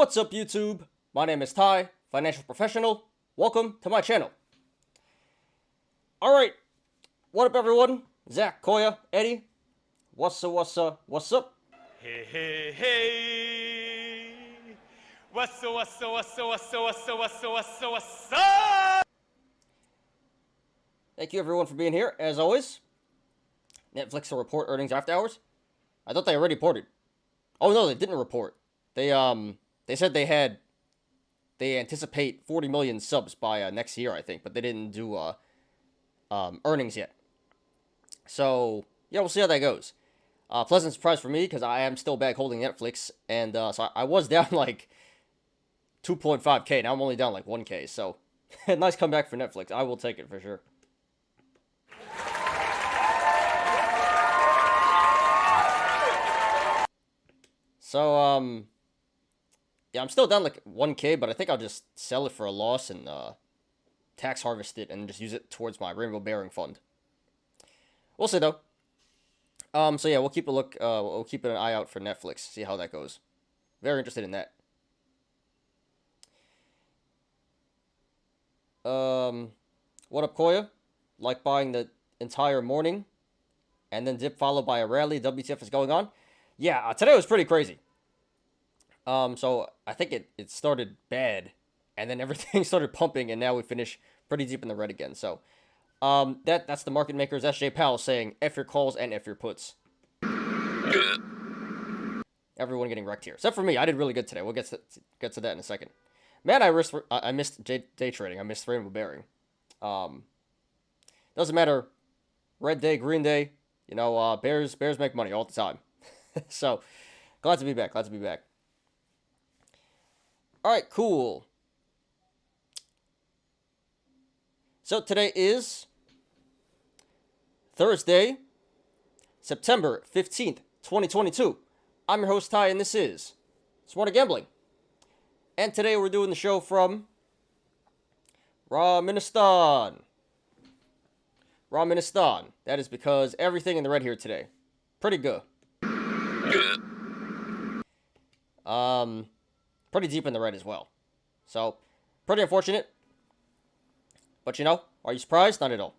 What's up, YouTube? My name is Ty, financial professional. Welcome to my channel. Alright, what up, everyone? Zach, Koya, Eddie. What's up? Hey, hey, hey. What's up? Thank you, everyone, for being here, as always. Netflix will report earnings after hours. I thought they already reported. Oh, no, they didn't report. They said they anticipate 40 million subs by next year, I think, but they didn't do earnings yet. So yeah, we'll see how that goes. Pleasant surprise for me because I am still back holding Netflix, and so I was down like 2.5K. Now I'm only down like 1K. So nice comeback for Netflix. I will take it for sure. So yeah, I'm still down like 1K, but I think I'll just sell it for a loss and tax harvest it and just use it towards my rainbow bearing fund. We'll see though. So yeah, we'll keep an eye out for Netflix, see how that goes. Very interested in that. What up, Koya? Like buying the entire morning and then dip followed by a rally. WTF is going on? Yeah, today was pretty crazy. So I think it started bad, and then everything started pumping, and now we finish pretty deep in the red again. So, that's the market makers, SJ Powell, saying F your calls and F your puts. Everyone getting wrecked here, except for me. I did really good today. We'll get to that in a second. Man, I missed day trading. I missed rainbow bearing. Doesn't matter. Red day, green day. You know, bears make money all the time. So, glad to be back. Alright, cool. So today is Thursday, September 15th, 2022. I'm your host, Ty, and this is Smarter Gambling. And today we're doing the show from Ramenistan. That is because everything in the red here today. Pretty good. Pretty deep in the red as well. So, pretty unfortunate. But you know, are you surprised? Not at all.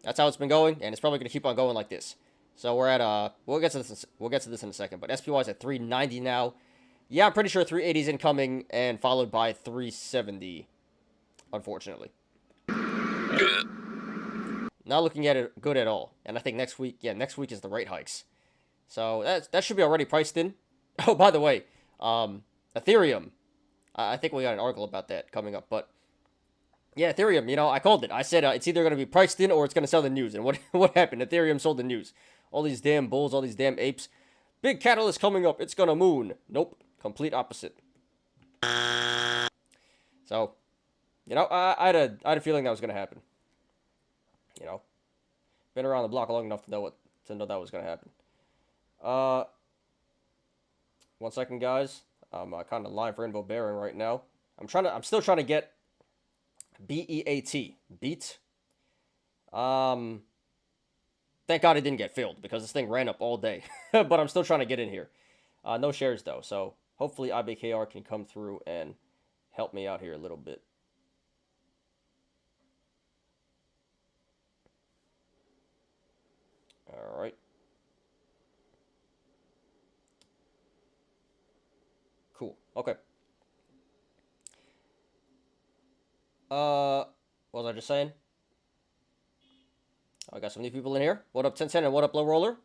That's how it's been going, and it's probably going to keep on going like this. So we're at we'll get to this in a second, but SPY is at 390 now. Yeah, I'm pretty sure 380 is incoming, and followed by 370, unfortunately. Not looking at it good at all. And I think next week is the rate hikes. So that should be already priced in. Oh, by the way, Ethereum. I think we got an article about that coming up, but yeah, Ethereum, you know, I called it. I said it's either going to be priced in or it's going to sell the news. And what happened? Ethereum sold the news. All these damn bulls, all these damn apes. Big catalyst coming up. It's going to moon. Nope. Complete opposite. So, you know, I had a feeling that was going to happen. You know, been around the block long enough to know that was going to happen. 1 second, guys. I'm kind of live rainbow bearing right now. I'm still trying to get BEAT. Beat. Thank God it didn't get filled because this thing ran up all day. But I'm still trying to get in here. No shares though, so hopefully IBKR can come through and help me out here a little bit. All right. Cool. Okay. What was I just saying? I got some new people in here. What up, 1010, and what up, Low Roller?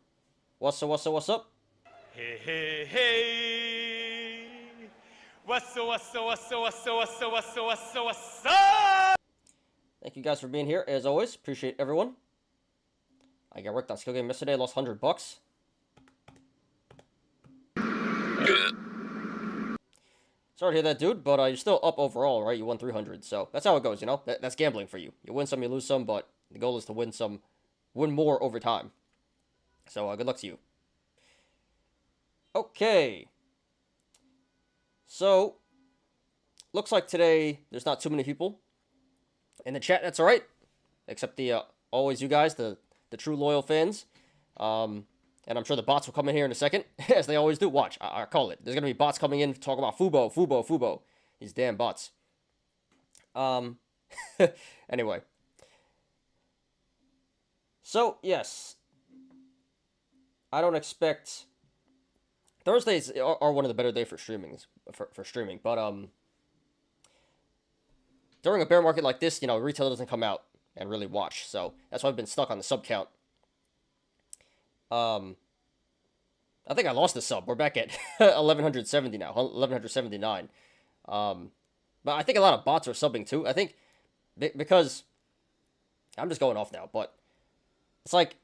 What's up? Hey, hey, hey. What's up? Thank you guys for being here, as always. Appreciate everyone. I got worked on skill game yesterday. Lost $100. Sorry to hear that, dude, but you're still up overall, right? You won 300, so that's how it goes, you know? That's gambling for you. You win some, you lose some, but the goal is to win more over time. So, good luck to you. Okay. So, looks like today there's not too many people in the chat. That's all right, except the always you guys, the true loyal fans. And I'm sure the bots will come in here in a second, as they always do. Watch, I call it. There's going to be bots coming in to talk about Fubo, Fubo, Fubo. These damn bots. Anyway. So, yes. I don't expect... Thursdays are one of the better days for streaming. But, during a bear market like this, retail doesn't come out and really watch. So, that's why I've been stuck on the sub count. I think I lost the sub. We're back at 1170 now, 1179. But I think a lot of bots are subbing too. I think because I'm just going off now, but it's like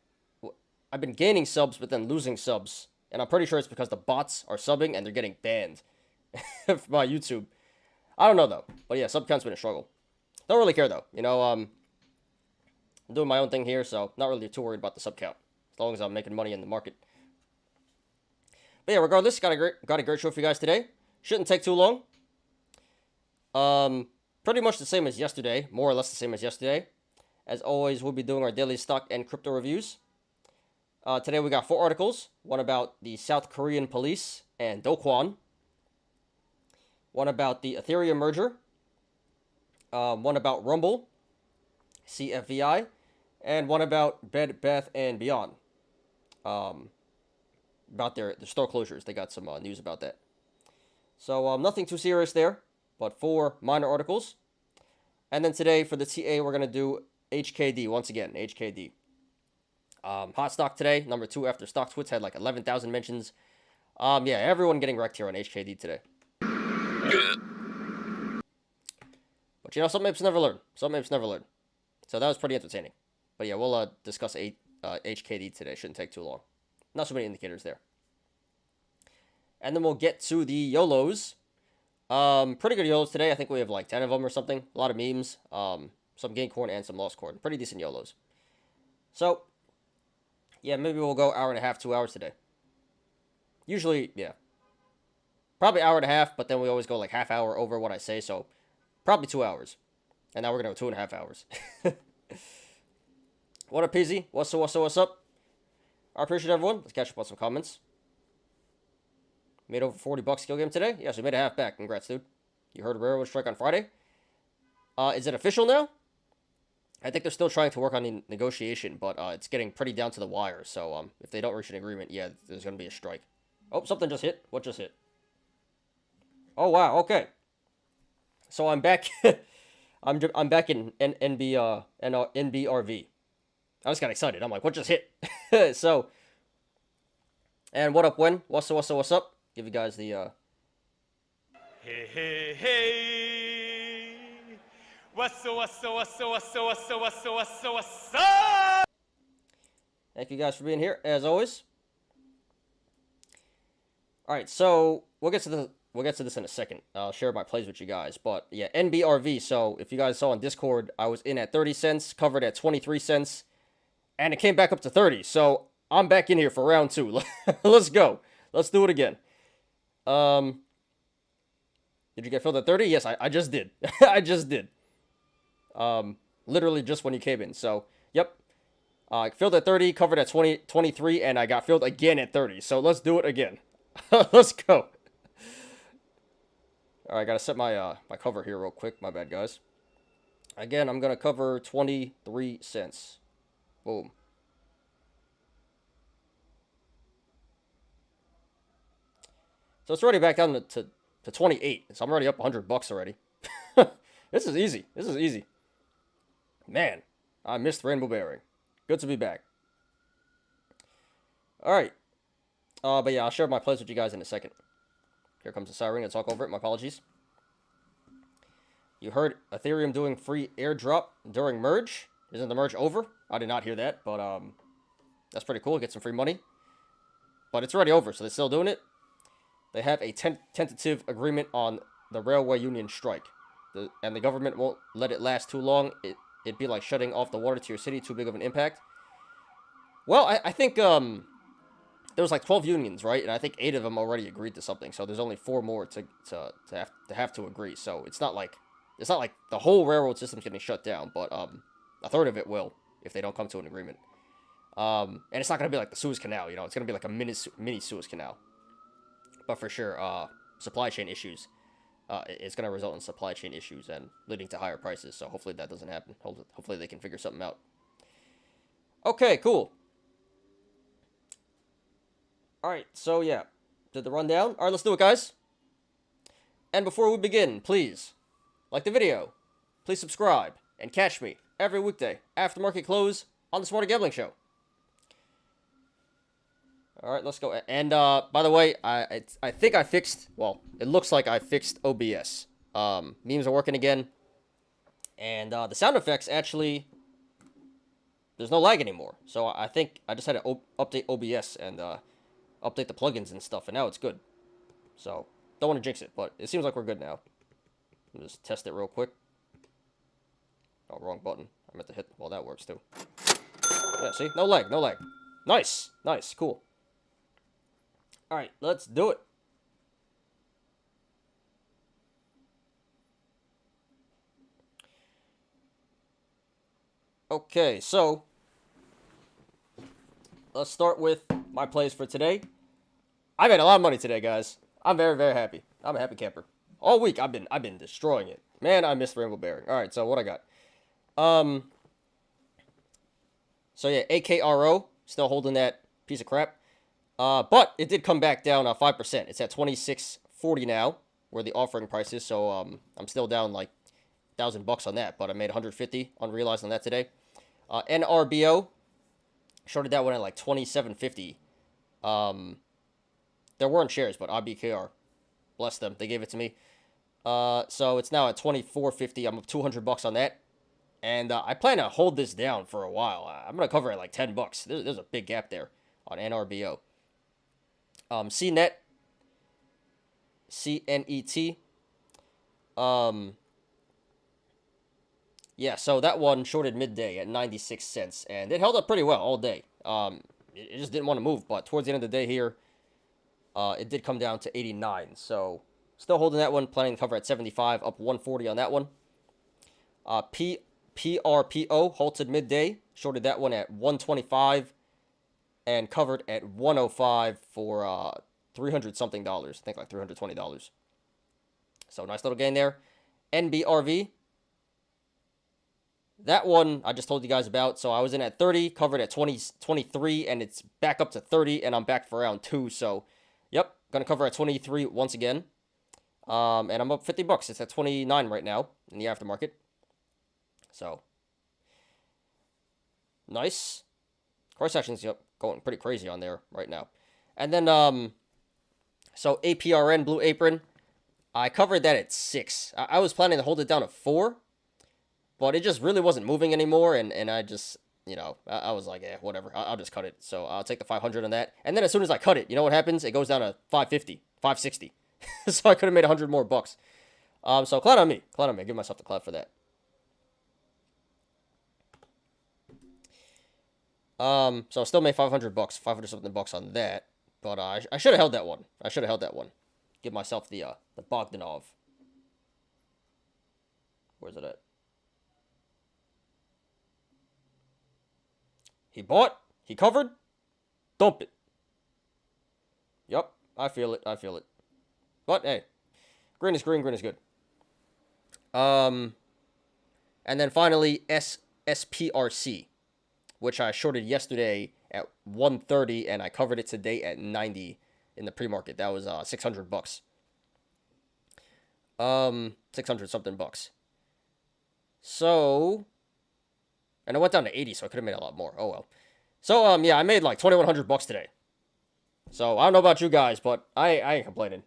I've been gaining subs but then losing subs, and I'm pretty sure it's because the bots are subbing and they're getting banned by YouTube. I don't know though, but yeah, sub count's been a struggle. Don't really care though, I'm doing my own thing here, so not really too worried about the sub count as long as I'm making money in the market. But yeah, regardless, got a great show for you guys today. Shouldn't take too long. Pretty much the same as yesterday, more or less the same as yesterday. As always, we'll be doing our daily stock and crypto reviews. Today we got 4 articles. One about the South Korean police and Do Kwon. One about the Ethereum merger. One about Rumble, CFVI, and one about Bed Bath & Beyond. About their store closures. They got some news about that. So nothing too serious there, but 4 minor articles. And then today for the TA, we're going to do HKD once again. HKD. Hot stock today, number 2 after StockTwits had like 11,000 mentions. Yeah, everyone getting wrecked here on HKD today. But some apes never learn. Some apes never learn. So that was pretty entertaining. But yeah, we'll discuss HKD today. Shouldn't take too long. Not so many indicators there. And then we'll get to the Yolos. Pretty good Yolos today. I think we have like 10 of them or something. A lot of memes. Some gain corn and some lost corn. Pretty decent Yolos. So, yeah, maybe we'll go hour and a half, 2 hours today. Usually, yeah. Probably hour and a half, but then we always go like half hour over what I say. So, probably 2 hours. And now we're going to go 2.5 hours. What up, PZ? What's up? I appreciate everyone. Let's catch up on some comments. Made over 40 bucks skill game today. Yes, we made a half back. Congrats, dude. You heard a railroad strike on Friday. Is it official now? I think they're still trying to work on the negotiation, but it's getting pretty down to the wire. So if they don't reach an agreement, yeah, there's going to be a strike. Oh, something just hit. What just hit? Oh, wow. Okay. So I'm back. I'm back in NBRV. I just got excited. I'm like, what just hit? So, and what up, Wen? What's up? Give you guys the, Hey, hey, hey. What's up? Thank you guys for being here, as always. Alright, so, we'll get to this in a second. I'll share my plays with you guys. But, yeah, NBRV. So, if you guys saw on Discord, I was in at 30 cents, covered at 23 cents. And it came back up to 30. So, I'm back in here for round 2. Let's go. Let's do it again. Did you get filled at 30? Yes, I just did. I just did. Literally just when you came in. So, yep. Filled at 30, covered at 23, and I got filled again at 30. So, let's do it again. Let's go. Alright, I gotta set my my cover here real quick. My bad, guys. Again, I'm gonna cover 23 cents. Boom. So it's already back down to 28. So I'm already up 100 bucks already. This is easy. This is easy. Man, I missed Rainbow Bearing. Good to be back. Alright. But yeah, I'll share my plays with you guys in a second. Here comes the siren. I'll talk over it. My apologies. You heard Ethereum doing free airdrop during merge. Isn't the merge over? I did not hear that, but that's pretty cool. Get some free money. But it's already over, so they're still doing it. They have a tentative agreement on the railway union strike. And the government won't let it last too long. It'd be like shutting off the water to your city. Too big of an impact. Well, I think there was like 12 unions, right? And I think 8 of them already agreed to something. So there's only 4 more to have to agree. So it's not like the whole railroad system's getting shut down, but a third of it will if they don't come to an agreement. And it's not gonna be like the Suez Canal, you know. It's gonna be like a mini Suez Canal. But for sure, supply chain issues. It's gonna result in supply chain issues and leading to higher prices. So hopefully that doesn't happen. Hopefully they can figure something out. Okay, cool. All right, so yeah, did the rundown. All right, let's do it, guys. And before we begin, please like the video, please subscribe, and catch me every weekday after market close on the Smarter Gambling Show. All right, let's go. And by the way, I think I fixed. Well, it looks like I fixed OBS. Memes are working again, and the sound effects actually. There's no lag anymore. So I think I just had to update OBS and update the plugins and stuff, and now it's good. So don't want to jinx it, but it seems like we're good now. Let me just test it real quick. Oh, wrong button. I meant to hit. Well, that works too. Yeah, see, no lag, no lag. Nice, nice, cool. All right, let's do it. Okay, so let's start with my plays for today. I made a lot of money today, guys. I'm very, very happy. I'm a happy camper. All week I've been destroying it. Man, I missed Rainbow Bearing. All right, so what I got? So yeah, AKRO still holding that piece of crap. But it did come back down 5%. It's at 26.40 now, where the offering price is. So I'm still down like $1,000 on that, but I made 150 unrealized on that today. NRBO shorted that one at like 27.50. There weren't shares, but IBKR, bless them, they gave it to me. So it's now at 24.50. I'm up $200 on that, and I plan to hold this down for a while. I'm gonna cover it like $10. There's a big gap there on NRBO. CNET, CNET. Yeah, so that one shorted midday at 96 cents, and it held up pretty well all day. It just didn't want to move, but towards the end of the day here, it did come down to 89. So still holding that one, planning to cover at 75, up 140 on that one. PRPO halted midday, shorted that one at 125, and covered at 105 for $300 something. I think like $320. So nice little gain there. NBRV. That one I just told you guys about. So I was in at 30, covered at 23, and it's back up to 30, and I'm back for round 2. So, yep, gonna cover at 23 once again. And I'm up $50. It's at 29 right now in the aftermarket. So, nice. Price action's going pretty crazy on there right now. And then, so APRN, Blue Apron, I covered that at 6. I was planning to hold it down to 4. But it just really wasn't moving anymore, and I just, you know, I was like, whatever, I'll just cut it. So I'll take the 500 on that. And then as soon as I cut it, you know what happens? It goes down to 550, 560. So I could have made $100 more. So clap on me. Give myself the clap for that. So I still made $500, 500 something bucks on that. But I should have held that one. Give myself the Bogdanov. Where's it at? He bought, he covered, dump it. Yup, I feel it. But hey, green is green is good. And then finally SPRC, which I shorted yesterday at 130, and I covered it today at 90 in the pre-market. That was $600. 600 something bucks. So, and it went down to 80, so I could have made a lot more. Oh well. So yeah, I made like $2,100 today. So I don't know about you guys, but I ain't complaining.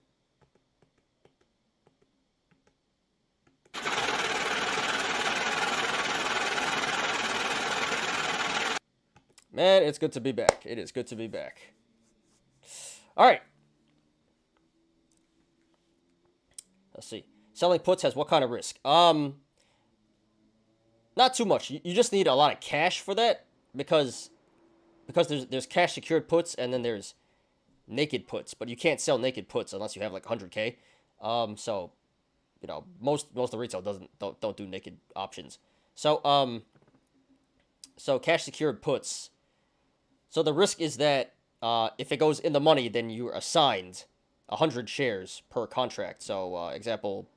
Man, it's good to be back. It is good to be back. All right. Let's see. Selling puts has what kind of risk? Not too much. You just need a lot of cash for that because there's cash secured puts and then there's naked puts, but you can't sell naked puts unless you have like 100K. So you know, most of the retail don't do naked options. So so cash secured puts So the risk is that if it goes in the money, then you're assigned 100 shares per contract. So example,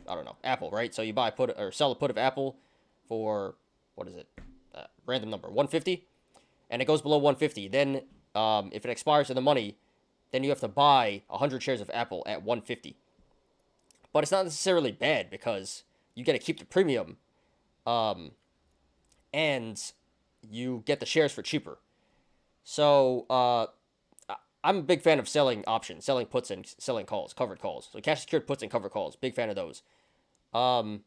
I don't know, Apple, right? So you buy a put or sell a put of Apple for what is it? Random number 150, and it goes below 150. Then if it expires in the money, then you have to buy 100 shares of Apple at 150. But it's not necessarily bad because you get to keep the premium, um, and you get the shares for cheaper. So I'm a big fan of selling options, selling puts and selling calls, covered calls. So cash secured puts and covered calls, big fan of those. Um,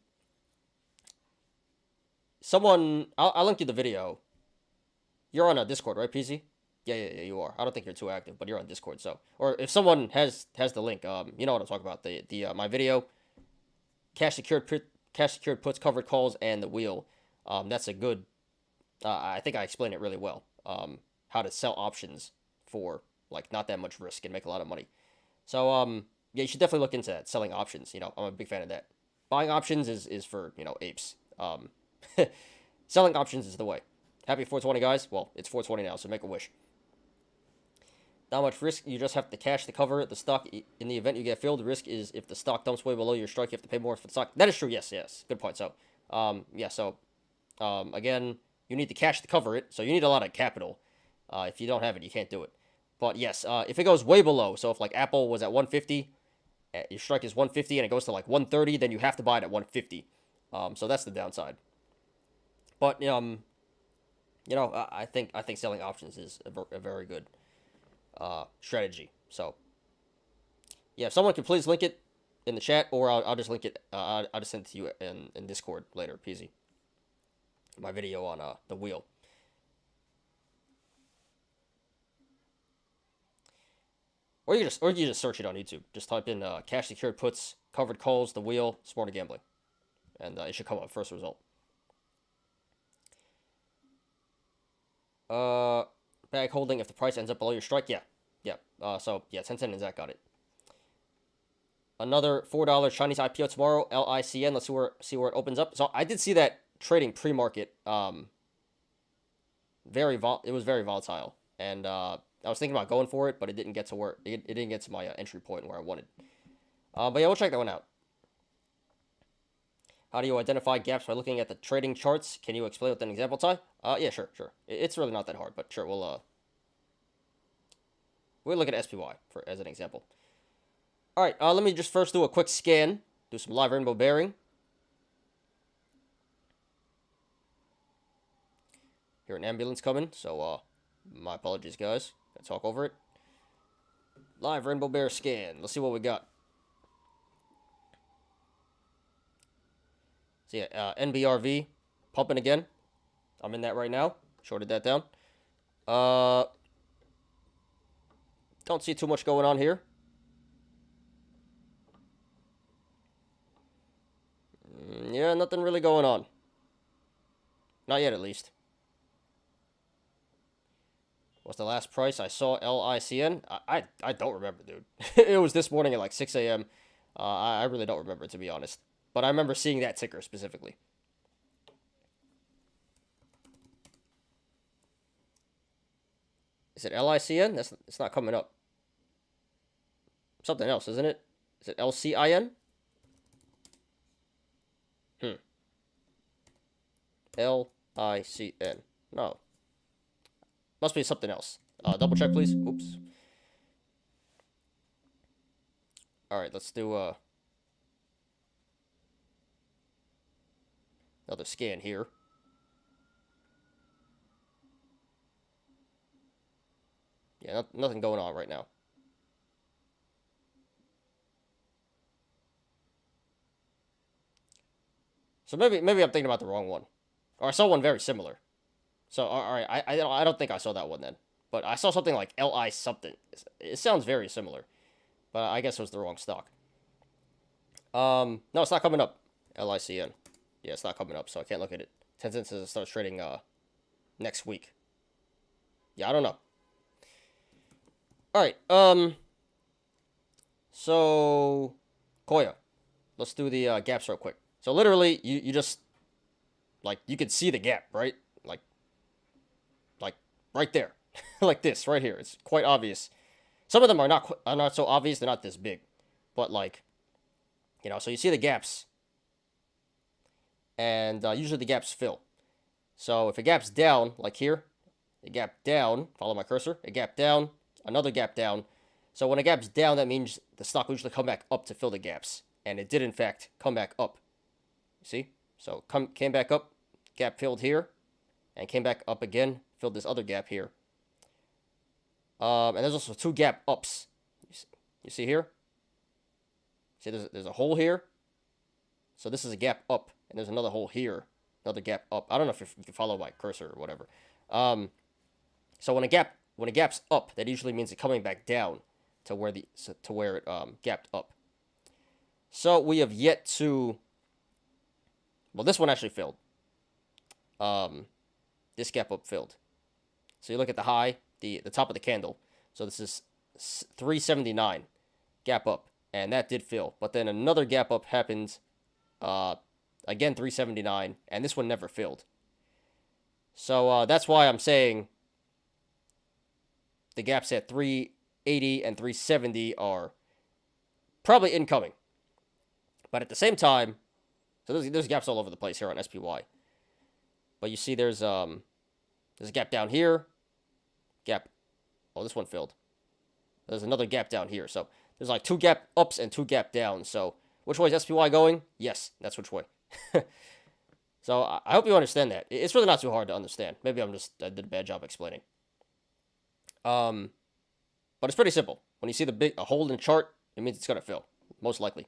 I'll link you the video. You're on a Discord, right, PZ? Yeah, you are. I don't think you're too active, but you're on Discord. So, or if someone has the link, you know what I'm talking about. The my video, cash secured puts, covered calls, and the wheel. That's a good. I think I explained it really well. How to sell options for like not that much risk and make a lot of money. So yeah, you should definitely look into that. Selling options. I'm a big fan of that. Buying options is for apes. Selling options is the way. Happy 420, guys. Well, it's 420 now, so make a wish. Not much risk. You just have to cash to cover the stock in the event you get filled. The risk is if the stock dumps way below your strike, you have to pay more for the stock. That is true. Yes. Good point. So, yeah. So, again, you need the cash to cover it. So you need a lot of capital. If you don't have it, you can't do it. But yes, if it goes way below, so if like Apple was at 150, your strike is 150, and it goes to like 130, then you have to buy it at 150. So that's the downside. But I think selling options is a very good strategy. So yeah, if someone can please link it in the chat, or I'll just link it. I'll just send it to you in Discord later, PZ. My video on the wheel. Or you just search it on YouTube. Just type in cash secured puts, covered calls, the wheel, smarter gambling, and it should come up first result. Bag holding if the price ends up below your strike. Yeah. So yeah, Tencent and Zach got it. Another $4 Chinese IPO tomorrow. LICN. Let's see where it opens up. So I did see that trading pre-market. It was very volatile, and I was thinking about going for it, but it didn't get to where it didn't get to my entry point where I wanted. But yeah, we'll check that one out. How do you identify gaps by looking at the trading charts? Can you explain with an example, Ty? Yeah, sure. It's really not that hard, but sure, we'll look at SPY as an example. All right, let me just first do a quick scan, do some live rainbow bearing. Hear an ambulance coming, so my apologies, guys. Gotta talk over it. Live rainbow bear scan. Let's see what we got. So yeah, NBRV pumping again. I'm in that right now. Shorted that down. Don't see too much going on here. Yeah, nothing really going on. Not yet, at least. What's the last price I saw LICN? I don't remember, dude. It was this morning at like 6 a.m. I really don't remember, to be honest. But I remember seeing that ticker specifically. Is it LICN? It's not coming up. Something else, isn't it? Is it LCIN? LICN. No. Must be something else. Double check, please. Oops. Alright, let's do another scan here. Yeah, nothing going on right now. So maybe I'm thinking about the wrong one. Or I saw one very similar. So, alright, I don't think I saw that one then. But I saw something like LI something. It sounds very similar. But I guess it was the wrong stock. No, it's not coming up. LICN. Yeah, it's not coming up, so I can't look at it. Tencent says it starts trading next week. Yeah, I don't know. Alright, so Koya. Let's do the gaps real quick. So literally, you just, like, you can see the gap, right? Like right there. like this right here. It's quite obvious. Some of them are not so obvious. They're not this big, but like, so you see the gaps, and usually the gaps fill. So if a gap's down, like here, a gap down, follow my cursor, a gap down, another gap down. So when a gap's down, that means the stock will usually come back up to fill the gaps. And it did, in fact, come back up. See? So came back up, gap filled here, and came back up again, filled this other gap here. And there's also 2 gap ups. You see here? See, there's a hole here. So this is a gap up, and there's another hole here, another gap up. I don't know if you can follow my cursor or whatever. So when a gap's up, that usually means it's coming back down to where it gapped up. So we have yet to. Well, this one actually filled. This gap up filled. So you look at the high, the top of the candle. So this is 379 gap up, and that did fill. But then another gap up happened. Again 379, and this one never filled. So that's why I'm saying the gaps at 380 and 370 are probably incoming. But at the same time, so there's gaps all over the place here on SPY. But you see there's a gap down here. Gap. Oh, this one filled. There's another gap down here. So there's like 2 gap ups and 2 gap downs. So which way is SPY going? Yes, that's which way. So I hope you understand that. It's really not too hard to understand. Maybe I did a bad job explaining. But it's pretty simple. When you see a hole in the chart, it means it's gonna fill, most likely.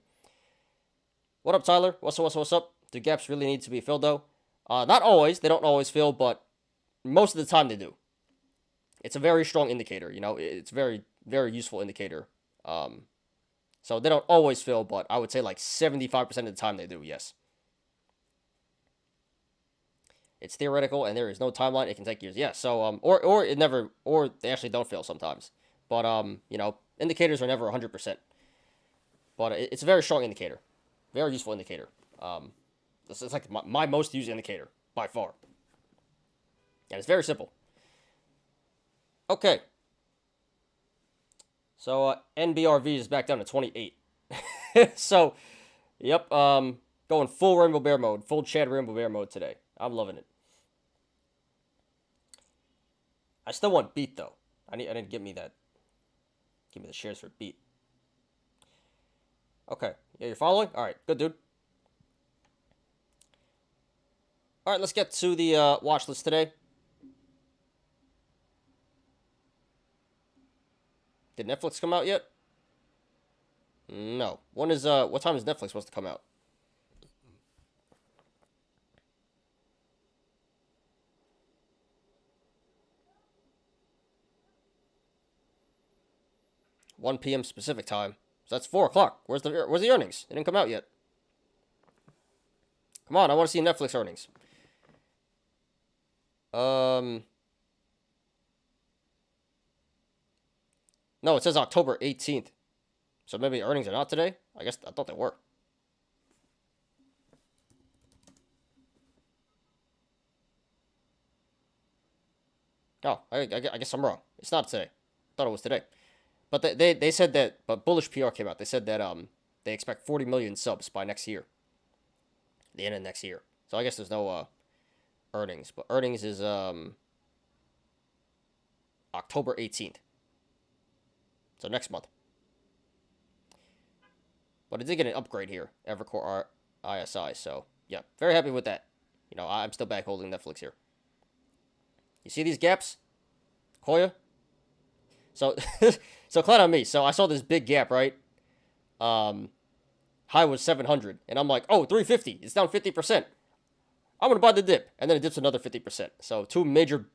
What up, Tyler? What's up? Do gaps really need to be filled though? Not always. They don't always fill, but most of the time they do. It's a very strong indicator. It's very, very useful indicator. So they don't always fill, but I would say like 75% of the time they do. Yes. It's theoretical, and there is no timeline. It can take years. Yeah. So or it never, or they actually don't fail sometimes. But indicators are never 100%. But it's a very strong indicator, very useful indicator. It's like my most used indicator by far, and it's very simple. Okay. So NBRV is back down to 28. So, yep. Going full rainbow bear mode, full Chad rainbow bear mode today. I'm loving it. I still want beat though. I need to give me that. Give me the shares for beat. Okay. Yeah, you're following? All right. Good, dude. All right, let's get to the watch list today. Did Netflix come out yet? No. What time is Netflix supposed to come out? $1 p.m. specific time. So that's 4 o'clock. Where's the earnings? They didn't come out yet. Come on, I want to see Netflix earnings. No, it says October 18th. So maybe earnings are not today? I thought they were. Oh, I guess I'm wrong. It's not today. I thought it was today. But they said that, but bullish PR came out. They said that they expect 40 million subs by next year. The end of next year. So I guess there's no earnings. But earnings is October 18th. So next month. But it did get an upgrade here, Evercore ISI. So yeah, very happy with that. I'm still back holding Netflix here. You see these gaps? Koya? So cloud on me. So I saw this big gap, right? High was 700. And I'm like, oh, 350. It's down 50%. I'm going to buy the dip. And then it dips another 50%. So 2 major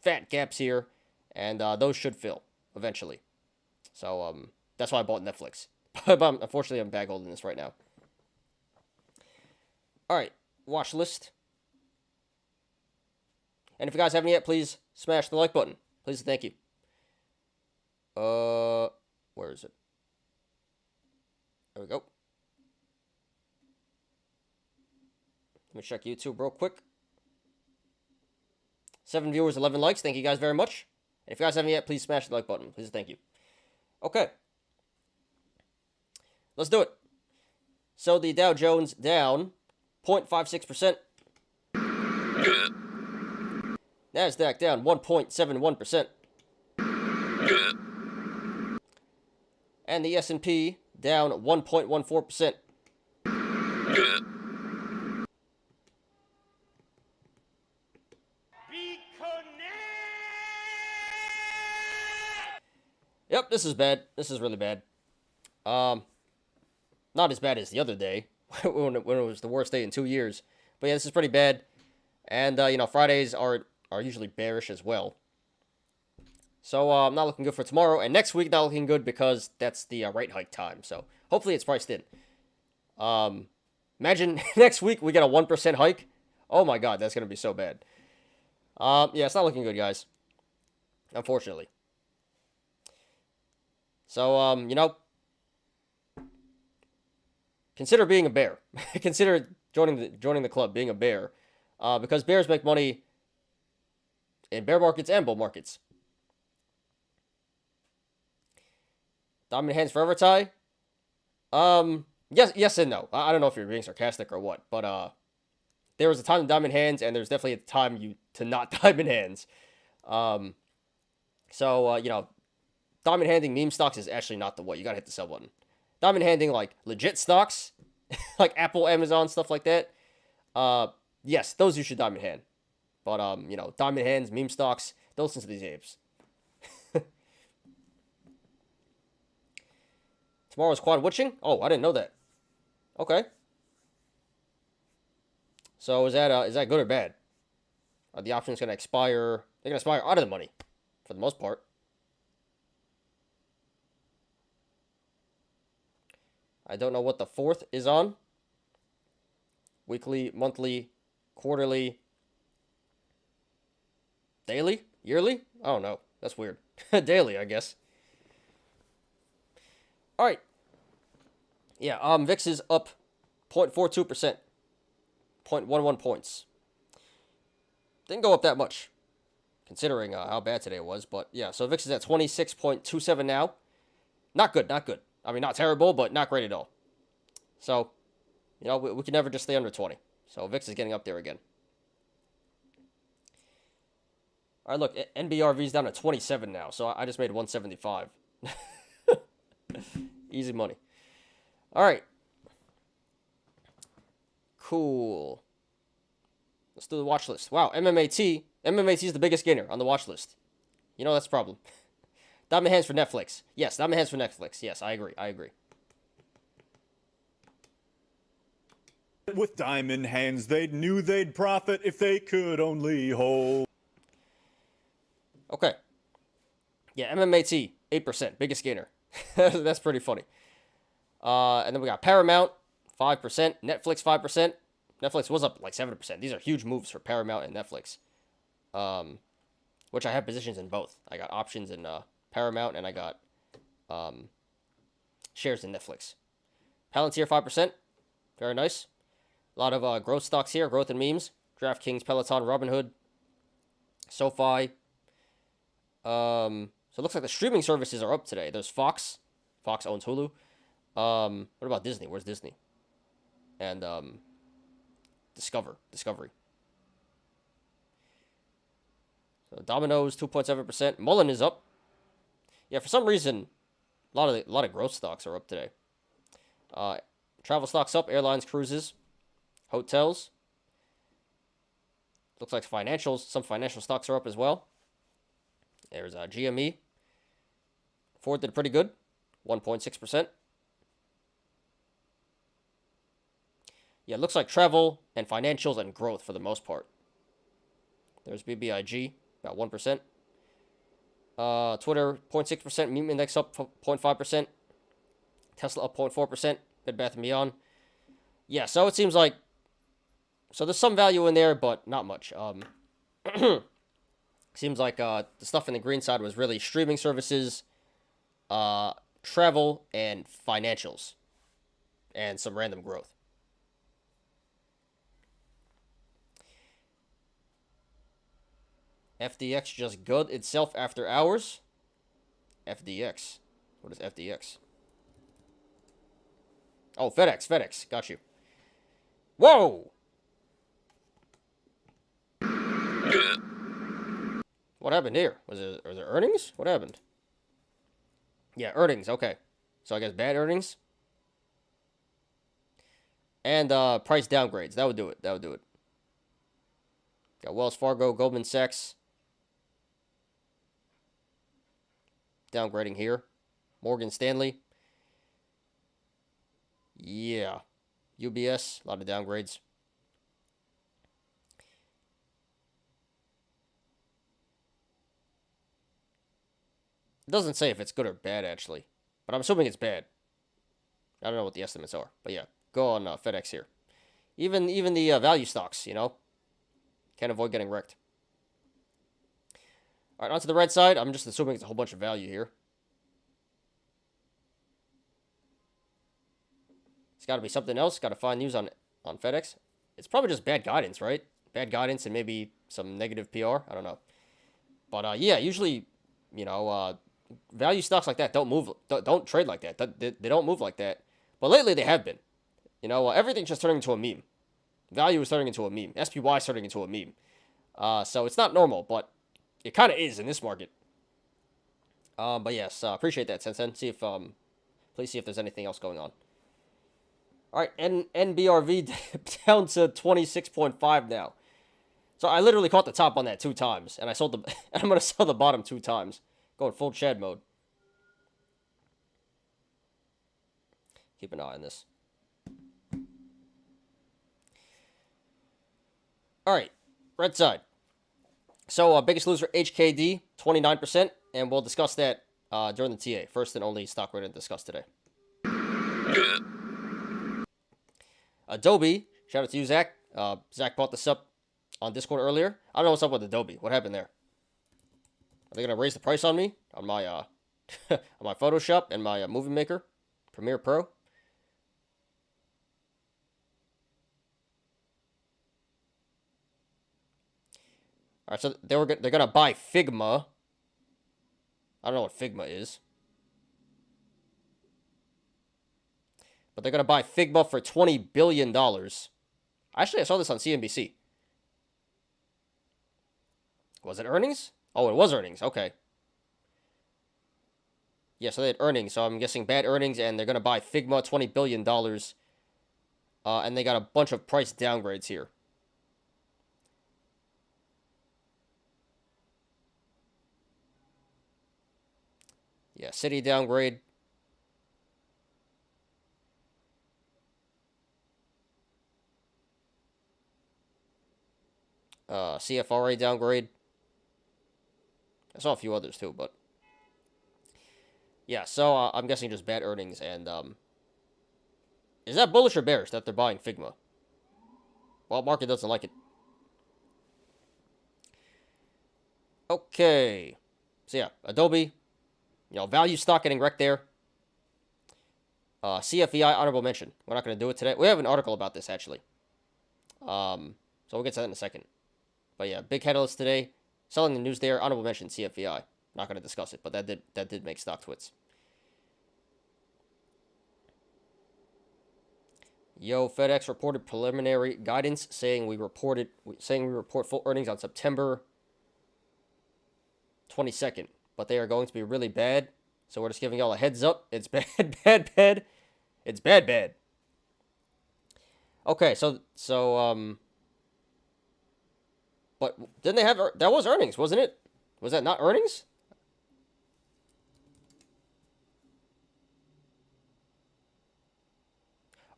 fat gaps here. And those should fill eventually. So that's why I bought Netflix. But unfortunately, I'm bag holding this right now. All right. Watch list. And if you guys haven't yet, please smash the like button. Please, thank you. Where is it? There we go. Let me check YouTube real quick. 7 viewers, 11 likes. Thank you guys very much. And if you guys haven't yet, please smash the like button. Please, thank you. Okay. Let's do it. So the Dow Jones down 0.56%. NASDAQ down 1.71%. And the S&P down 1.14%. Yep, this is bad. This is really bad. Not as bad as the other day when it was the worst day in 2 years. But yeah, this is pretty bad. And Fridays are usually bearish as well. So I'm not looking good for tomorrow, and next week not looking good because that's the rate hike time. So hopefully it's priced in. Imagine next week we get a 1% hike. Oh my god, that's gonna be so bad. Yeah, it's not looking good, guys. Unfortunately. So consider being a bear. Consider joining the club, being a bear, because bears make money in bear markets and bull markets. Diamond hands forever, Ty? Yes and no. I don't know if you're being sarcastic or what, but there was a time in diamond hands, and there's definitely a time to not diamond hands. Diamond handing meme stocks is actually not the way. You gotta hit the sell button. Diamond handing like legit stocks, like Apple, Amazon, stuff like that. Yes, those you should diamond hand. But diamond hands, meme stocks, don't listen to these apes. Tomorrow's quad witching? Oh, I didn't know that. Okay. So is that good or bad? Are the options gonna expire? They're gonna expire out of the money, for the most part. I don't know what the fourth is on. Weekly, monthly, quarterly, daily, yearly? I don't know. That's weird. Daily, I guess. All right. Yeah, VIX is up 0.42%. 0.11 points. Didn't go up that much, considering how bad today was. But yeah, so VIX is at 26.27 now. Not good, not good. I mean, not terrible, but not great at all. So, we can never just stay under 20. So VIX is getting up there again. All right, look, NBRV is down to 27 now. So I just made 175. Easy money. All right. Cool. Let's do the watch list. Wow, MMAT is the biggest gainer on the watch list. That's a problem. Diamond hands for Netflix. Yes, diamond hands for Netflix. Yes, I agree. With diamond hands, they knew they'd profit if they could only hold. Okay. Yeah, MMAT, 8%, biggest gainer. That's pretty funny. And then we got Paramount, 5%, Netflix, 5%. Netflix was up like 7%. These are huge moves for Paramount and Netflix. Which I have positions in both. I got options in Paramount, and I got shares in Netflix. Palantir, 5%. Very nice. A lot of growth stocks here. Growth in memes. DraftKings, Peloton, Robinhood, SoFi. So it looks like the streaming services are up today. There's Fox. Fox owns Hulu. What about Disney? Where's Disney? And Discovery. So Domino's 2.7%. Mullen is up. Yeah, for some reason, a lot of growth stocks are up today. Travel stocks up. Airlines, cruises, hotels. Looks like some financial stocks are up as well. There's GME. Ford did pretty good, 1.6%. Yeah, it looks like travel and financials and growth for the most part. There's BBIG, about 1%. Twitter, 0.6%. Meme index up 0.5%. Tesla up 0.4%. Bed Bath & Beyond. Yeah, so it seems like... So there's some value in there, but not much. Seems like the stuff in the green side was really streaming services, travel, and financials. And some random growth. FDX just good itself after hours. FDX. What is FDX? Oh, FedEx. Got you. Whoa! What happened here? Was there earnings? What happened? Yeah, earnings. Okay. So I guess bad earnings. And price downgrades. That would do it. Got Wells Fargo, Goldman Sachs. Downgrading here. Morgan Stanley. Yeah. UBS. A lot of downgrades. It doesn't say if it's good or bad, actually. But I'm assuming it's bad. I don't know what the estimates are. But yeah, go on FedEx here. Even the value stocks, you know. Can't avoid getting wrecked. All right, onto the red side. I'm just assuming it's a whole bunch of value here. It's got to be something else. Got to find news on FedEx. It's probably just bad guidance, right? Bad guidance and maybe some negative PR. I don't know. But yeah, usually, you know, value stocks like that don't move, don't trade like that. They don't move like that. But lately they have been. You know, everything's just turning into a meme. Value is turning into a meme. SPY is turning into a meme. So it's not normal, but it kind of is in this market. But yes, appreciate that, Sensen. See if please see if there's anything else going on. All right, NBRV down to 26.5 now. So I literally caught the top on that 2 times, and I sold the. And I'm gonna sell the bottom 2 times. Going full Chad mode. Keep an eye on this. All right, red side. So biggest loser HKD 29%, and we'll discuss that during the TA. First and only stock we're going to discuss today. Adobe, shout out to you, Zach. Zach brought this up on Discord earlier. I don't know what's up with Adobe. What happened there? Are they going to raise the price on me on my on my Photoshop and my Movie Maker, Premiere Pro? All right, so they're gonna buy Figma. I don't know what Figma is, but they're gonna buy Figma for $20 billion. Actually, I saw this on CNBC. Was it earnings? Oh, it was earnings. Okay. Yeah, so they had earnings. So I'm guessing bad earnings, and they're gonna buy Figma $20 billion. And they got a bunch of price downgrades here. Yeah, City downgrade. CFRA downgrade. I saw a few others too, but yeah. So I'm guessing just bad earnings, and is that bullish or bearish that they're buying Figma? Well, market doesn't like it. Okay, so yeah, Adobe. You know, value stock getting wrecked there. CFEI, honorable mention. We're not going to do it today. We have an article about this, actually. So we'll get to that in a second. But yeah, big headlines today. Selling the news there. Honorable mention, CFEI. Not going to discuss it, but that did make StockTwits. Yo, FedEx reported preliminary guidance saying we report full earnings on September 22nd. But they are going to be really bad. So we're just giving y'all a heads up. It's bad. It's bad. Okay, so but didn't they have, that was earnings, wasn't it? Was that not earnings?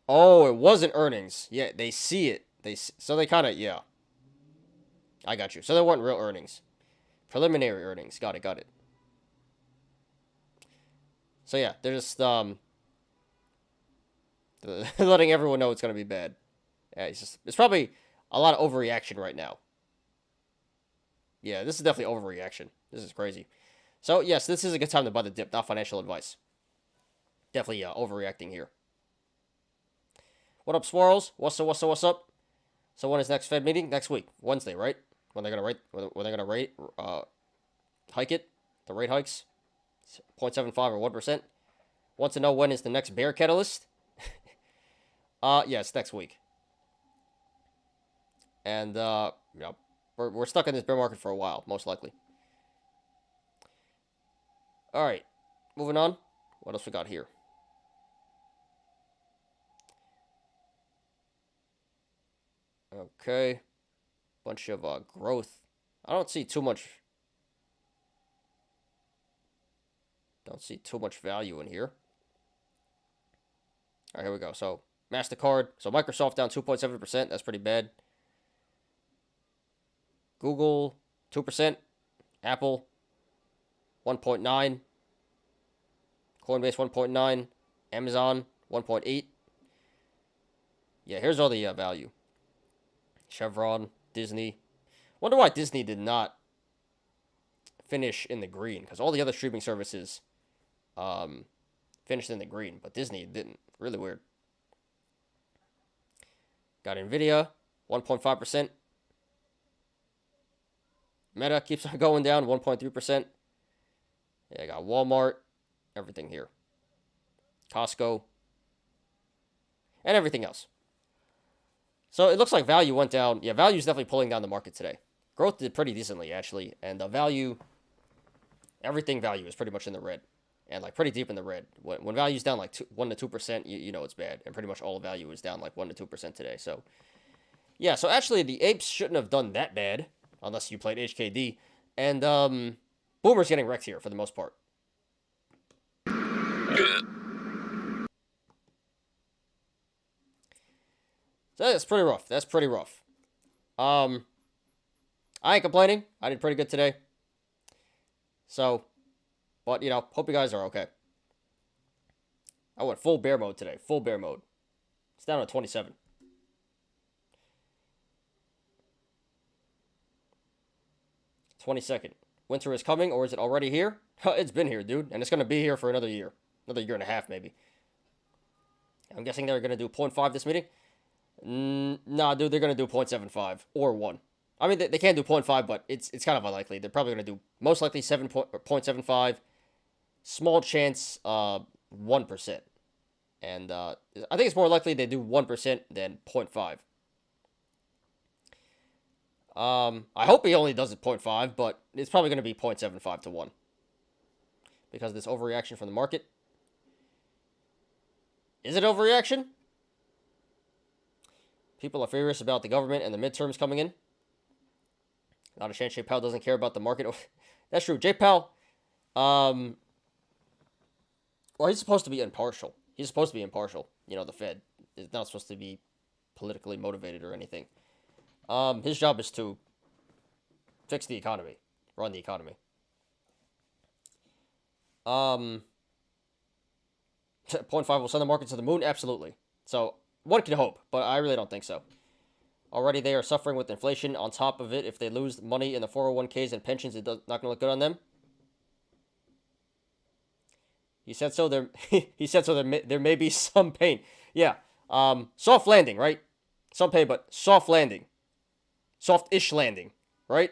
Oh, it wasn't earnings. Yeah, they see it. So they kind of, yeah. I got you. So they weren't real earnings. Preliminary earnings. Got it. So yeah, they're just letting everyone know it's gonna be bad. Yeah, it's probably a lot of overreaction right now. Yeah, this is definitely overreaction. This is crazy. So yes, this is a good time to buy the dip, not financial advice. Definitely overreacting here. What up, Swirls? What's up? So when is next Fed meeting? Next week, Wednesday, right? when they're gonna hike it, the rate hikes, 0.75 or 1%. Want to know when is the next bear catalyst? Yes, next week. And we're stuck in this bear market for a while, most likely. All right, moving on. What else we got here? Okay, bunch of growth. I don't see too much. Don't see too much value in here. All right, here we go. So MasterCard. So Microsoft down 2.7%. That's pretty bad. Google 2%. Apple 1.9. Coinbase 1.9. Amazon 1.8. Yeah, here's all the value. Chevron, Disney. Wonder why Disney did not finish in the green, because all the other streaming services finished in the green, but Disney didn't. Really weird. Got Nvidia, 1.5%. Meta keeps on going down, 1.3%. Yeah, I got Walmart, everything here. Costco, and everything else. So it looks like value went down. Yeah, value is definitely pulling down the market today. Growth did pretty decently, actually. And the value, everything value is pretty much in the red. And like pretty deep in the red. When value's down like 1 to 2%, you know it's bad. And pretty much all value is down like 1 to 2% today. So, yeah, so actually the apes shouldn't have done that bad. Unless you played HKD. And Boomer's getting wrecked here for the most part. So that's pretty rough. That's pretty rough. I ain't complaining. I did pretty good today. So, but, you know, hope you guys are okay. I went full bear mode today. Full bear mode. It's down to 27. '22nd. Winter is coming, or is it already here? It's been here, dude. And it's going to be here for another year. Another year and a half, maybe. I'm guessing they're going to do 0.5 this meeting. Nah, dude, they're going to do 0.75 or 1. I mean, they can do 0.5, but it's kind of unlikely. They're probably going to do most likely 0.75. Small chance 1%. And I think it's more likely they do 1% than 0.5. I hope he only does it 0.5, but it's probably going to be 0.75 to 1. Because of this overreaction from the market. Is it overreaction? People are furious about the government and the midterms coming in. Not a chance Jay Powell doesn't care about the market. That's true. Jay Powell, well, he's supposed to be impartial. He's supposed to be impartial. You know, the Fed is not supposed to be politically motivated or anything. His job is to fix the economy, run the economy. 0.5 will send the market to the moon? Absolutely. So, one can hope, but I really don't think so. Already they are suffering with inflation. On top of it, if they lose money in the 401ks and pensions, it's not going to look good on them. He said so. He said so. There may be some pain. Yeah. Soft landing, right? Some pain, but soft landing. Soft-ish landing, right?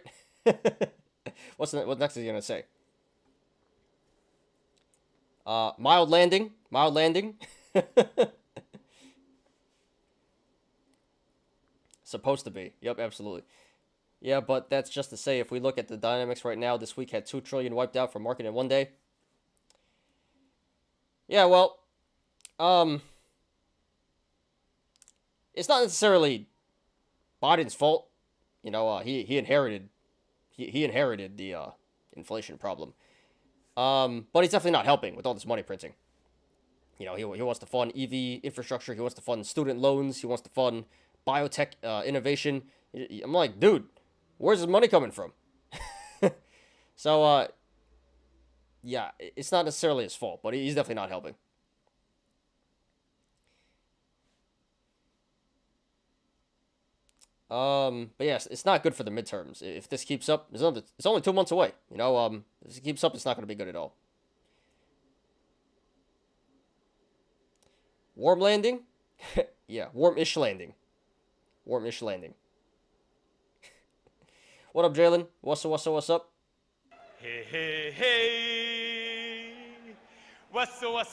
What next is he gonna say? Mild landing. Mild landing. Supposed to be. Yep, absolutely. Yeah, but that's just to say, if we look at the dynamics right now, this week had $2 trillion wiped out from market in one day. Yeah, well, it's not necessarily Biden's fault. You know, he inherited the inflation problem. But he's definitely not helping with all this money printing. You know, he wants to fund EV infrastructure. He wants to fund student loans. He wants to fund biotech innovation. I'm like, dude, where's his money coming from? So, yeah, it's not necessarily his fault, but he's definitely not helping. But yes, it's not good for the midterms. If this keeps up, it's only 2 months away. You know, if it keeps up, it's not going to be good at all. Warm landing? Yeah, warm-ish landing. Warm-ish landing. What up, Jalen? What's up? Hey, hey, hey. What's up?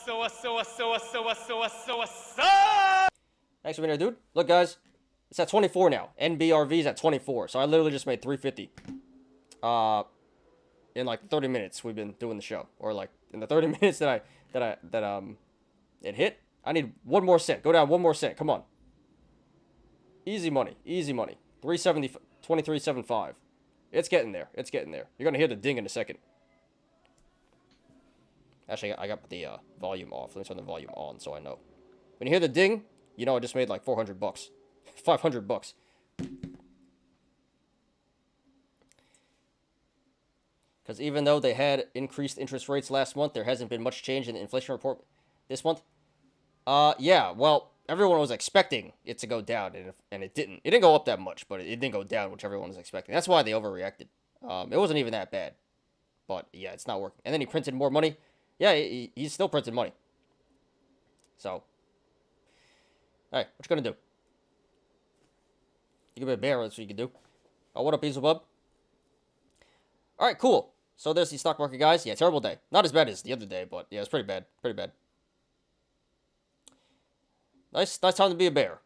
Thanks for being here, dude. Look, guys, it's at 24 now. NBRV's at 24, so I literally just made 350. In like 30 minutes we've been doing the show, or like in the 30 minutes that it hit. I need 1 more cent. Go down 1 more cent. Come on. Easy money. Easy money. 370, 23.75. It's getting there. It's getting there. You're gonna hear the ding in a second. Actually, I got the volume off. Let me turn the volume on so I know. When you hear the ding, you know I just made like 400 bucks. 500 bucks. Because even though they had increased interest rates last month, there hasn't been much change in the inflation report this month. Yeah, well, everyone was expecting it to go down, and it didn't. It didn't go up that much, but it didn't go down, which everyone was expecting. That's why they overreacted. It wasn't even that bad. But, yeah, it's not working. And then he printed more money. Yeah, he's still printing money. So, hey, what you gonna do? You can be a bear, that's what you can do. Oh, what up, Beelzebub? Alright, cool. So there's the stock market, guys. Yeah, terrible day. Not as bad as the other day, but yeah, it's pretty bad. Pretty bad. Nice time to be a bear.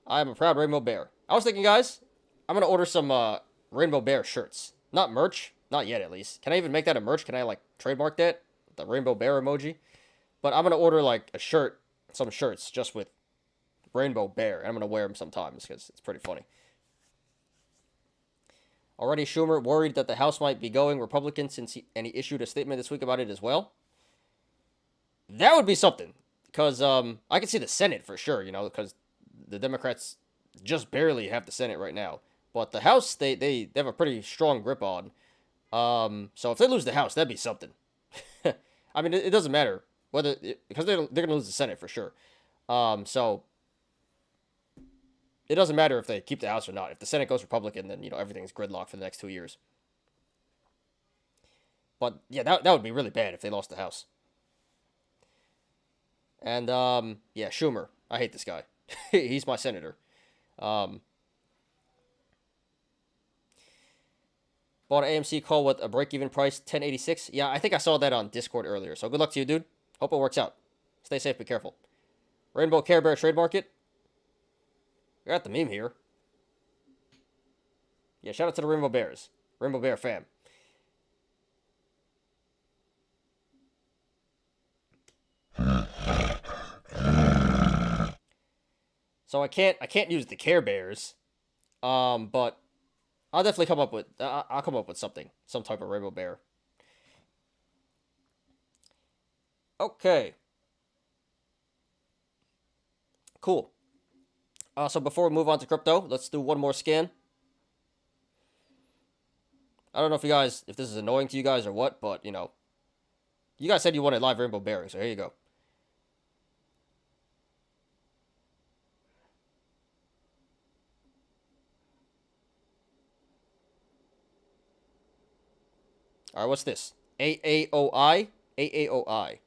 I am a proud rainbow bear. I was thinking, guys, I'm gonna order some rainbow bear shirts. Not merch. Not yet, at least. Can I even make that a merch? Can I, like, trademark that? The rainbow bear emoji? But I'm gonna order, like, a shirt, some shirts, just with rainbow bear. And I'm gonna wear them sometimes, because it's pretty funny. Already Schumer worried that the House might be going Republican and he issued a statement this week about it as well. That would be something. Because I can see the Senate for sure, you know, because the Democrats just barely have the Senate right now. But the House, they have a pretty strong grip on. So if they lose the House, that'd be something. I mean, it doesn't matter whether because they're gonna lose the Senate for sure. So it doesn't matter if they keep the House or not. If the Senate goes Republican, then you know everything's gridlocked for the next 2 years. But yeah, that would be really bad if they lost the House. And yeah, Schumer, I hate this guy. He's my senator. Bought an AMC call with a break-even price, 1086. Yeah, I think I saw that on Discord earlier. So good luck to you, dude. Hope it works out. Stay safe, be careful. Rainbow Care Bear Trade Market. You're at the meme here. Yeah, shout out to the Rainbow Bears. Rainbow Bear fam. So I can't use the Care Bears. But I'll definitely come up with I'll come up with something. Some type of Rainbow Bear. Okay. Cool. So before we move on to crypto, let's do one more scan. I don't know if this is annoying to you guys or what, but, you know. You guys said you wanted live Rainbow Bearing, so here you go. Alright, what's this? AAOI? AAOI.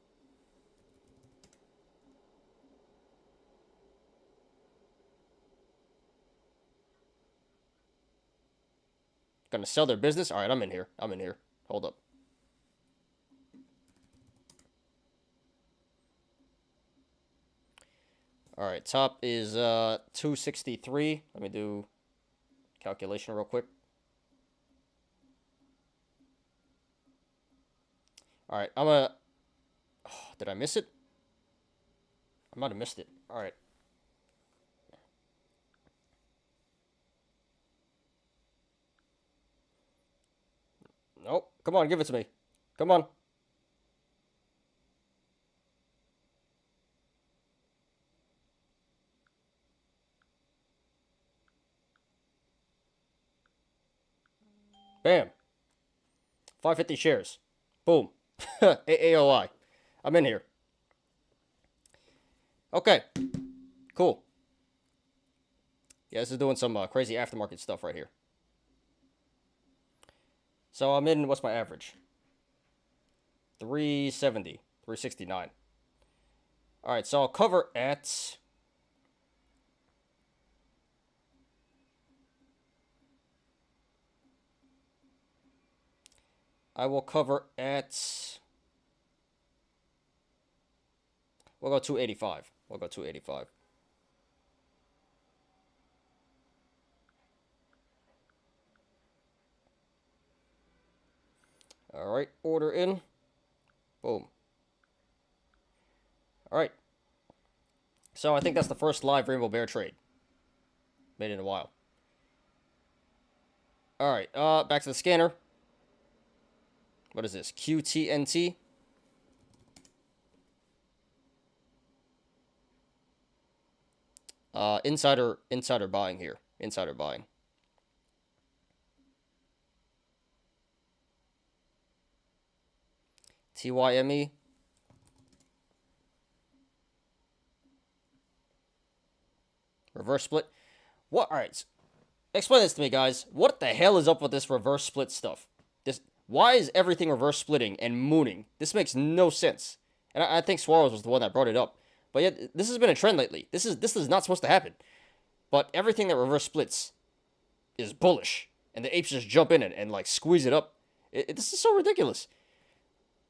Gonna sell their business? Alright, I'm in here. Hold up. Alright, top is 263. Let me do calculation real quick. Alright, I'm gonna... Oh, did I miss it? I might have missed it. Alright. Nope. Come on, give it to me. Come on. Bam. 550 shares. Boom. AAOI. I'm in here. Okay. Cool. Yeah, this is doing some crazy aftermarket stuff right here. So I'm in, what's my average? 370. 369. Alright, so I'll cover at... I will cover at... We'll go 285. We'll go 285. All right, order in. Boom. All right. So I think that's the first live Rainbow Bear trade. Made in a while. All right, back to the scanner. What is this? QTNT. Insider buying here. Insider buying. TYME. Reverse split. What? All right. Explain this to me, guys. What the hell is up with this reverse split stuff? Why is everything reverse splitting and mooning? This makes no sense. And I think Suarez was the one that brought it up. But yet, this has been a trend lately. This is not supposed to happen. But everything that reverse splits is bullish. And the apes just jump in and like, squeeze it up. This is so ridiculous.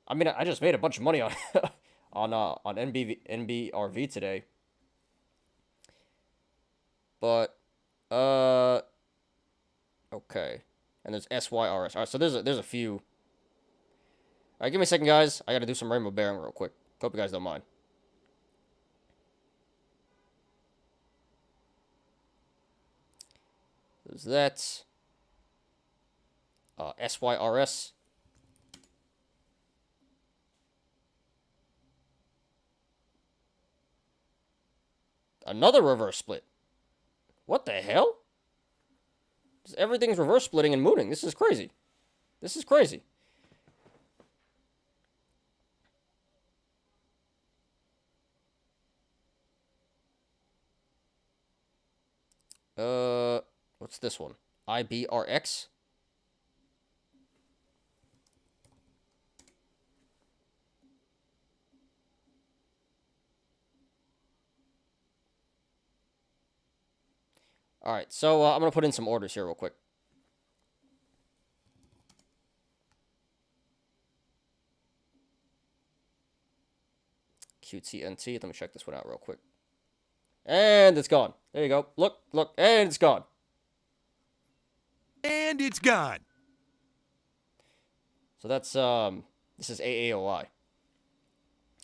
I mean, I just made a bunch of money on on NBRV today. But, okay. And there's SYRS. All right, so there's a few. All right, give me a second, guys. I got to do some rainbow bearing real quick. Hope you guys don't mind. There's that. SYRS. Another reverse split. What the hell? Everything's reverse splitting and mooning. This is crazy. This is crazy. What's this one? IBRX? All right, so I'm going to put in some orders here real quick. QTNT, let me check this one out real quick. And it's gone. There you go. Look, and it's gone. And it's gone. So that's, this is AAOI.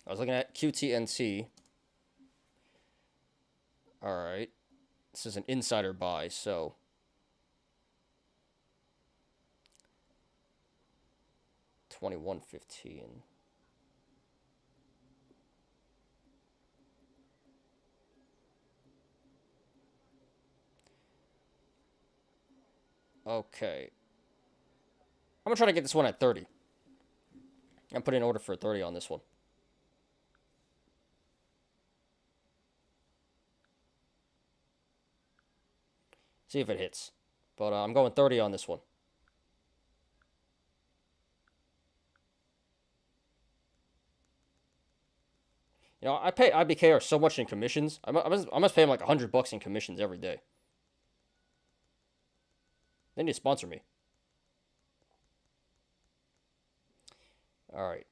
I was looking at QTNT. All right. This is an insider buy, so... $21.15. Okay. I'm gonna try to get this one at 30. I'm putting an order for 30 on this one. See if it hits. But I'm going 30 on this one. You know, I pay IBKR so much in commissions. I must pay him like $100 in commissions every day. They need to sponsor me. All right.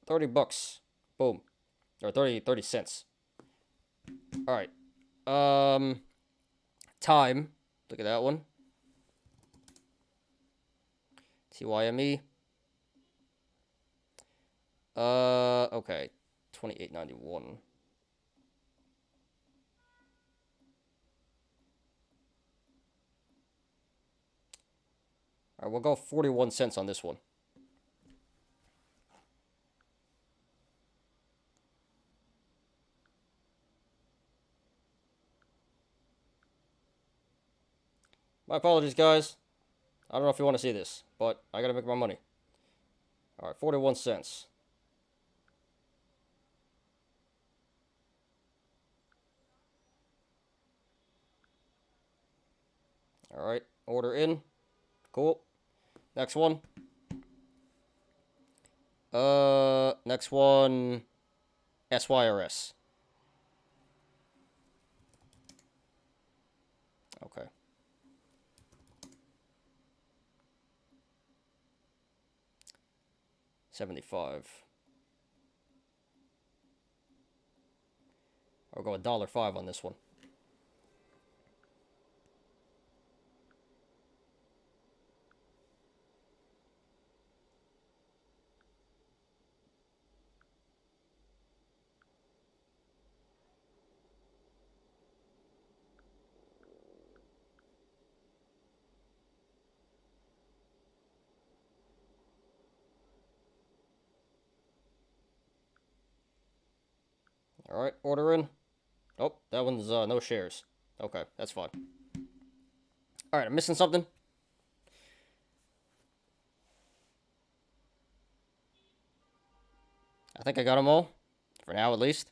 $30. Boom. Or 30 cents. All right. Time. Look at that one. TYME. Okay. 28.91. All right, we'll go 41 cents on this one. My apologies, guys. I don't know if you want to see this, but I gotta make my money. All right, 41 cents. All right, order in. Cool. Next one. Next one, SYRS. Okay. 75. I'll go $1.05 on this one. All right, order in. Oh, that one's no shares. Okay, that's fine. All right, I'm missing something. I think I got them all, for now at least.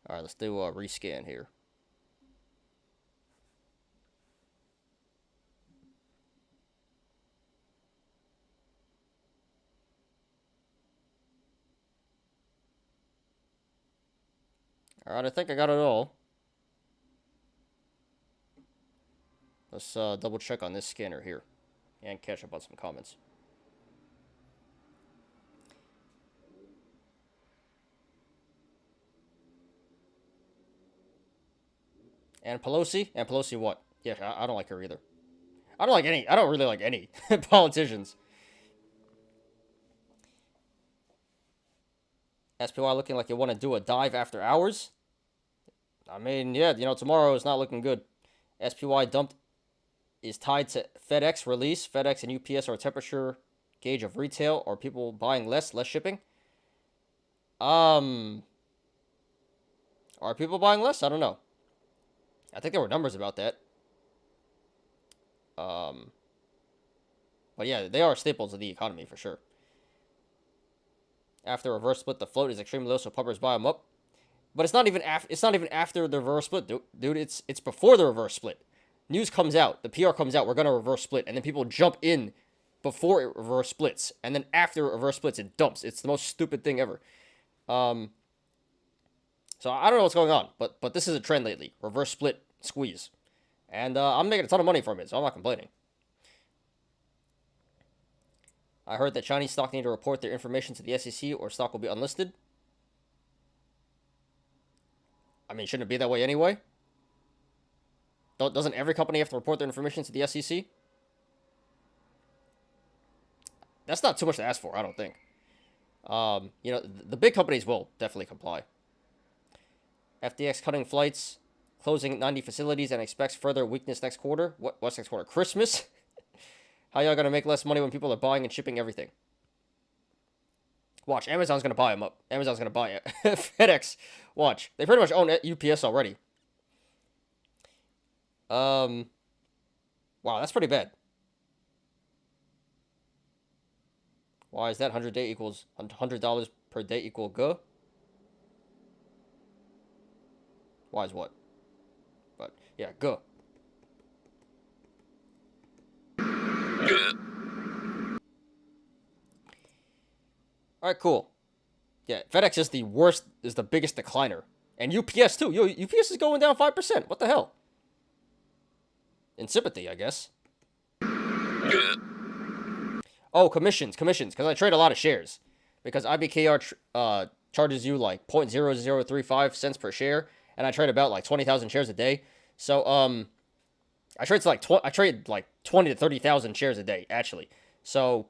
All right, let's do a rescan here. All right, I think I got it all. Let's double check on this scanner here and catch up on some comments. And Pelosi? And Pelosi what? Yeah, I don't like her either. I don't really like any politicians. SPY looking like you want to do a dive after hours? I mean, yeah, tomorrow is not looking good. SPY dumped is tied to FedEx release. FedEx and UPS are a temperature gauge of retail. Are people buying less shipping? Are people buying less? I don't know. I think there were numbers about that. But yeah, they are staples of the economy for sure. After reverse split, the float is extremely low, so pumpers buy them up. But it's not even after the reverse split, dude. It's before the reverse split. News comes out, the PR comes out, we're gonna reverse split, and then people jump in before it reverse splits, and then after it reverse splits, it dumps. It's the most stupid thing ever. So I don't know what's going on, but this is a trend lately. Reverse split squeeze, and I'm making a ton of money from it, so I'm not complaining. I heard that Chinese stock need to report their information to the SEC, or stock will be unlisted. I mean, shouldn't it be that way anyway? Doesn't every company have to report their information to the SEC? That's not too much to ask for, I don't think. The big companies will definitely comply. FTX cutting flights, closing 90 facilities, and expects further weakness next quarter. What's next quarter? Christmas? How y'all gonna make less money when people are buying and shipping everything? Watch, Amazon's gonna buy them up. Amazon's gonna buy it. FedEx, watch. They pretty much own UPS already. Wow, that's pretty bad. Why is that? 100 day equals $100 per day equal go? Why is what? But yeah, go. All right, cool. Yeah, FedEx is the worst, is the biggest decliner. And UPS too. Yo, UPS is going down 5%. What the hell? In sympathy, I guess. Oh, commissions, because I trade a lot of shares. Because IBKR charges you like 0.0035 cents per share, and I trade about like 20,000 shares a day. So I trade like 20 to 30,000 shares a day actually. So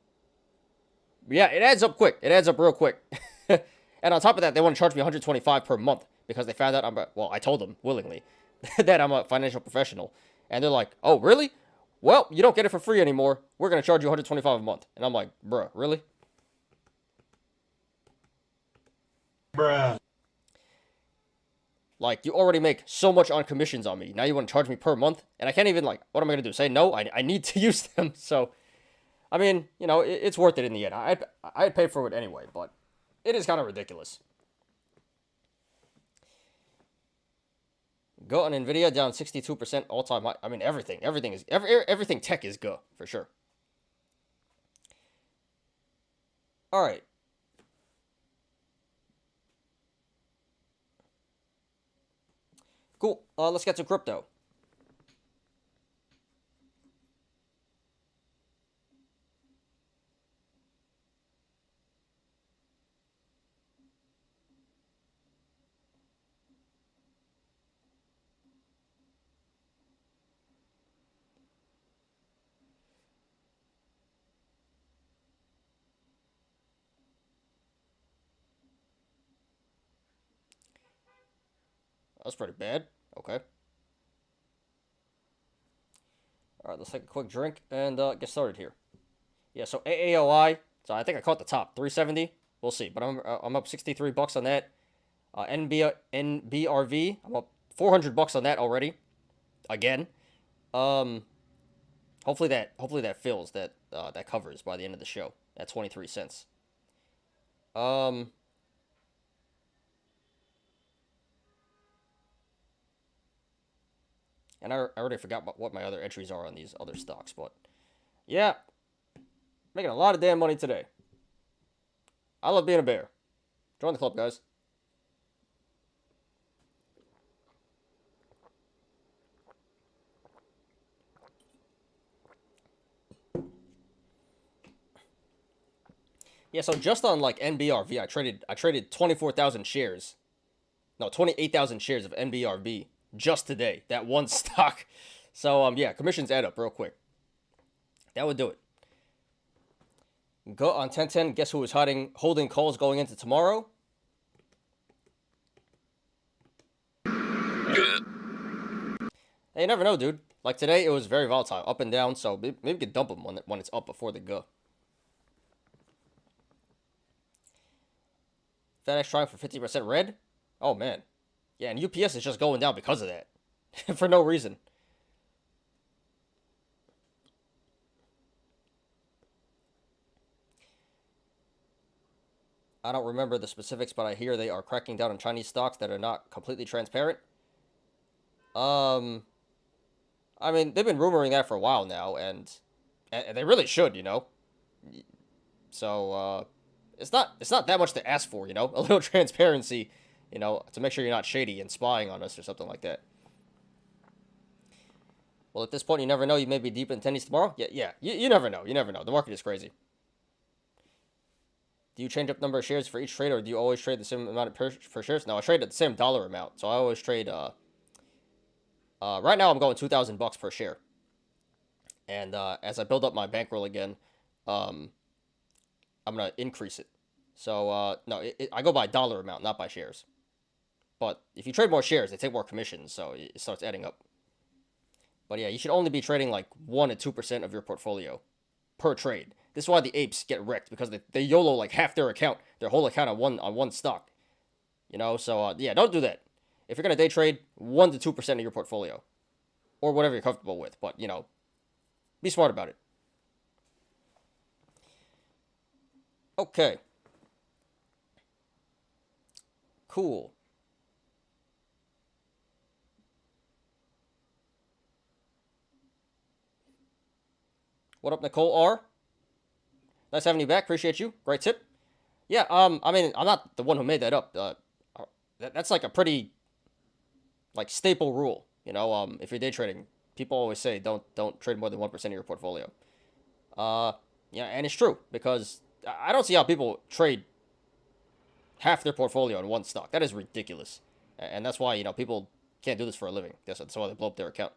yeah, it adds up quick. It adds up real quick. And on top of that, they want to charge me 125 per month because they found out I told them willingly that I'm a financial professional. And they're like, "Oh, really? Well, you don't get it for free anymore. We're going to charge you 125 a month." And I'm like, "Bruh, really?" Bruh. Like, you already make so much on commissions on me. Now you want to charge me per month? And I can't even, what am I going to do? Say no? I need to use them. So, I mean, it's worth it in the end. I'd pay for it anyway, but it is kind of ridiculous. Go on Nvidia down 62% all time high. I mean, everything tech is go for sure. All right. Cool. Let's get to crypto. That's pretty bad. Okay. All right, let's take a quick drink and get started here. Yeah, so AAOI. So I think I caught the top 370. We'll see, but I'm up 63 bucks on that. NBRV. I'm up 400 bucks on that already. Again. Hopefully that fills that covers by the end of the show at 23 cents. And I already forgot what my other entries are on these other stocks, but yeah, making a lot of damn money today. I love being a bear. Join the club, guys. Yeah, so just on like NBRV, I traded 24,000 shares. No, 28,000 shares of NBRV just today. That one stock. So yeah, commissions add up real quick. That would do it. Go on 1010. Guess who was holding calls going into tomorrow? Hey, you never know, dude. Like today, it was very volatile, up and down. So maybe we could dump them when it's up before they go. FedEx trying for 50% red? Oh, man. Yeah, and UPS is just going down because of that. For no reason. I don't remember the specifics, but I hear they are cracking down on Chinese stocks that are not completely transparent. I mean, they've been rumoring that for a while now, and they really should, you know? So, it's not that much to ask for, you know? A little transparency, you know, to make sure you're not shady and spying on us or something like that. Well, at this point, you never know. You may be deep in tennies tomorrow. Yeah. You never know. You never know. The market is crazy. Do you change up number of shares for each trade, or do you always trade the same amount per shares? No, I trade at the same dollar amount. So I always trade, right now I'm going 2,000 bucks per share. And as I build up my bankroll again, I'm going to increase it. So, no, I go by dollar amount, not by shares. But if you trade more shares, they take more commissions, so it starts adding up. But yeah, you should only be trading like 1 to 2% of your portfolio per trade. This is why the apes get wrecked, because they YOLO like half their whole account on one stock. You know, so yeah, don't do that. If you're going to day trade, 1 to 2% of your portfolio. Or whatever you're comfortable with, but, you know, be smart about it. Okay. Cool. What up, Nicole R? Nice having you back. Appreciate you. Great tip. Yeah, I mean, I'm not the one who made that up. That's like a pretty, like, staple rule. You know, if you're day trading, people always say don't trade more than 1% of your portfolio. Yeah, and it's true, because I don't see how people trade half their portfolio in one stock. That is ridiculous. And that's why, you know, people can't do this for a living. That's why they blow up their account.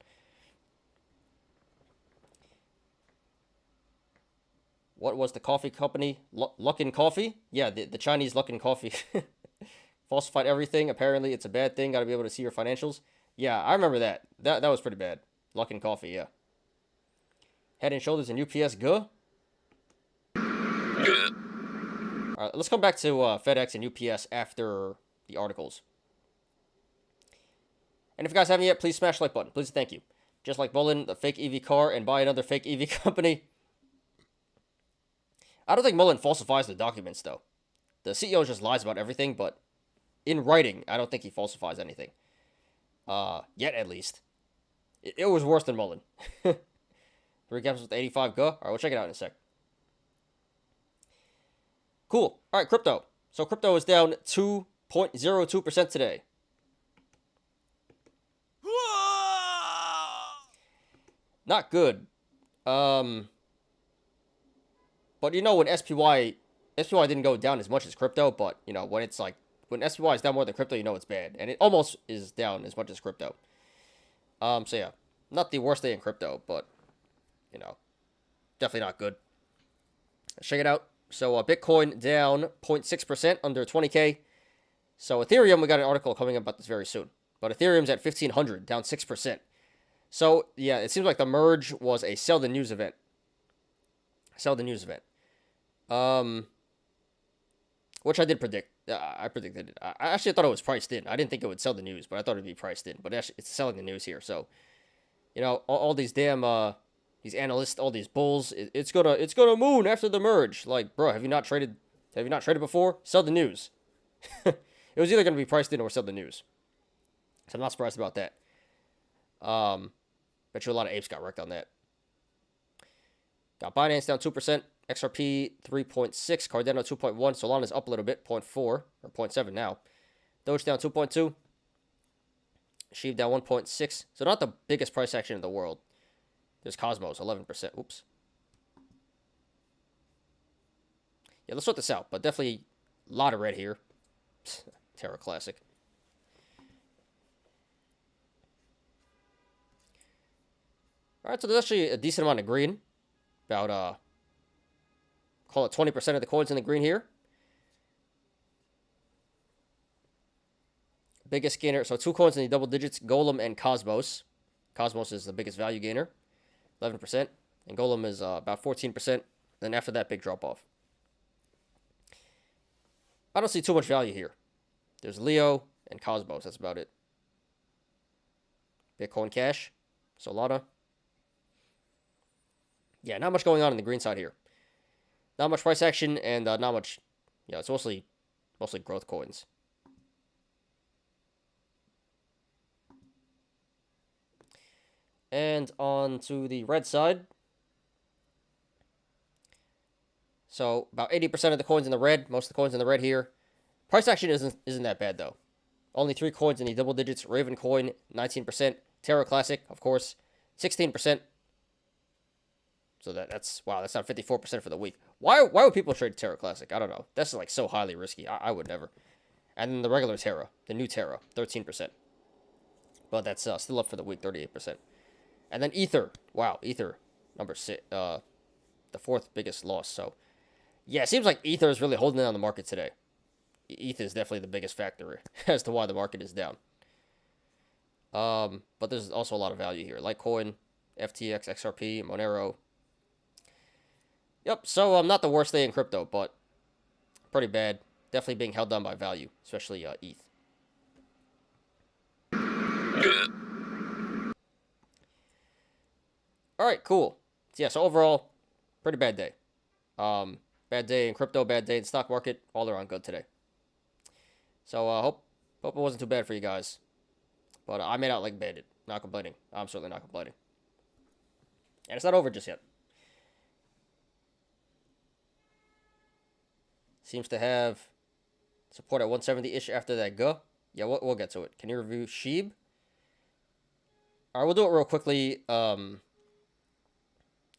What was the coffee company? Luckin Coffee? Yeah, the Chinese Luckin Coffee. Falsified everything. Apparently, it's a bad thing. Got to be able to see your financials. Yeah, I remember that. That was pretty bad. Luckin Coffee, yeah. Head and Shoulders and UPS, go. All right, let's come back to FedEx and UPS after the articles. And if you guys haven't yet, please smash the like button. Please, thank you. Just like Mullen, the fake EV car, and buy another fake EV company. I don't think Mullen falsifies the documents, though. The CEO just lies about everything, but in writing, I don't think he falsifies anything. Yet, at least. It was worse than Mullen. Recaps with 85 go. All right, we'll check it out in a sec. Cool. All right, crypto. So crypto is down 2.02% today. Not good. But you know, when SPY didn't go down as much as crypto, but you know, when SPY is down more than crypto, you know it's bad. And it almost is down as much as crypto. So yeah, not the worst day in crypto, but you know, definitely not good. Check it out. So Bitcoin down 0.6% under 20K. So Ethereum, we got an article coming up about this very soon. But Ethereum's at 1,500, down 6%. So, yeah, it seems like the merge was a sell the news event. Sell the news event. Which I did predict. I predicted it. I actually thought it was priced in. I didn't think it would sell the news, but I thought it'd be priced in. But actually, it's selling the news here. So, all these damn these analysts, all these bulls, it's gonna moon after the merge. Like, bro, have you not traded before? Sell the news. It was either gonna be priced in or sell the news. So I'm not surprised about that. Bet you a lot of apes got wrecked on that. Got Binance down 2%, XRP 3.6, Cardano 2.1, Solana's up a little bit, 0.4 or 0.7 now. Doge down 2.2. Sheev down 1.6. So not the biggest price action in the world. There's Cosmos 11%. Oops. Yeah, let's sort this out, but definitely a lot of red here. Terra Classic. All right, so there's actually a decent amount of green. About, call it 20% of the coins in the green here. Biggest gainer, so 2 coins in the double digits, Golem and Cosmos. Cosmos is the biggest value gainer, 11%. And Golem is about 14%. Then after that, big drop off. I don't see too much value here. There's Leo and Cosmos. That's about it. Bitcoin Cash, Solana. Yeah, not much going on the green side here. Not much price action and not much. Yeah, it's mostly growth coins. And on to the red side. So about 80% of the coins in the red. Most of the coins in the red here. Price action isn't that bad though. Only 3 coins in the double digits. Raven Coin 19%. Terra Classic, of course, 16%. So that's wow, that's not 54% for the week. Why would people trade Terra Classic? I don't know. That's like so highly risky. I would never. And then the regular Terra, the new Terra, 13%. But that's still up for the week, 38%. And then Ether. Wow, Ether, number 6, the 4th biggest loss. So yeah, it seems like Ether is really holding it on the market today. Ether is definitely the biggest factor as to why the market is down. But there's also a lot of value here. Litecoin, FTX, XRP, Monero. Yep, so not the worst day in crypto, but pretty bad. Definitely being held down by value, especially ETH. All right, cool. So, yeah, so overall, pretty bad day. Bad day in crypto, bad day in stock market, all around good today. So hope it wasn't too bad for you guys. But I made out like bandit. Not complaining. I'm certainly not complaining. And it's not over just yet. Seems to have support at 170-ish after that go. Yeah, we'll get to it. Can you review Sheeb? All right, we'll do it real quickly. We'll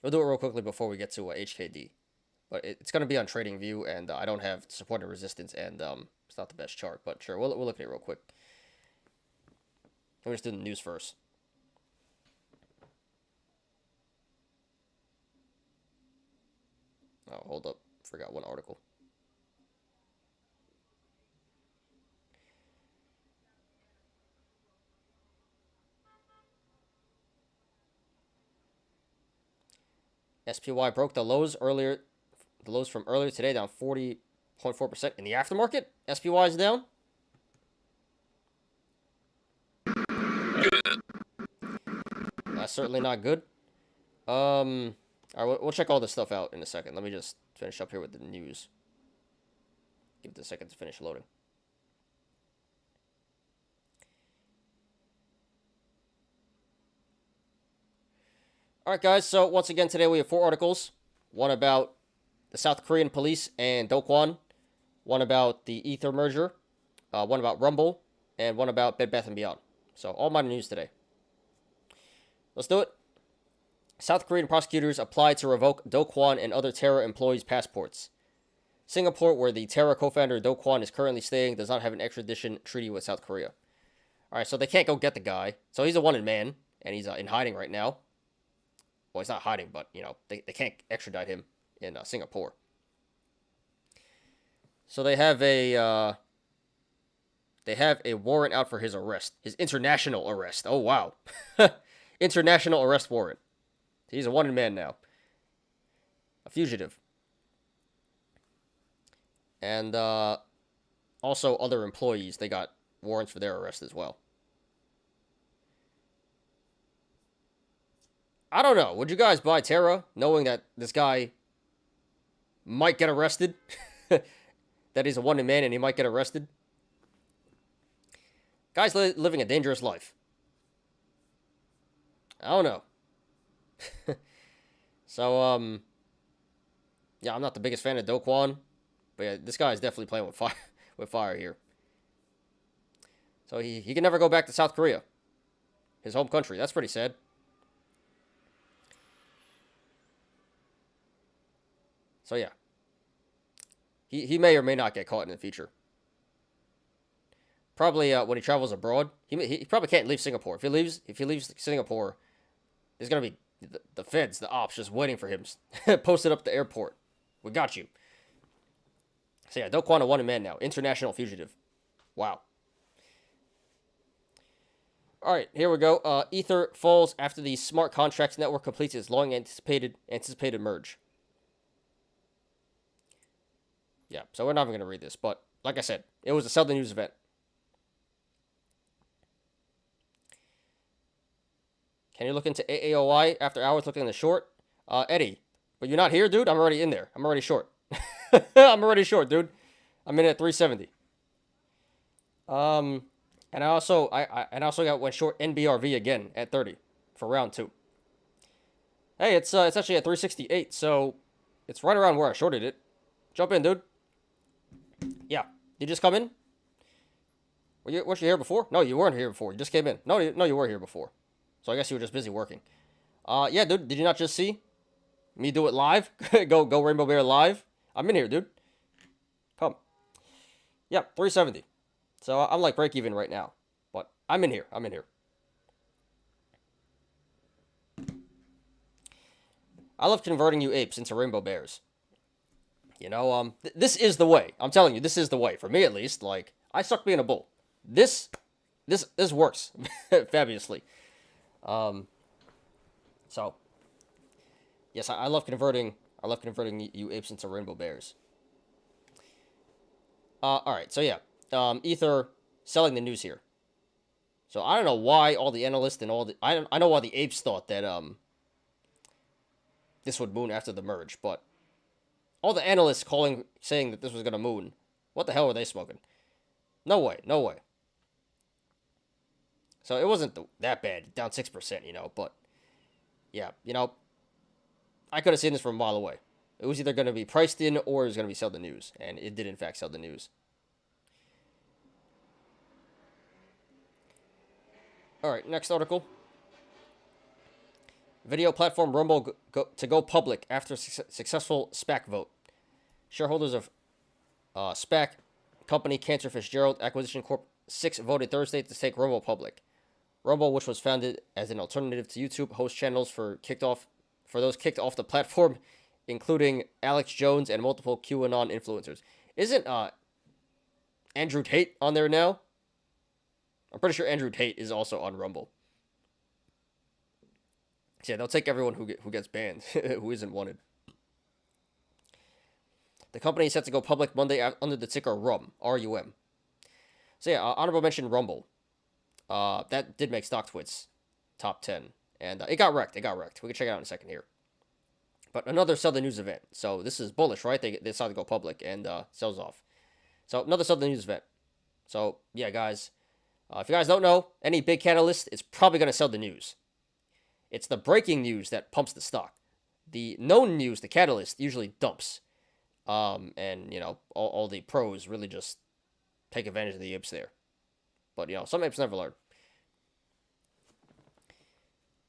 do it real quickly before we get to HKD. But it's going to be on TradingView, and I don't have support and resistance, and it's not the best chart. But sure, we'll look at it real quick. Let me just do the news first. Oh, hold up. Forgot one article. SPY broke the lows from earlier today, down 40.4% in the aftermarket. SPY is down. That's certainly not good. All right, we'll check all this stuff out in a second. Let me just finish up here with the news. Give it a second to finish loading. All right, guys. So once again, today we have 4 articles. One about the South Korean police and Do Kwon. One about the Ether merger. One about Rumble. And one about Bed Bath & Beyond. So all minor news today. Let's do it. South Korean prosecutors apply to revoke Do Kwon and other Terra employees' passports. Singapore, where the Terra co-founder Do Kwon is currently staying, does not have an extradition treaty with South Korea. All right, so they can't go get the guy. So he's a wanted man, and he's in hiding right now. Well, he's not hiding, but, they can't extradite him in Singapore. So they have a They have a warrant out for his arrest. His international arrest. Oh, wow. International arrest warrant. He's a wanted man now. A fugitive. And also other employees, they got warrants for their arrest as well. I don't know. Would you guys buy Terra knowing that this guy might get arrested? That he's a wanted man and he might get arrested? Guy's living a dangerous life. I don't know. So, yeah, I'm not the biggest fan of Do Kwon, but yeah, this guy is definitely playing with fire, with fire here. So he can never go back to South Korea, his home country. That's pretty sad. So yeah, he may or may not get caught in the future. Probably when he travels abroad, he probably can't leave Singapore. If he leaves Singapore, there's gonna be the feds, the ops, just waiting for him, posted up at the airport. We got you. So yeah, Do Kwon a wanted man now, international fugitive. Wow. All right, here we go. Ether falls after the smart contracts network completes its long anticipated merge. Yeah, so we're not even going to read this, but like I said, it was a sell the news event. Can you look into AAOI after hours looking in the short? Eddie, but you're not here, dude? I'm already in there. I'm already short. I'm already short, dude. I'm in at 370. And I also went short NBRV again at 30 for round 2. Hey, it's actually at 368, so it's right around where I shorted it. Jump in, dude. Yeah, you just come in. Weren't you here before? No, you weren't here before. You just came in. No, you were here before. So I guess you were just busy working. Yeah, dude. Did you not just see me do it live? go Rainbow Bear live. I'm in here, dude. Come. Yeah, 370. So I'm like break even right now, but I'm in here. I love converting you apes into rainbow bears. You know, this is the way. I'm telling you, this is the way for me at least. Like I suck being a bull. This works fabulously. So yes, I love converting. You apes into rainbow bears. All right. So yeah. Ether selling the news here. So I don't know why all the analysts and I know why the apes thought that this would moon after the merge, but all the analysts saying that this was gonna moon, what the hell were they smoking? No way. So it wasn't that bad, down 6%, you know, but yeah, you know, I could have seen this from a mile away. It was either gonna be priced in or it was gonna be sell the news, and it did in fact sell the news. All right, next article. Video platform Rumble to go public after successful SPAC vote. Shareholders of SPAC company Cantor Fitzgerald Acquisition Corp 6 voted Thursday to take Rumble public. Rumble, which was founded as an alternative to YouTube, hosts channels for those kicked off the platform, including Alex Jones and multiple QAnon influencers. Isn't Andrew Tate on there now? I'm pretty sure Andrew Tate is also on Rumble. So yeah, they'll take everyone who gets banned, who isn't wanted. The company is set to go public Monday under the ticker RUM, R-U-M. So yeah, honorable mention Rumble. That did make StockTwits top 10. And it got wrecked. We can check it out in a second here. But another Southern News event. So this is bullish, right? They decided to go public and sells off. So another Southern News event. So yeah, guys. If you guys don't know, any big catalyst is probably going to sell the news. It's the breaking news that pumps the stock. The known news, the catalyst, usually dumps. And, you know, all the pros really just take advantage of the apes there. But, you know, some apes never learn.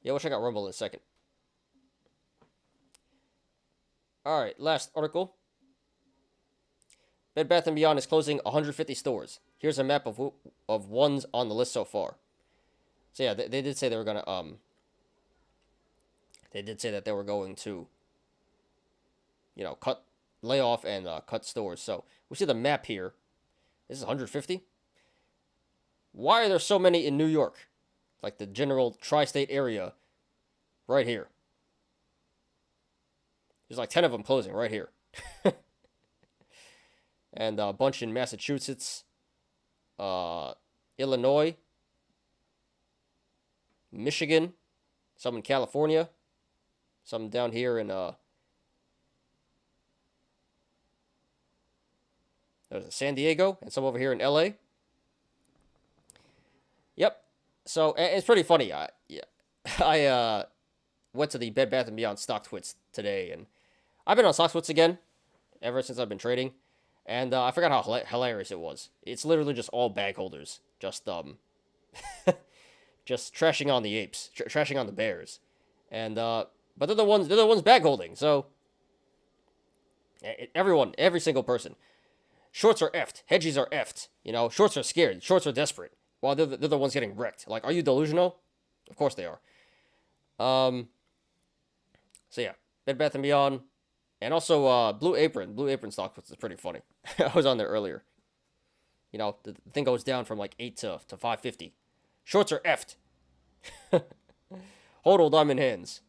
Yeah, we'll check out Rumble in a second. All right, last article. Bed Bath & Beyond is closing 150 stores. Here's a map of ones on the list so far. So yeah, they did say they were gonna they did say that they were going to, you know, lay off and cut stores. So we see the map here. This is 150. Why are there so many in New York? Like the general tri-state area right here. There's like 10 of them closing right here. And a bunch in Massachusetts, Illinois, Michigan, some in California, some down here in there's San Diego, and some over here in LA. Yep. So it's pretty funny. I went to the Bed Bath & Beyond StockTwits today, and I've been on StockTwits again ever since I've been trading, and I forgot how hilarious it was. It's literally just all bag holders, just just trashing on the apes, trashing on the bears, and but they're the ones bag holding. So everyone, every single person, shorts are effed, hedgies are effed. You know, shorts are scared, shorts are desperate, while they're the ones getting wrecked. Like, are you delusional? Of course they are. So yeah, Bed Bath & Beyond, and also Blue Apron stock, which is pretty funny. I was on there earlier. You know, the thing goes down from like 8 to 550. Shorts are effed. Hodl diamond hands.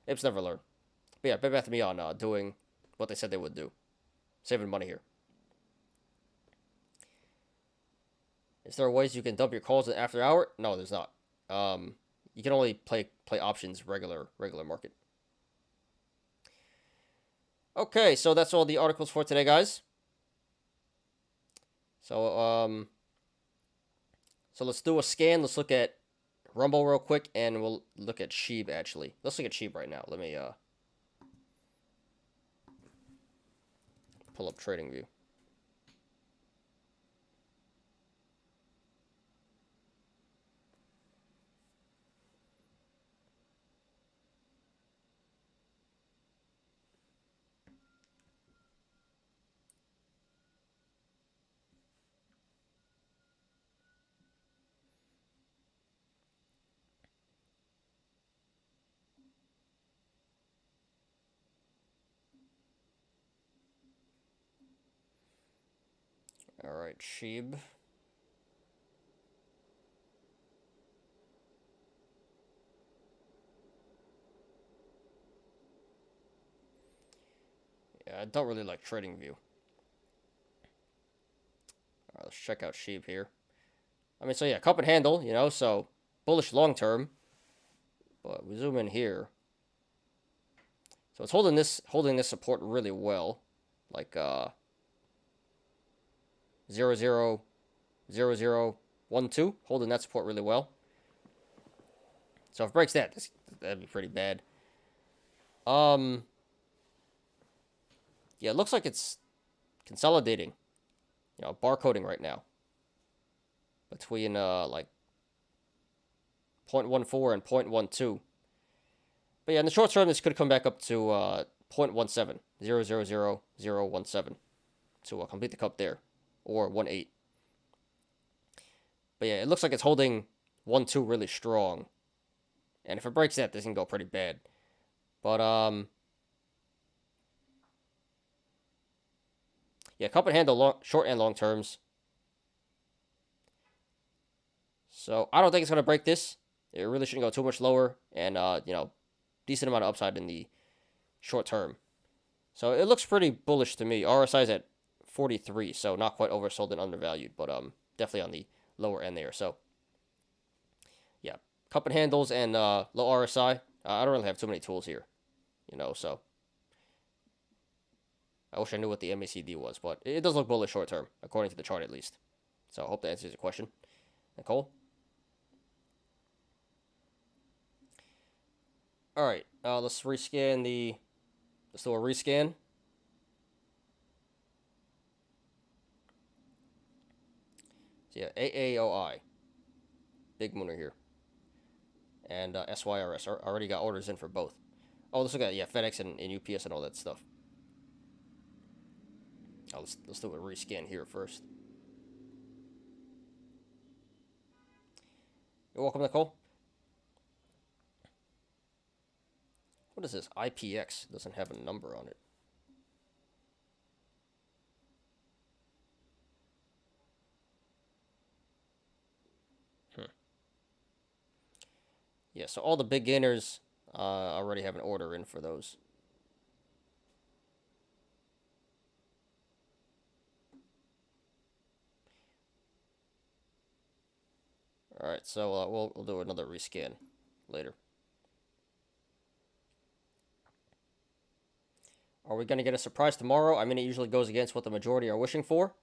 Apes never learn. But yeah, Bed Bath & Beyond doing what they said they would do. Saving money here. Is there ways you can dump your calls in after hour? No, there's not. You can only play options regular market. Okay, so that's all the articles for today, guys. So so let's do a scan. Let's look at Rumble real quick, and we'll look at Sheeb actually. Let's look at Sheeb right now. Let me pull up TradingView. All right, Sheeb. Yeah, I don't really like TradingView. All right, let's check out Sheeb here. I mean, so yeah, cup and handle, you know, so bullish long term. But we zoom in here. So it's holding this support really well. Like 0.000012, holding that support really well. So if it breaks that'd be pretty bad. Yeah, it looks like it's consolidating. You know, barcoding right now. Between like 0.14 and 0.12. But yeah, in the short term, this could come back up to 0.17, 0.000017 to complete the cup there, or 1.8. But yeah, it looks like it's holding 1.2 really strong, and if it breaks that, this can go pretty bad. But yeah, cup and handle short and long terms. So I don't think it's gonna break this. It really shouldn't go too much lower, and you know, decent amount of upside in the short term. So it looks pretty bullish to me. RSI is at 43, so not quite oversold and undervalued, but definitely on the lower end there. So yeah, cup and handles and low RSI. I don't really have too many tools here, you know. So I wish I knew what the MACD was, but it does look bullish short term, according to the chart at least. So I hope that answers your question, Nicole. All right, let's rescan the. Let's do a rescan. So yeah, AAOI, big mooner here, and SYRS. Already got orders in for both. Oh, let's look at FedEx and UPS and all that stuff. Oh, let's do a rescan here first. You're welcome, Nicole. What is this? IPX doesn't have a number on it. Yeah, so all the big gainers already have an order in for those. All right, so we'll do another rescan later. Are we going to get a surprise tomorrow? I mean, it usually goes against what the majority are wishing for.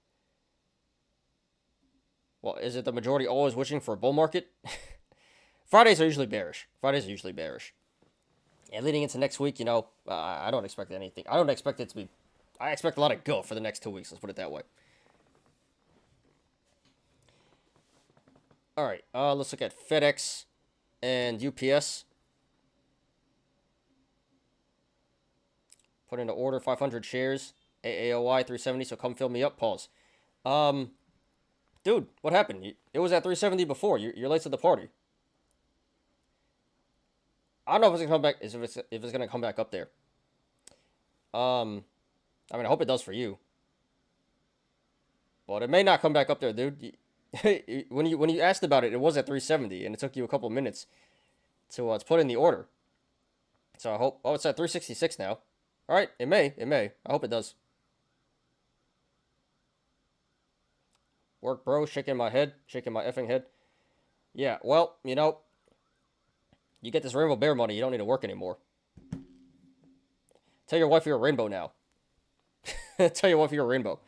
Well, is it the majority always wishing for a bull market? Fridays are usually bearish. And leading into next week, I don't expect anything. I don't expect it to be... I expect a lot of go for the next 2 weeks. Let's put it that way. All right, let's look at FedEx and UPS. Put in an order, 500 shares, AAOI 370, so come fill me up, pause. Dude, what happened? It was at 370 before. You're late to the party. I don't know if it's gonna come back. If it's gonna come back up there. I mean, I hope it does for you. But it may not come back up there, dude. When you asked about it, it was at 370, and it took you a couple minutes to put in the order. So I hope. Oh, it's at 366 now. All right, it may. I hope it does. Work, bro. Shaking my effing head. Yeah. Well, you get this rainbow bear money. You don't need to work anymore. Tell your wife you're a rainbow now. Tell your wife you're a rainbow.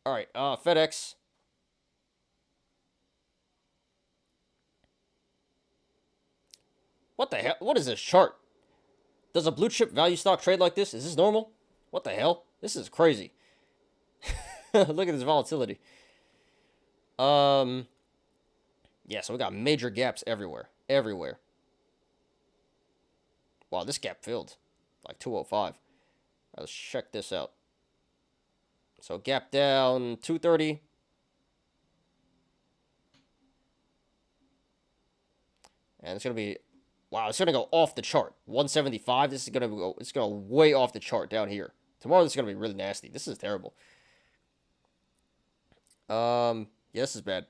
All right, FedEx. What the hell? What is this chart? Does a blue chip value stock trade like this? Is this normal? What the hell? This is crazy. Look at this volatility. Yeah, so we got major gaps everywhere. Wow, this gap filled. Like 205. Let's check this out. So gap down 230. And it's going to be, wow, it's going to go off the chart. 175. This is going to go, it's going to way off the chart down here. Tomorrow this is going to be really nasty. This is terrible. Yeah, this is bad.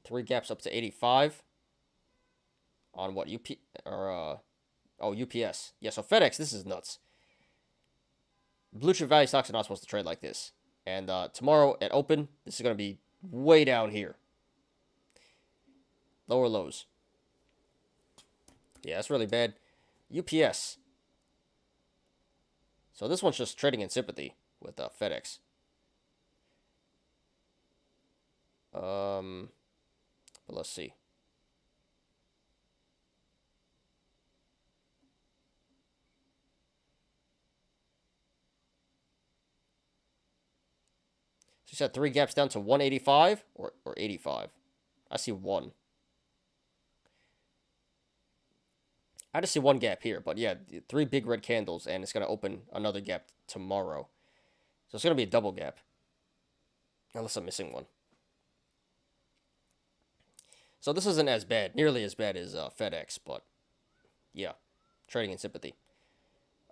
3 gaps up to 85. On what, UPS. Yeah, so FedEx, this is nuts. Blue chip value stocks are not supposed to trade like this. And tomorrow at open, this is going to be way down here. Lower lows. Yeah, that's really bad. UPS. So this one's just trading in sympathy with FedEx. But let's see. So you said 3 gaps down to 185 or 85? I see 1. I just see 1 gap here, but yeah, 3 big red candles, and it's going to open another gap tomorrow. So it's going to be a double gap. Unless I'm missing one. So this isn't as bad, nearly as bad as FedEx, but yeah, trading in sympathy.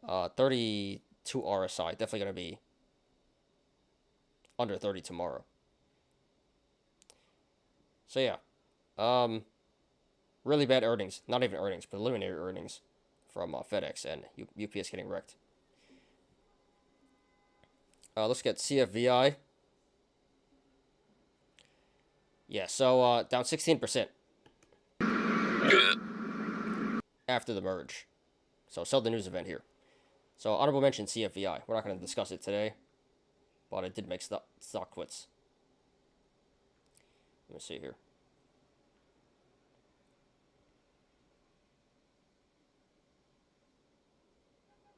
32 RSI, definitely going to be under 30 tomorrow. So yeah, really bad earnings. Not even earnings, preliminary earnings from FedEx and UPS getting wrecked. Let's get CFVI. Yeah, so down 16% after the merge. So sell the news event here. So honorable mention CFVI. We're not going to discuss it today, but it did make StockTwits. Let me see here.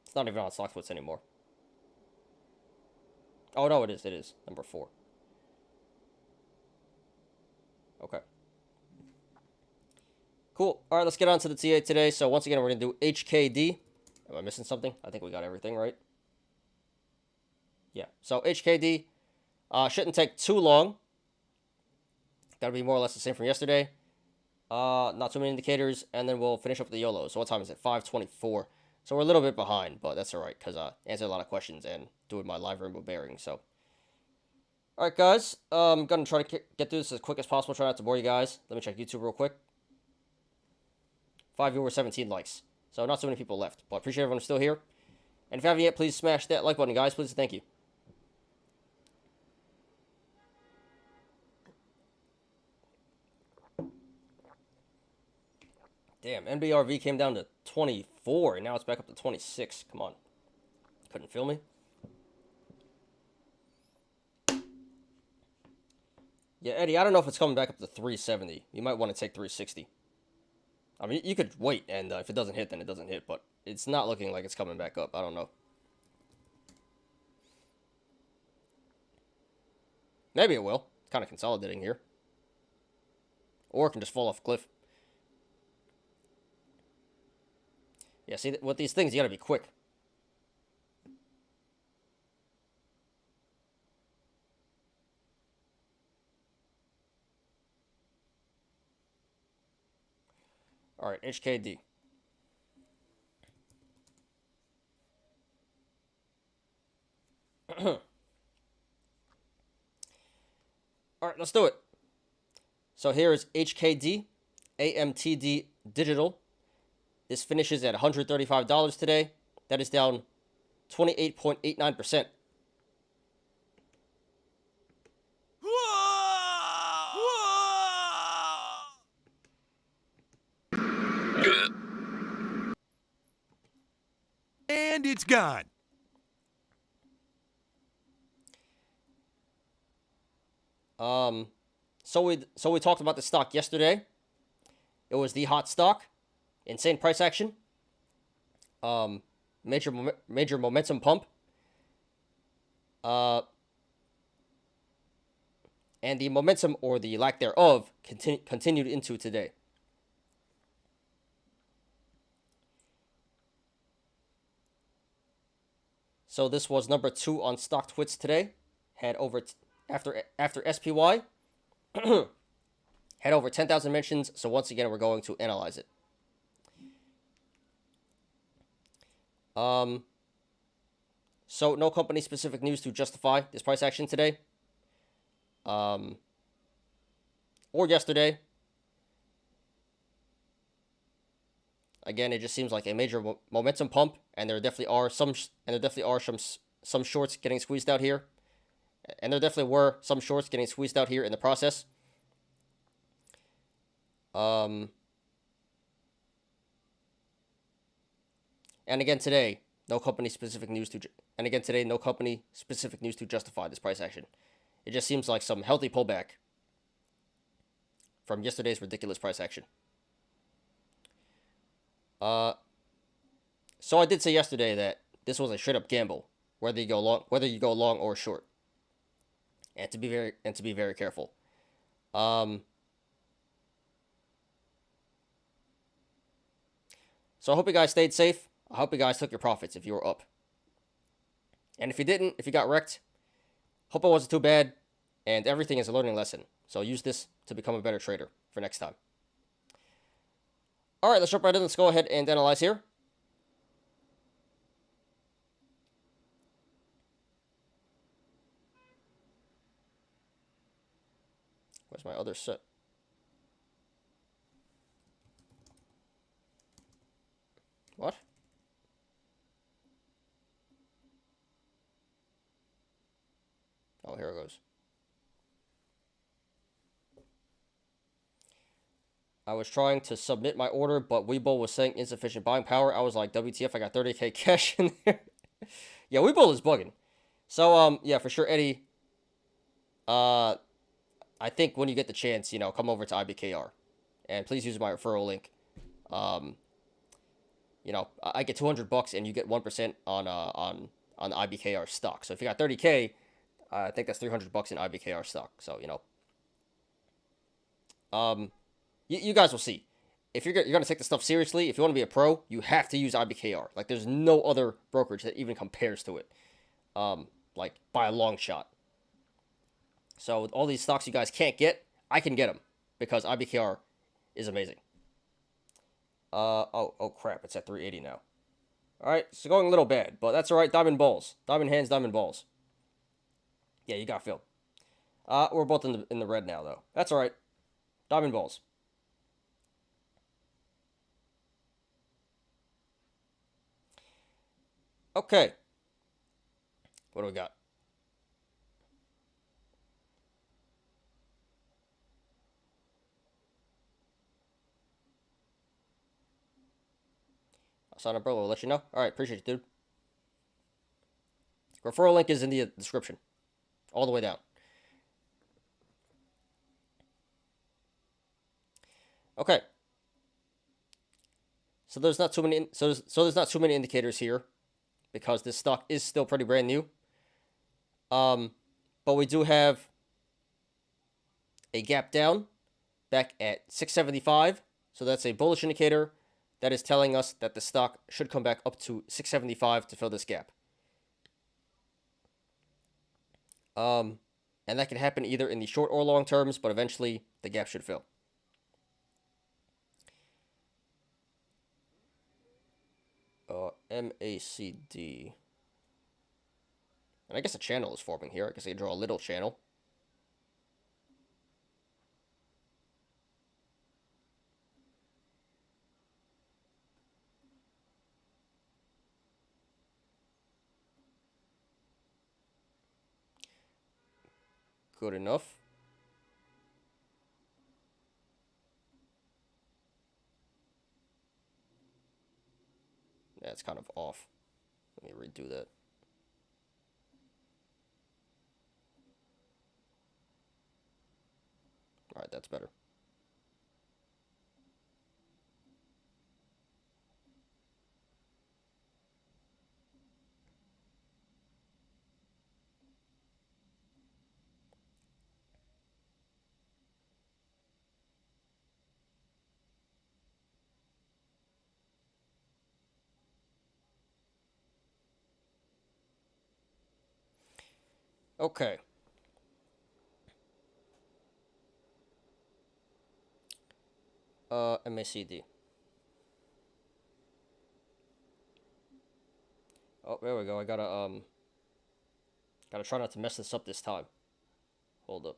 It's not even on StockTwits anymore. Oh, no, it is. It is. Number 4. Okay. Cool. All right, let's get on to the TA today. So once again, we're going to do HKD. Am I missing something? I think we got everything right. Yeah. So HKD shouldn't take too long. That'll be more or less the same from yesterday. Not too many indicators. And then we'll finish up with the Yolos. So what time is it? 5:24. So we're a little bit behind, but that's all right because I answered a lot of questions and doing my live rainbow bearing. So, all right, guys, I'm gonna try to get through this as quick as possible. Try not to bore you guys. Let me check YouTube real quick. 5 viewers, 17 likes. So not so many people left, but appreciate everyone who's still here. And if you haven't yet, please smash that like button, guys. Please, thank you. Damn, NBRV came down to 24, and now it's back up to 26. Come on. Couldn't feel me? Yeah, Eddie, I don't know if it's coming back up to 370. You might want to take 360. I mean, you could wait, and if it doesn't hit, then it doesn't hit, but it's not looking like it's coming back up. I don't know. Maybe it will. It's kind of consolidating here. Or it can just fall off a cliff. Yeah, see, with these things, you gotta be quick. Alright, HKD. Alright, let's do it. So here is HKD AMTD Digital. This finishes at $135 today. That is down 28.89%. And it's gone. So we talked about the stock yesterday. It was the hot stock. Insane price action. Major momentum pump. And the momentum, or the lack thereof, continued into today. So this was number 2 on StockTwits today. Had over after SPY. Had over 10,000 mentions. So once again, we're going to analyze it. So no company specific news to justify this price action today. Or yesterday. Again, it just seems like a major momentum pump, and there definitely are some shorts getting squeezed out here, and there definitely were some shorts getting squeezed out here in the process. And again today, no company specific news to justify this price action. It just seems like some healthy pullback from yesterday's ridiculous price action. So I did say yesterday that this was a straight up gamble, whether you go long or short, and to be very careful. So I hope you guys stayed safe. I hope you guys took your profits if you were up. And if you didn't, if you got wrecked, hope it wasn't too bad. And everything is a learning lesson. So use this to become a better trader for next time. All right, let's jump right in. Let's go ahead and analyze here. Where's my other set? What? Oh, here it goes. I was trying to submit my order, but Webull was saying insufficient buying power. I was like, WTF, I got 30K cash in there. Yeah, Webull is bugging. So, yeah, for sure, Eddie. I think when you get the chance, come over to IBKR. And please use my referral link. I get $200 and you get 1% on the IBKR stock. So if you got 30K, I think that's $300 in IBKR stock. So, you guys will see. If you're going to take this stuff seriously, if you want to be a pro, you have to use IBKR. Like, there's no other brokerage that even compares to it. Like, by a long shot. So, with all these stocks you guys can't get, I can get them. Because IBKR is amazing. Oh crap, it's at 380 now. All right, it's going a little bad, but that's all right. Diamond balls, diamond hands, diamond balls. Yeah, you got filled. We're both in the red now, though. That's all right. Diamond balls. Okay. What do we got? I'll sign up, bro. We'll let you know. All right, appreciate you, dude. Referral link is in the description, all the way down. Okay. So there's not too many. So there's not too many indicators here, because this stock is still pretty brand new. But we do have a gap down back at 675. So that's a bullish indicator that is telling us that the stock should come back up to 675 to fill this gap. And that can happen either in the short or long terms, but eventually the gap should fill. MACD. And I guess a channel is forming here. I guess I can draw a little channel. Good enough. Yeah, it's kind of off. Let me redo that. All right, that's better. Okay. MACD. Oh, there we go. I gotta try not to mess this up this time. Hold up.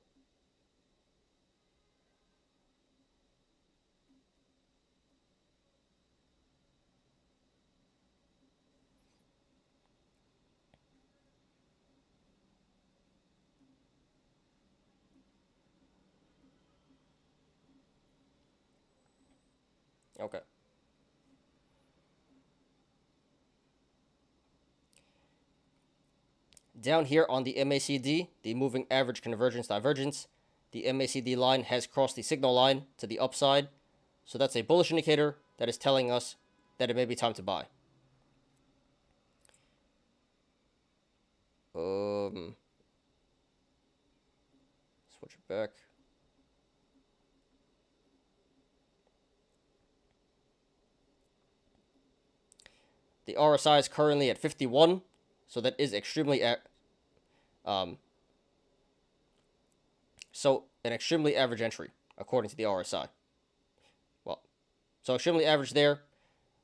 Okay. Down here on the MACD, the moving average convergence divergence, the MACD line has crossed the signal line to the upside. So that's a bullish indicator that is telling us that it may be time to buy. Switch it back. The RSI is currently at 51, so that is extremely so an extremely average entry according to the RSI. Well, so extremely average there.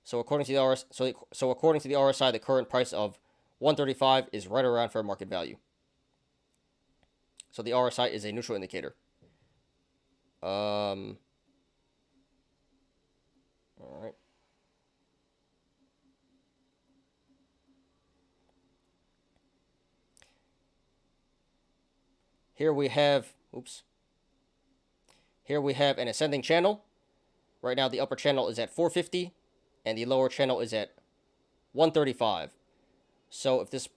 So according to the according to the RSI, the current price of 135 is right around fair market value. So the RSI is a neutral indicator. All right. Here we have, Here we have an ascending channel. Right now the upper channel is at 450 and the lower channel is at 135. So if this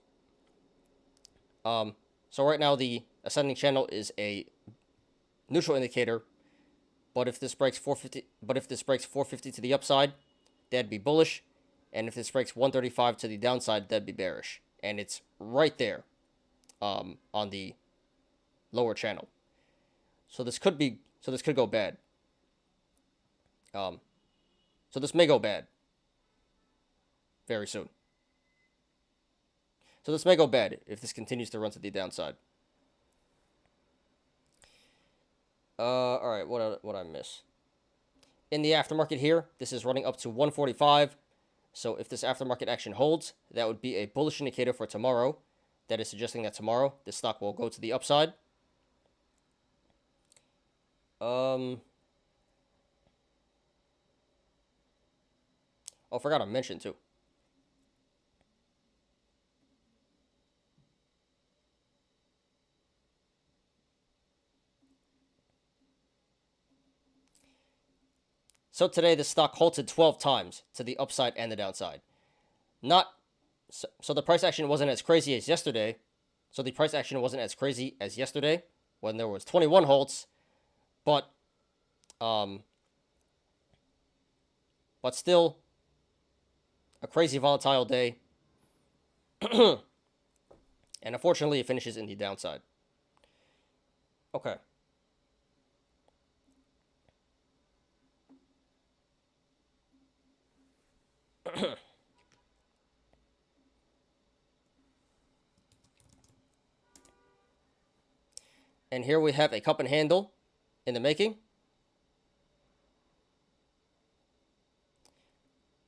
so right now the ascending channel is a neutral indicator, but if this breaks 450 to the upside, that'd be bullish, and if this breaks 135 to the downside, that'd be bearish. And it's right there on the lower channel. So this could go bad. So this may go bad very soon. So this may go bad if this continues to run to the downside. All right, what I miss? In the aftermarket here, this is running up to 145. So if this aftermarket action holds, that would be a bullish indicator for tomorrow. That is suggesting that tomorrow the stock will go to the upside. Oh, I forgot to mention too. So today the stock halted 12 times to the upside and the downside. So the price action wasn't as crazy as yesterday. So the price action wasn't as crazy as yesterday when there was 21 halts, but still a crazy volatile day. And unfortunately it finishes in the downside. Okay. And here we have a cup and handle in the making.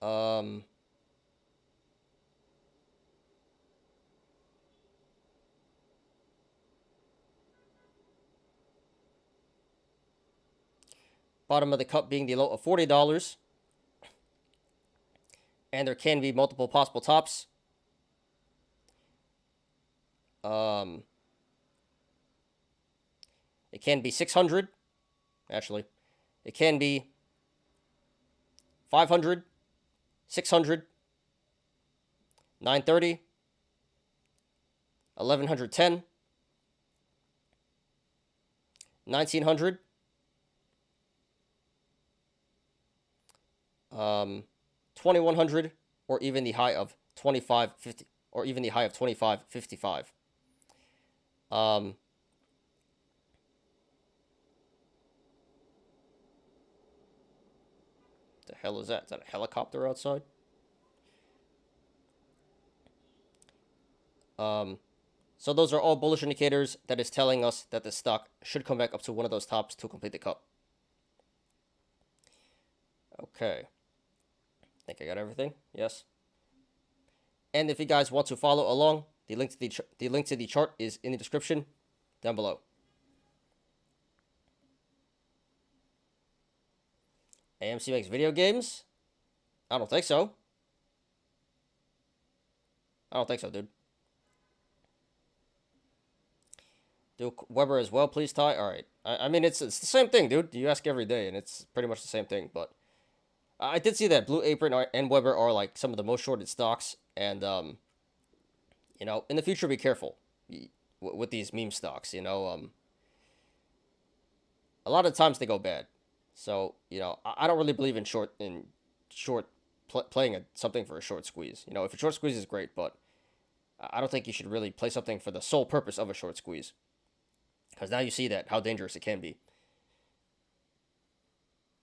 Bottom of the cup being the low of $40. And there can be multiple possible tops. It can be 600. Actually, it can be 500, 600, 930, 1110, 1900, 2100, or even the high of 2550, or even the high of 2555. The hell is that? Is that a helicopter outside? So those are all bullish indicators that is telling us that the stock should come back up to one of those tops to complete the cup. Okay. I think I got everything. Yes. And if you guys want to follow along, the link to the chart is in the description down below. AMC makes video games? I don't think so. I don't think so, dude. Do Weber as well, please, Ty? All right. I mean, it's the same thing, dude. You ask every day, and it's pretty much the same thing. But I did see that Blue Apron and Weber are like some of the most shorted stocks, and you know, in the future, be careful with these meme stocks. You know, a lot of times they go bad. So, you know, I don't really believe in playing something for a short squeeze. You know, if a short squeeze is great, but I don't think you should really play something for the sole purpose of a short squeeze. Because now you see that, how dangerous it can be.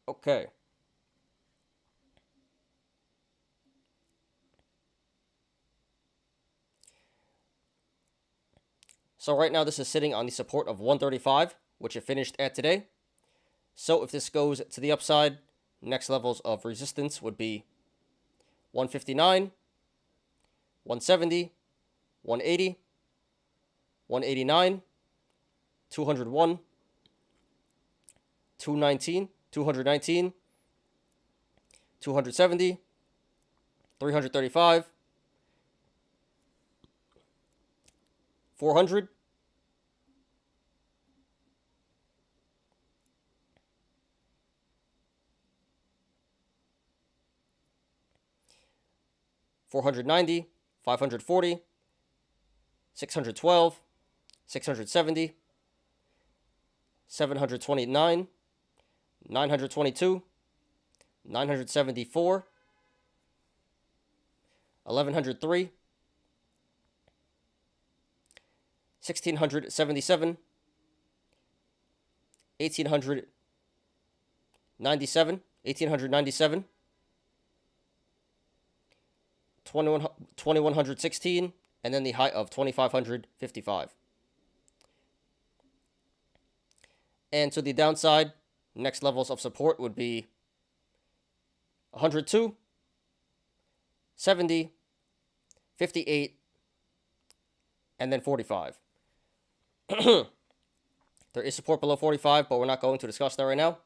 Okay. So right now this is sitting on the support of 135, which it finished at today. So if this goes to the upside, next levels of resistance would be 159, 170, 180, 189, 201, 219, 219, 270, 335, 400, 490, 540, 612, 670, 729, 922, 974, 1103, 1677, 1897, 2116, and then the high of 2555. And to the downside, next levels of support would be 102, 70, 58, and then 45. There is support below 45, but we're not going to discuss that right now.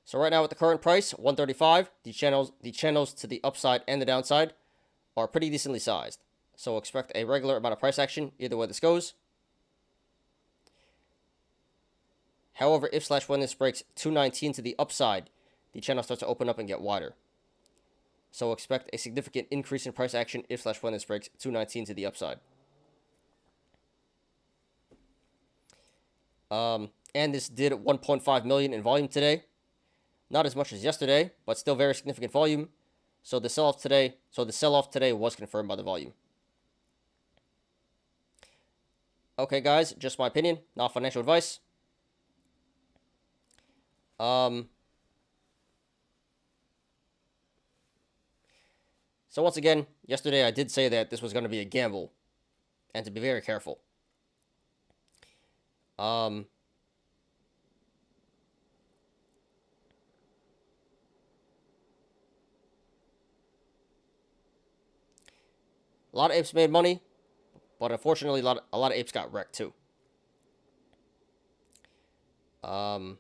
So right now with the current price, 135, the channels to the upside and the downside are pretty decently sized. So expect a regular amount of price action either way this goes. However, if/when this breaks 219 to the upside, the channel starts to open up and get wider. So expect a significant increase in price action if/when this breaks 219 to the upside. And this did 1.5 million in volume today. Not as much as yesterday, but still very significant volume. So the sell-off today was confirmed by the volume. Okay, guys, just my opinion, not financial advice. So once again, yesterday I did say that this was going to be a gamble and to be very careful. A lot of apes made money, but unfortunately a lot of apes got wrecked too. Oh,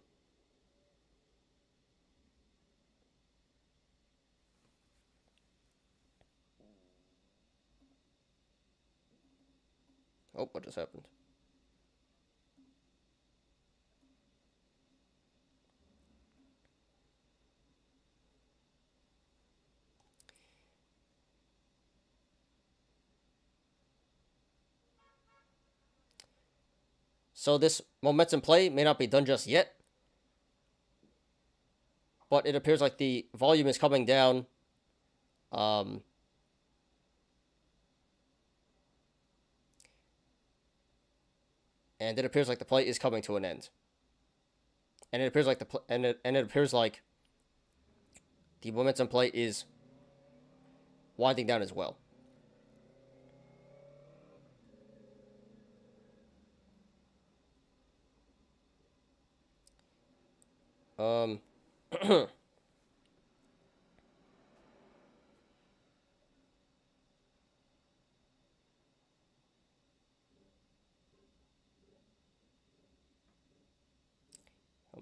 what just happened? So this momentum play may not be done just yet, but it appears like the volume is coming down. And it appears like the play is coming to an end. And it appears like the momentum play is winding down as well. How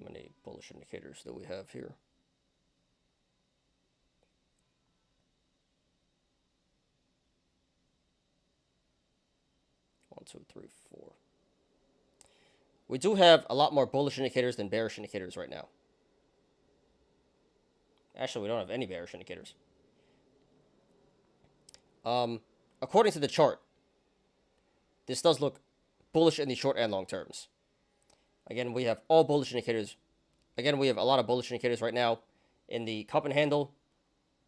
many bullish indicators do we have here? One, two, three, four. We do have a lot more bullish indicators than bearish indicators right now. Actually, we don't have any bearish indicators. According to the chart, this does look bullish in the short and long terms. Again, we have all bullish indicators. Again, we have a lot of bullish indicators right now in the cup and handle,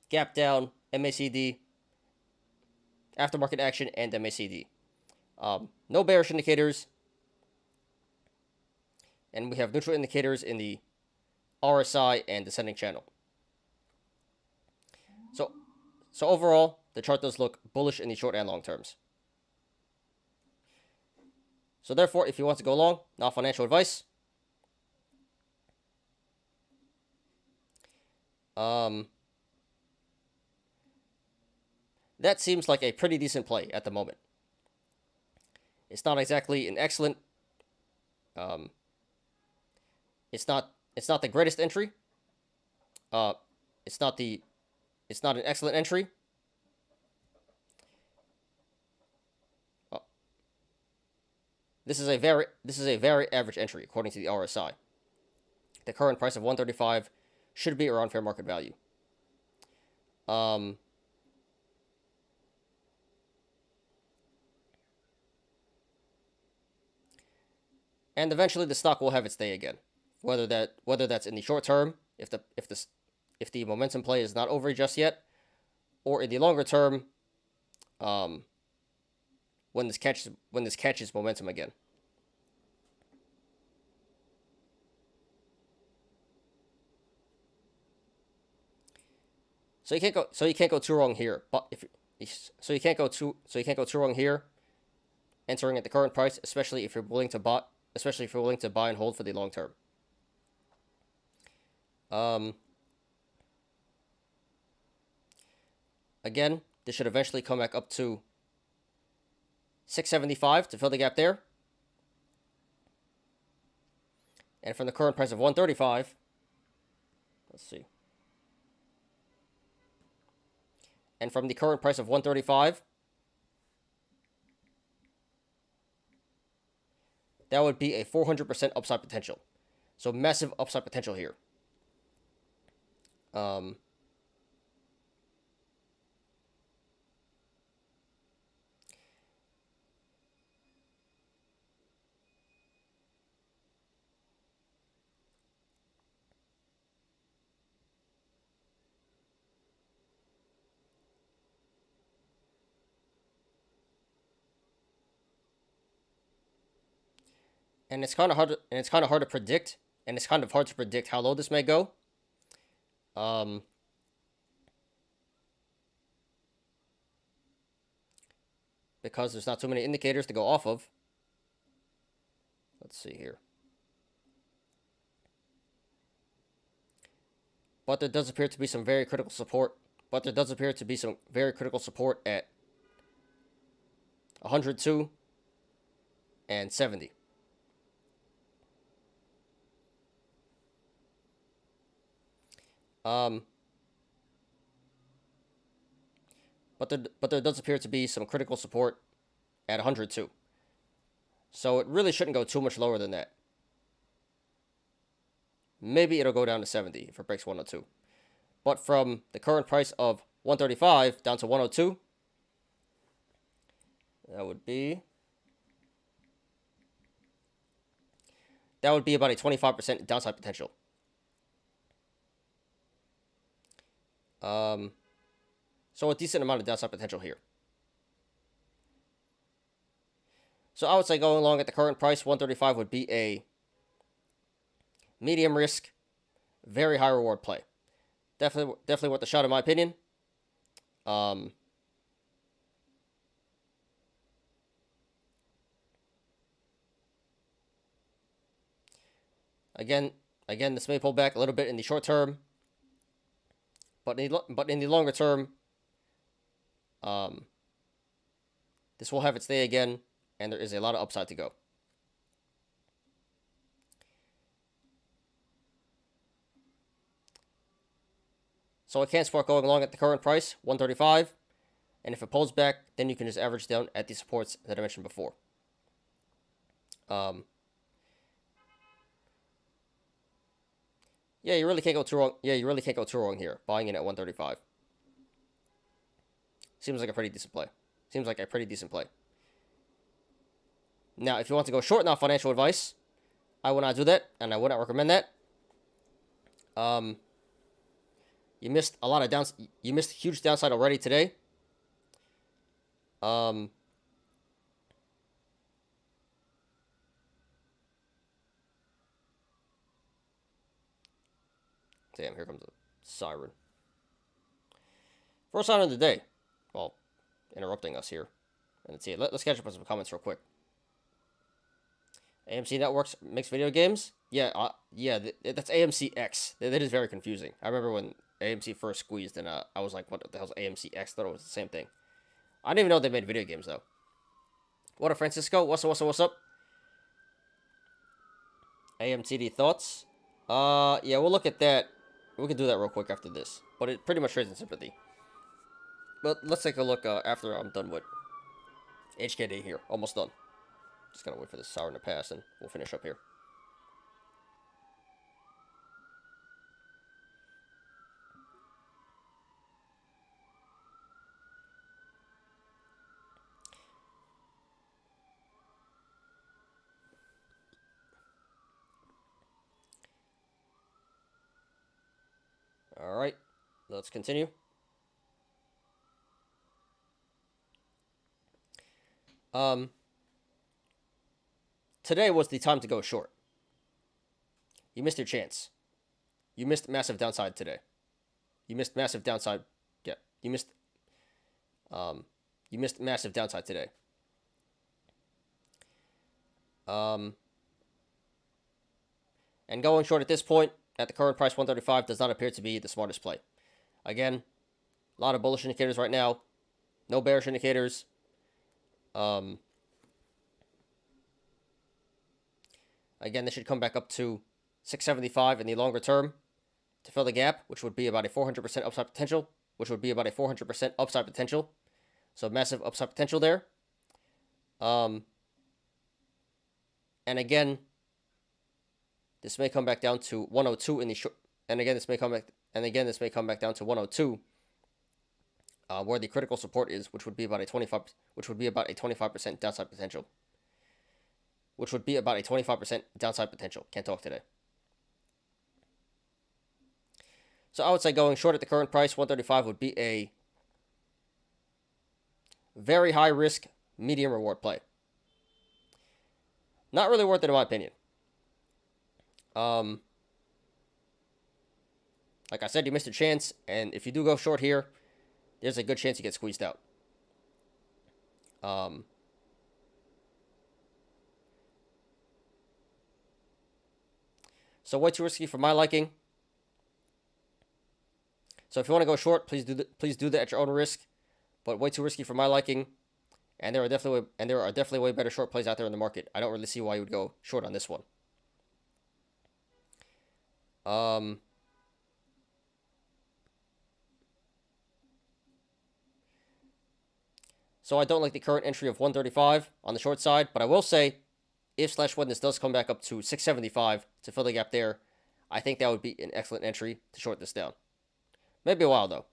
gap down, MACD, aftermarket action, and MACD. No bearish indicators. And we have neutral indicators in the RSI and descending channel. So overall, the chart does look bullish in the short and long terms. So therefore, if you want to go long, not financial advice. That seems like a pretty decent play at the moment. It's not exactly an excellent. It's not the greatest entry. It's not an excellent entry. This is a very average entry according to the RSI. The current price of 135 should be around fair market value. And eventually the stock will have its day again. Whether that's in the short term, if the momentum play is not over just yet, or in the longer term, when this catches momentum again. So you can't go too wrong here. But you can't go too wrong here, entering at the current price, especially if you're willing to buy and hold for the long term. Again, this should eventually come back up to 675 to fill the gap there. And from the current price of 135, let's see. And from the current price of 135, that would be a 400% upside potential. So massive upside potential here. And it's kind of hard. To predict, and it's kind of hard to predict how low this may go. Because there's not too many indicators to go off of. Let's see here. But there does appear to be some very critical support. At 102 and 70. But there does appear to be some critical support at 102. So it really shouldn't go too much lower than that. Maybe it'll go down to 70 if it breaks 102. But from the current price of 135 down to 102, that would be about a 25% downside potential. So a decent amount of downside potential here. So I would say going along at the current price, 135 would be a medium risk, very high reward play. Definitely worth a shot in my opinion. Again, this may pull back a little bit in the short term, but in the longer term, this will have its day again, and there is a lot of upside to go. So I can't support going along at the current price, 135, and if it pulls back, then you can just average down at the supports that I mentioned before. Yeah, you really can't go too wrong. Here, buying in at 135. Seems like a pretty decent play. Now, if you want to go short, not financial advice, I would not do that, and I would not recommend that. You missed a lot of You missed huge downside already today. Damn, here comes a siren. First siren of the day. Well, interrupting us here. And let's see. Let's catch up on some comments real quick. AMC Networks makes video games? Yeah, that's AMCX. That is very confusing. I remember when AMC first squeezed, and I was like, what the hell's AMCX? I thought it was the same thing. I didn't even know they made video games, though. What up, Francisco? What's up? AMTD thoughts? Yeah, we'll look at that. We can do that real quick after this. But it pretty much trades in sympathy. But let's take a look after I'm done with HKD here. Almost done. Just gotta wait for this siren to pass, and we'll finish up here. All right, let's continue. Today was the time to go short. You missed your chance. You missed massive downside today. You missed massive downside. Yeah, you missed massive downside today. And going short at this point, at the current price 135, does not appear to be the smartest play. Again, A lot of bullish indicators right now. No bearish indicators. Again, this should come back up to 675 in the longer term to fill the gap, which would be about a 400% upside potential, So massive upside potential there. And again, this may come back down to 102 in the short. And again, this may come back. And again, this may come back down to 102, where the critical support is, which would be about a 25% downside potential. Can't talk today. So I would say going short at the current price, 135 would be a very high risk, medium reward play. Not really worth it in my opinion. Like I said, you missed a chance, and if you do go short here, there's a good chance you get squeezed out. So way too risky for my liking. So if you want to go short, please do that at your own risk, but way too risky for my liking. And there are definitely way better short plays out there in the market. I don't really see why you would go short on this one. So I don't like the current entry of 135 on the short side, but I will say, if/when this does come back up to 675 to fill the gap there, I think that would be an excellent entry to short this down. Maybe a while though.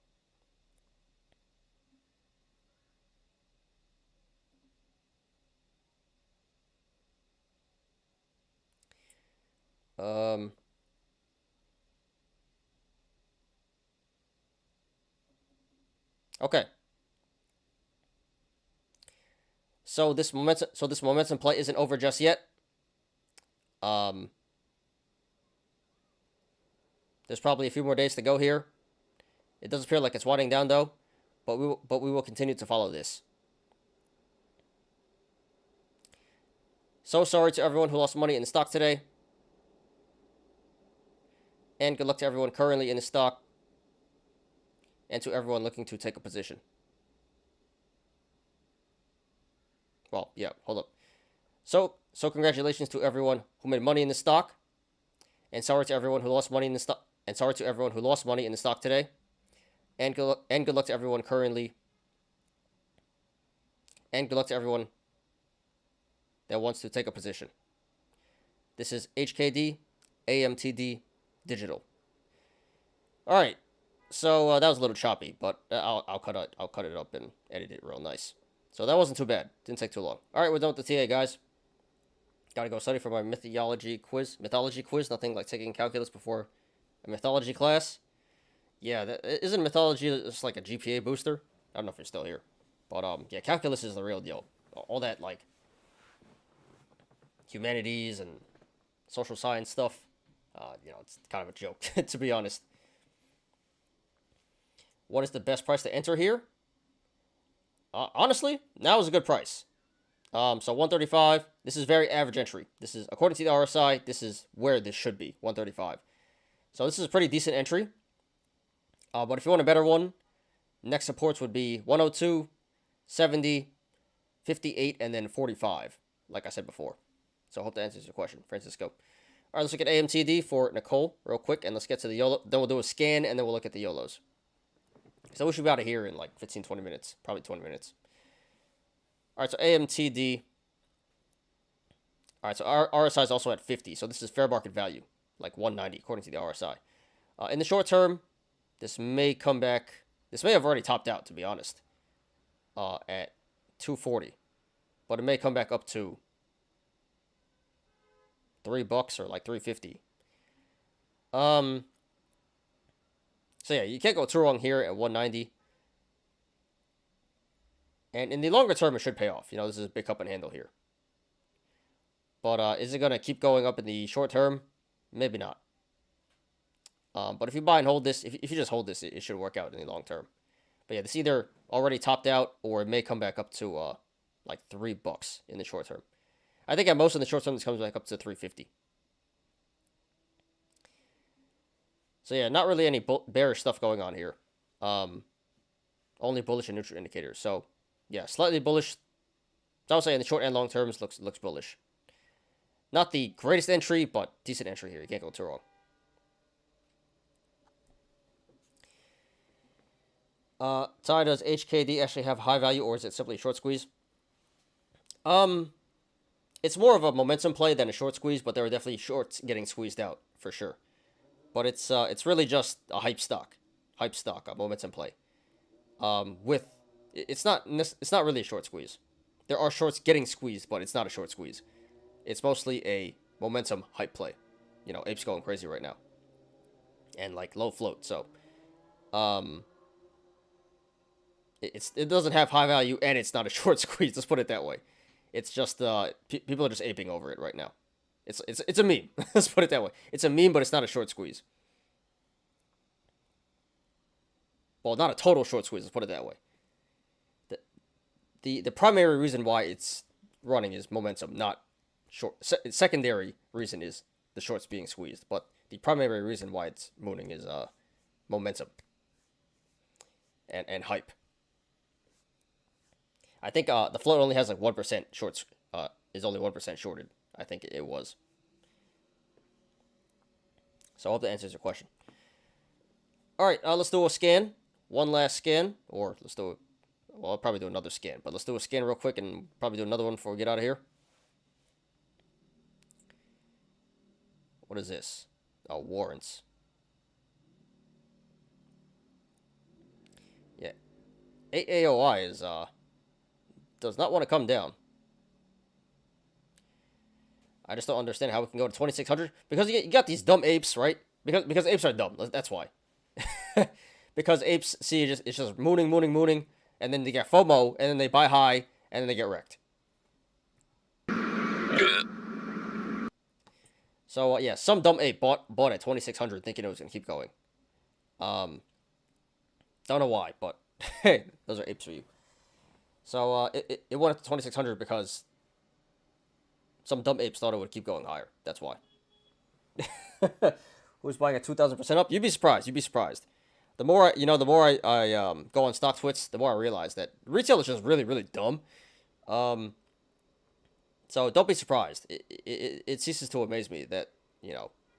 Okay. So this momentum play isn't over just yet. There's probably a few more days to go here. It does appear like it's winding down though, but we will continue to follow this. So sorry to everyone who lost money in the stock today. And good luck to everyone currently in the stock. And to everyone looking to take a position. Well, yeah, hold up. So congratulations to everyone who made money in the stock. And sorry to everyone who lost money in the stock. Today. And good luck to everyone currently. And good luck to everyone that wants to take a position. This is HKD AMTD Digital. All right. So that was a little choppy, but I'll cut it up and edit it real nice. So that wasn't too bad. Didn't take too long. All right, we're done with the TA, guys. Gotta go study for my mythology quiz. Nothing like taking calculus before a mythology class. Yeah, isn't mythology just like a GPA booster? I don't know if you're still here, but yeah, calculus is the real deal. All that like humanities and social science stuff. It's kind of a joke to be honest. What is the best price to enter here? Honestly, now is a good price. So 135. This is very average entry. This is, according to the RSI, this is where this should be, 135. So this is a pretty decent entry. But if you want a better one, next supports would be 102, 70, 58, and then 45, like I said before. So I hope that answers your question, Francisco. All right, let's look at AMTD for Nicole real quick, and let's get to the YOLO. Then we'll do a scan, and then we'll look at the YOLOs. So we should be out of here in like 15, 20 minutes, probably 20 minutes. All right, so AMTD. All right, so our RSI is also at 50, so this is fair market value, like 190, according to the RSI. In the short term, this may come back. This may have already topped out, to be honest, at 240, but it may come back up to $3 or like 350. So yeah, you can't go too wrong here at 190. And in the longer term, it should pay off. This is a big cup and handle here. But is it going to keep going up in the short term? Maybe not. But if you buy and hold this, if you just hold this, it should work out in the long term. But yeah, this either already topped out or it may come back up to like $3 in the short term. I think at most in the short term, this comes back up to 350. So yeah, not really any bearish stuff going on here. Only bullish and neutral indicators. So, yeah, slightly bullish. So I would say in the short and long terms looks bullish. Not the greatest entry, but decent entry here. You can't go too wrong. Ty, does HKD actually have high value, or is it simply a short squeeze? It's more of a momentum play than a short squeeze, but there are definitely shorts getting squeezed out for sure. But it's really just a hype stock, a momentum play. With it's not really a short squeeze. There are shorts getting squeezed, but it's not a short squeeze. It's mostly a momentum hype play. You know, Ape's going crazy right now, and like low float. So, um, it doesn't have high value, and it's not a short squeeze. Let's put it that way. It's just people are just aping over it right now. It's a meme. Let's put it that way. It's a meme, but it's not a short squeeze. Well, not a total short squeeze. Let's put it that way. The primary reason why it's running is momentum, not short. Secondary reason is the shorts being squeezed, but the primary reason why it's mooning is momentum and hype. I think the float only has like 1% shorts. Is only 1% shorted. I think it was. So I hope that answers your question. All right, let's do a scan. One last scan, or let's do it. Well, I'll probably do another scan, but let's do a scan real quick and probably do another one before we get out of here. What is this? Oh, warrants. Yeah. AAOI is does not want to come down. I just don't understand how we can go to 2600 because you got these dumb apes, right? Because apes are dumb. That's why. Because apes see it's just mooning, and then they get FOMO, and then they buy high, and then they get wrecked. So yeah, some dumb ape bought at 2600 thinking it was gonna keep going. Don't know why, but hey, those are apes for you. So it went up to 2600 because some dumb apes thought it would keep going higher. That's why. Who's buying at 2,000% up? You'd be surprised. The more the more I go on StockTwits, the more I realize that retail is just really, really dumb. So don't be surprised. It ceases to amaze me that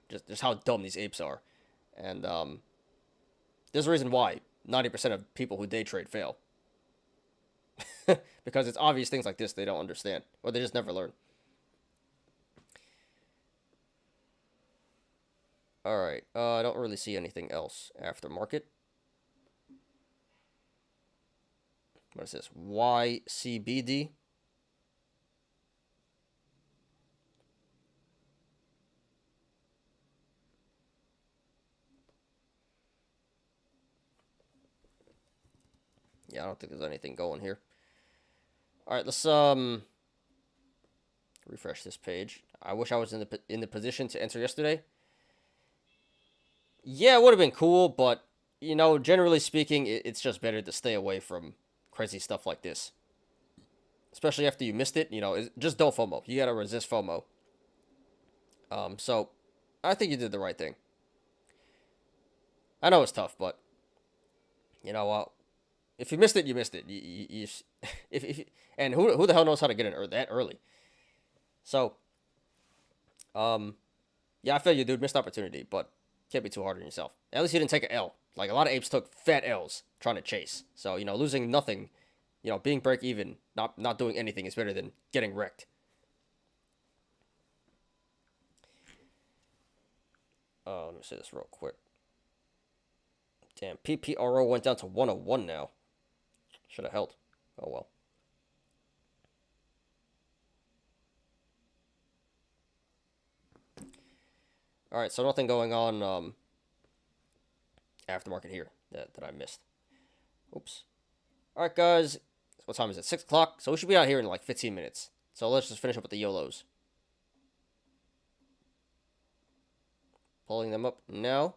just how dumb these apes are, and there's a reason why 90% of people who day trade fail. Because it's obvious things like this they don't understand, or they just never learn. Alright, I don't really see anything else after market. What is this? YCBD? Yeah, I don't think there's anything going here. Alright, let's refresh this page. I wish I was in the position to enter yesterday. Yeah, it would have been cool, but generally speaking, it's just better to stay away from crazy stuff like this. Especially after you missed it, just don't FOMO. You gotta resist FOMO. So I think you did the right thing. I know it's tough, but if you missed it, you missed it. And who the hell knows how to get in that early? So, yeah, I feel you, dude. Missed opportunity, but can't be too hard on yourself. At least you didn't take an L. Like a lot of apes took fat L's trying to chase. So losing nothing, being break even, not doing anything is better than getting wrecked. Let me say this real quick. Damn, PPRO went down to 101 now. Should have held. Oh well. Alright, so nothing going on aftermarket here that I missed. Oops. Alright, guys. What time is it? 6 o'clock. So we should be out here in like 15 minutes. So let's just finish up with the Yolos. Pulling them up now.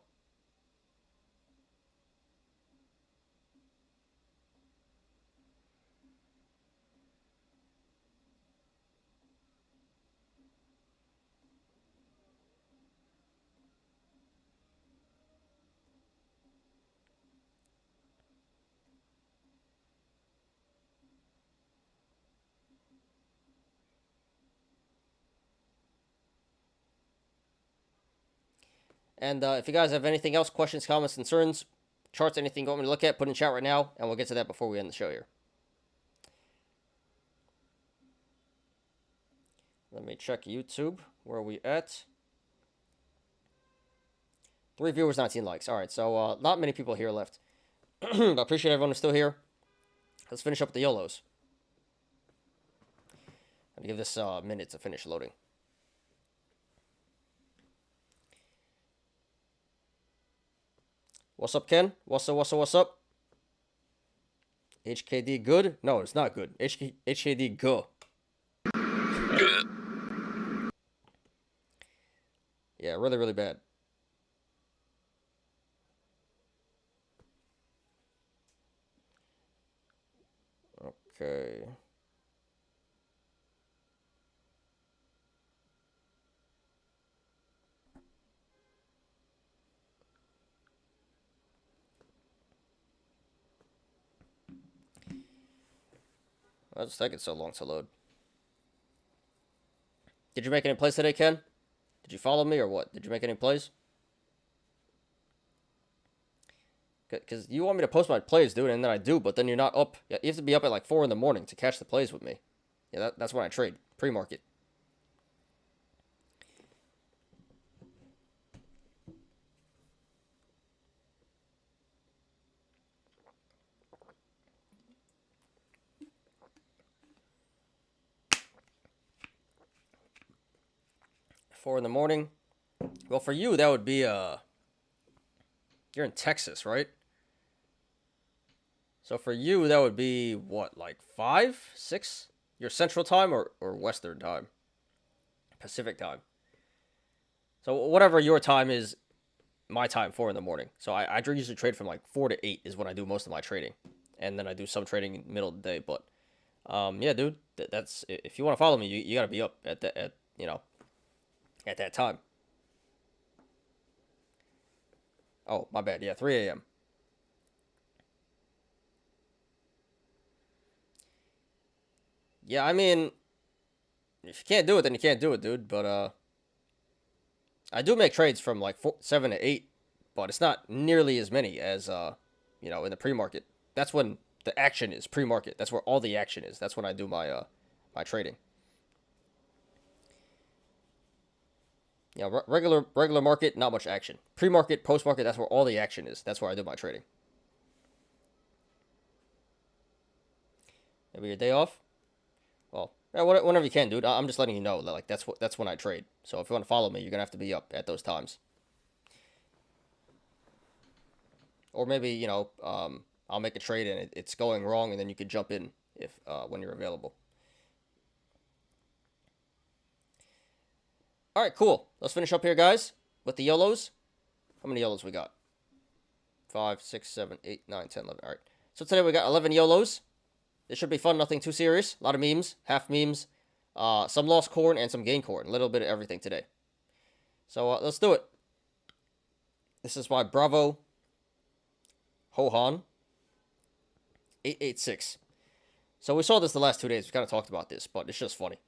And if you guys have anything else, questions, comments, concerns, charts, anything you want me to look at, put in chat right now, and we'll get to that before we end the show here. Let me check YouTube. Where are we at? 3 viewers, 19 likes. All right, so not many people here left. I appreciate everyone who's still here. Let's finish up with the YOLOs. I'm going to give this a minute to finish loading. What's up, Ken? What's up? HKD good? No, it's not good. HKD go. Good. Yeah, really, really bad. Okay. Why is it taking so long to load? Did you make any plays today, Ken? Did you follow me or what? Did you make any plays? Because you want me to post my plays, dude, and then I do, but then you're not up. You have to be up at like 4 in the morning to catch the plays with me. Yeah, that's when I trade. Pre-market. Four in the morning. Well, for you, that would be, you're in Texas, right? So for you, that would be, what, like 5, 6? Your Central Time or Western Time? Pacific Time. So whatever your time is, my time, 4 in the morning. So I usually trade from like 4 to 8 is when I do most of my trading. And then I do some trading in the middle of the day. But, yeah, dude, that's, if you want to follow me, you got to be up at that time. Oh, my bad. Yeah, 3 a.m. Yeah, I mean, if you can't do it, then you can't do it, dude. But I do make trades from like 7 to 8, but it's not nearly as many as in the pre-market. That's when the action is pre-market. That's where all the action is. That's when I do my my trading. Yeah, regular market, not much action. Pre-market, post-market, that's where all the action is. That's where I do my trading. Maybe your day off? Well, yeah, whenever you can, dude. I'm just letting you know that like that's when I trade. So if you want to follow me, you're gonna have to be up at those times. Or maybe I'll make a trade and it's going wrong, and then you can jump in if when you're available. All right, cool. Let's finish up here, guys, with the YOLOs. How many YOLOs we got? 5, 6, 7, 8, 9, 10, 11. All right. So today we got 11 YOLOs. This should be fun. Nothing too serious. A lot of memes, half memes, some lost corn, and some gain corn. A little bit of everything today. So let's do it. This is by Bravo Hohan 886. So we saw this the last 2 days. We kind of talked about this, but it's just funny.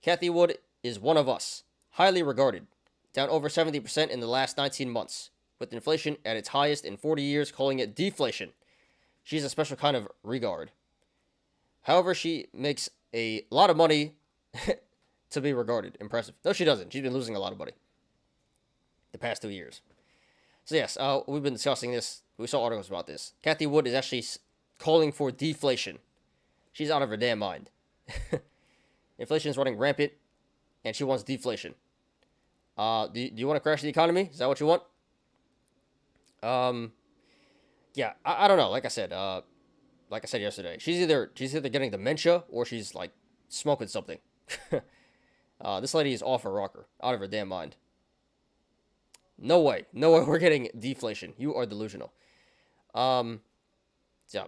Cathie Wood is one of us, highly regarded, down over 70% in the last 19 months, with inflation at its highest in 40 years, calling it deflation. She's a special kind of regard. However, she makes a lot of money to be regarded. Impressive. No, she doesn't. She's been losing a lot of money the past 2 years. So yes, we've been discussing this. We saw articles about this. Cathie Wood is actually calling for deflation. She's out of her damn mind. Inflation is running rampant, and she wants deflation. Do you want to crash the economy? Is that what you want? Yeah, I don't know. Like I said yesterday, she's either getting dementia or she's like smoking something. This lady is off her rocker, out of her damn mind. No way we're getting deflation. You are delusional. Yeah,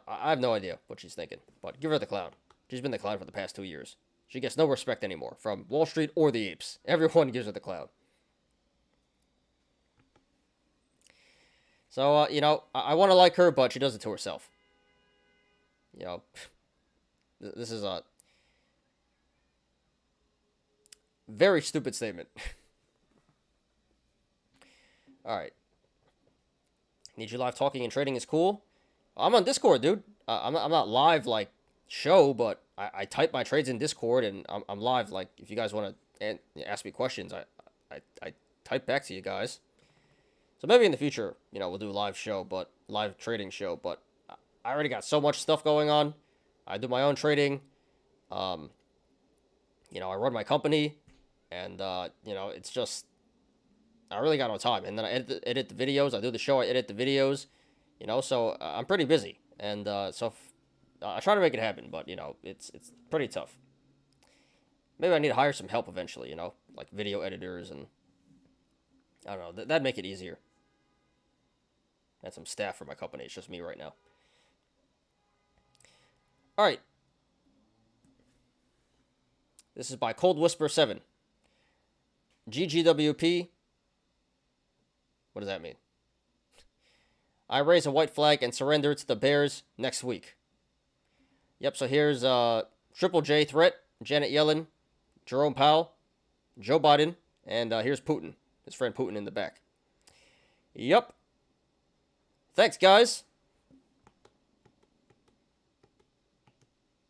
I have no idea what she's thinking, but give her the clown. She's been the clown for the past 2 years. She gets no respect anymore from Wall Street or the apes. Everyone gives her the clown. So, I want to like her, but she does it to herself. This is a very stupid statement. All right. Need you live talking and trading is cool. I'm on Discord, dude. I'm not live like show, but I type my trades in Discord and I'm live. Like if you guys want to ask me questions, I type back to you guys. So maybe in the future, you know, we'll do a live show, but live trading show. But I already got so much stuff going on. I do my own trading. You know, I run my company, and you know, it's just I really got no time. And then I edit the videos. I do the show. I edit the videos. You know, so I'm pretty busy, and I try to make it happen. But you know, it's pretty tough. Maybe I need to hire some help eventually. You know, like video editors and I don't know. That'd make it easier. And some staff for my company. It's just me right now. All right. This is by Cold Whisper 7. GGWP. What does that mean? I raise a white flag and surrender to the Bears next week. Yep, so here's Triple J threat, Janet Yellen, Jerome Powell, Joe Biden, and here's Putin. His friend Putin in the back. Yep. Thanks, guys.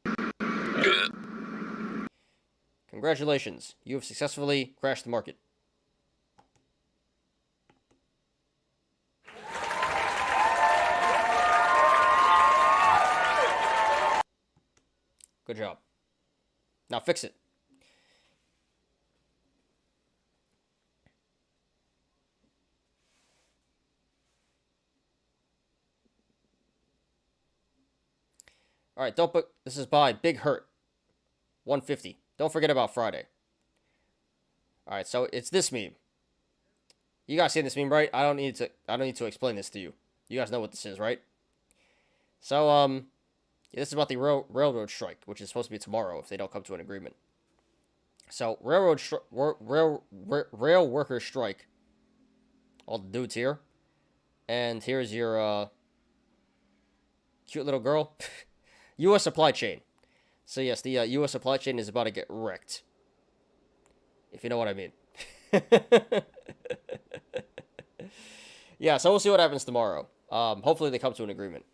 Good. Congratulations. You have successfully crashed the market. Good job. Now fix it. All right, don't book. This is by Big Hurt. 150. Don't forget about Friday. All right, so it's this meme. You guys seen this meme, right? I don't need to explain this to you. You guys know what this is, right? So yeah, this is about the railroad strike, which is supposed to be tomorrow if they don't come to an agreement. So rail workers strike. All the dudes here, and here's your cute little girl. U.S. supply chain. So yes, the U.S. supply chain is about to get wrecked. If you know what I mean. Yeah, so we'll see what happens tomorrow. Hopefully they come to an agreement.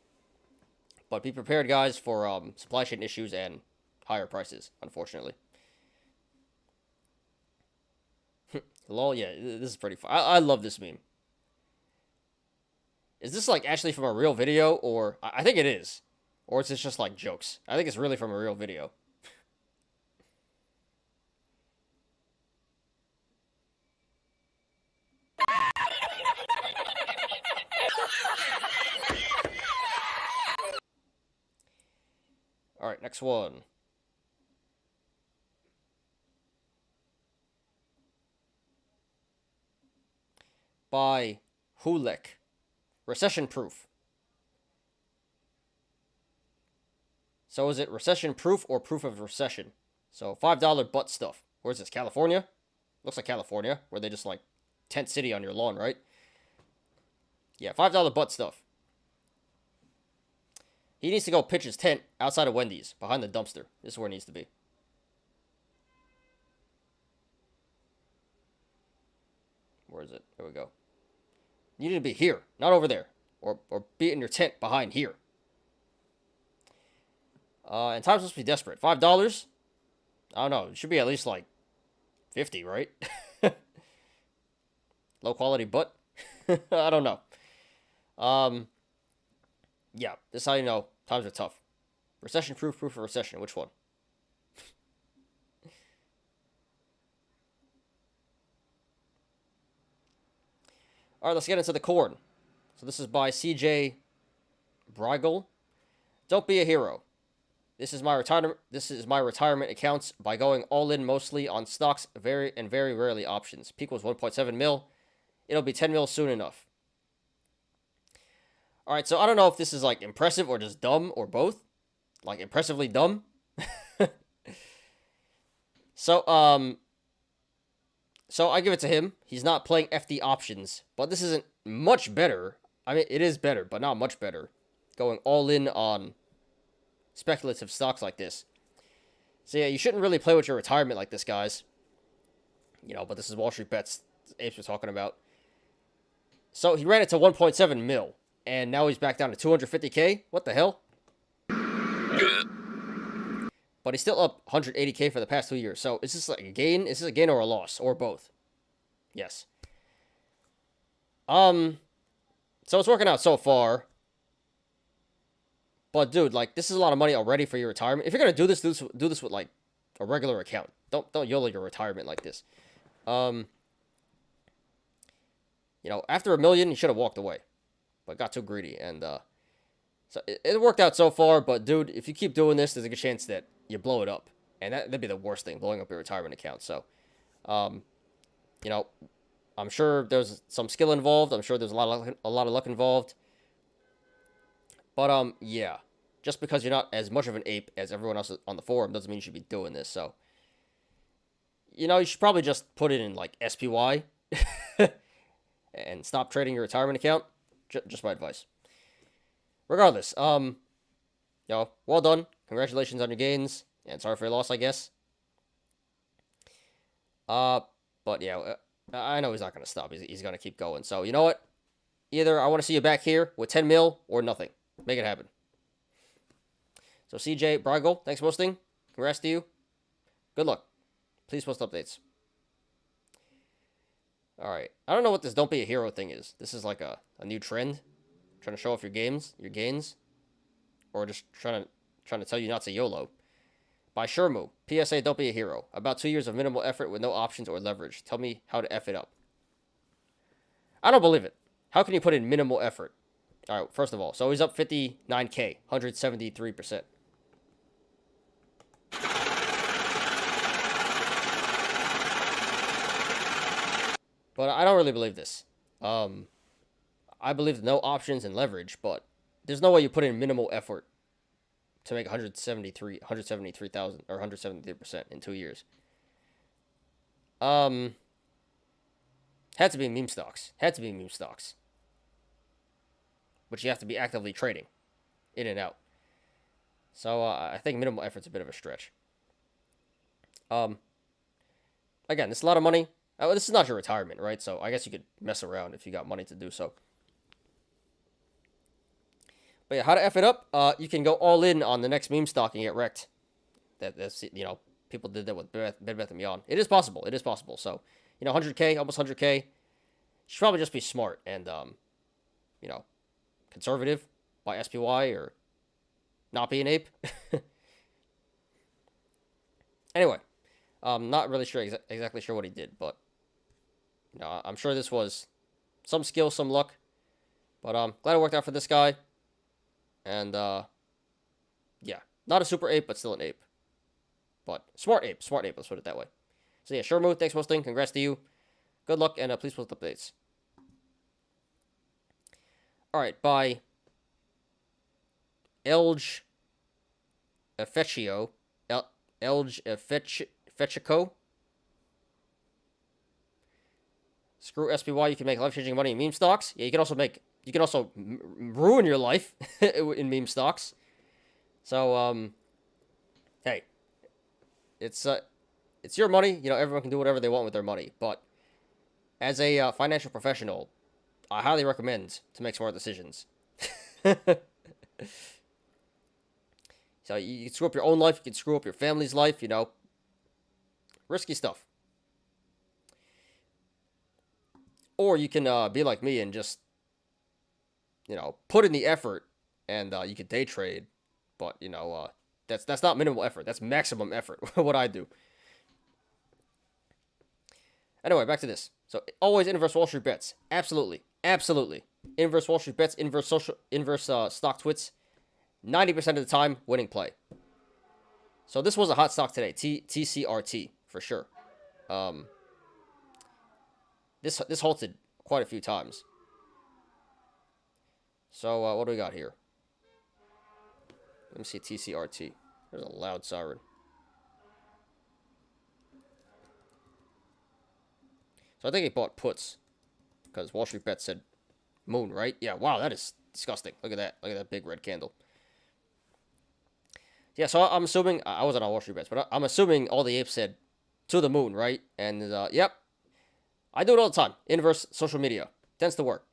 But be prepared, guys, for supply chain issues and higher prices, unfortunately. Lol, yeah, this is pretty fun. I love this meme. Is this, like, actually from a real video? Or, I think it is. Or is this just, like, jokes? I think it's really from a real video. All right, next one. By Hulek. Recession proof. So is it recession proof or proof of recession? So $5 butt stuff. Where's this? California? Looks like California, where they just like tent city on your lawn, right? Yeah, $5 butt stuff. He needs to go pitch his tent outside of Wendy's, behind the dumpster. This is where it needs to be. Where is it? There we go. You need to be here, not over there. Or be in your tent behind here. And time's supposed to be desperate. $5? I don't know. It should be at least like 50, right? Low quality butt? I don't know. Yeah, this is how you know times are tough. Recession proof, proof of recession. Which one? All right, let's get into the corn. So this is by CJ Brigel. Don't be a hero. This is my retirement accounts by going all in mostly on stocks, very rarely options. Peak was 1.7 mil. It'll be 10 mil soon enough. All right, so I don't know if this is like impressive or just dumb or both. Like impressively dumb. So I give it to him. He's not playing FD options, but this isn't much better. I mean, it is better, but not much better. Going all in on speculative stocks like this. So yeah, you shouldn't really play with your retirement like this, guys. You know, but this is Wall Street Bets apes we're talking about. So he ran it to 1.7 mil, and now he's back down to 250K. What the hell? Good. But he's still up 180K for the past 2 years. So is this like a gain? Is this a gain or a loss? Or both? Yes. So it's working out so far. But dude, like, this is a lot of money already for your retirement. If you're gonna do this with like a regular account. Don't YOLO your retirement like this. You know, after $1 million, you should have walked away, but got too greedy, and so it worked out so far. But dude, if you keep doing this, there's a good chance that you blow it up, and that'd be the worst thing, blowing up your retirement account. So, you know, I'm sure there's some skill involved. I'm sure there's a lot of luck involved. But yeah, just because you're not as much of an ape as everyone else on the forum doesn't mean you should be doing this. So, you know, you should probably just put it in like SPY and stop trading your retirement account. Just my advice. Regardless, you know, well done. Congratulations on your gains, and sorry for your loss, I guess. But yeah, I know he's not gonna stop. He's gonna keep going. So you know what? Either I want to see you back here with 10 mil or nothing. Make it happen. So CJ Brigel, thanks for hosting. Congrats to you. Good luck. Please post updates. Alright. I don't know what this don't be a hero thing is. This is like a new trend. Trying to show off your gains. Or just trying to tell you not to YOLO. By Shermu. PSA, don't be a hero. About 2 years of minimal effort with no options or leverage. Tell me how to F it up. I don't believe it. How can you put in minimal effort? Alright, first of all. So he's up 59K. 173%. But I don't really believe this. I believe no options and leverage, but there's no way you put in minimal effort to make 173,000 or 173% in 2 years. Had to be meme stocks. Which you have to be actively trading in and out. So I think minimal effort's a bit of a stretch. Again, this is a lot of money. This is not your retirement, right? So I guess you could mess around if you got money to do so. But yeah, how to F it up? You can go all in on the next meme stock and get wrecked. That's, you know, people did that with Bed Bath & Beyond. It is possible. So, you know, 100K, almost 100K. You should probably just be smart and, you know, conservative, buy SPY or not be an ape. Anyway, not really sure exactly sure what he did, but you know, I'm sure this was some skill, some luck. But glad it worked out for this guy. And yeah, not a super ape, but still an ape. But smart ape, let's put it that way. So yeah, Shermu, thanks for hosting. Congrats to you. Good luck, and please post updates. Alright, by Elge Effeccio. Elge Effeccico. Screw SPY, you can make life-changing money in meme stocks. Yeah, you can also ruin your life in meme stocks. So, hey, it's your money. You know, everyone can do whatever they want with their money. But as a financial professional, I highly recommend to make smart decisions. So you can screw up your own life. You can screw up your family's life, you know. Risky stuff. Or you can be like me and just, you know, put in the effort, and you can day trade. But, you know, that's not minimal effort. That's maximum effort, what I do. Anyway, back to this. So, always inverse Wall Street bets. Absolutely. Inverse Wall Street bets, inverse StockTwits. 90% of the time, winning play. So, this was a hot stock today. TCRT, for sure. This halted quite a few times. So, what do we got here? Let me see TCRT. There's a loud siren. So I think he bought puts. Because Wall Street Bet said moon, right? Yeah, wow, that is disgusting. Look at that. Look at that big red candle. Yeah, so I'm assuming... I wasn't on Wall Street Bets, but I'm assuming all the apes said to the moon, right? And, yep. I do it all the time. Inverse social media. Tends to work.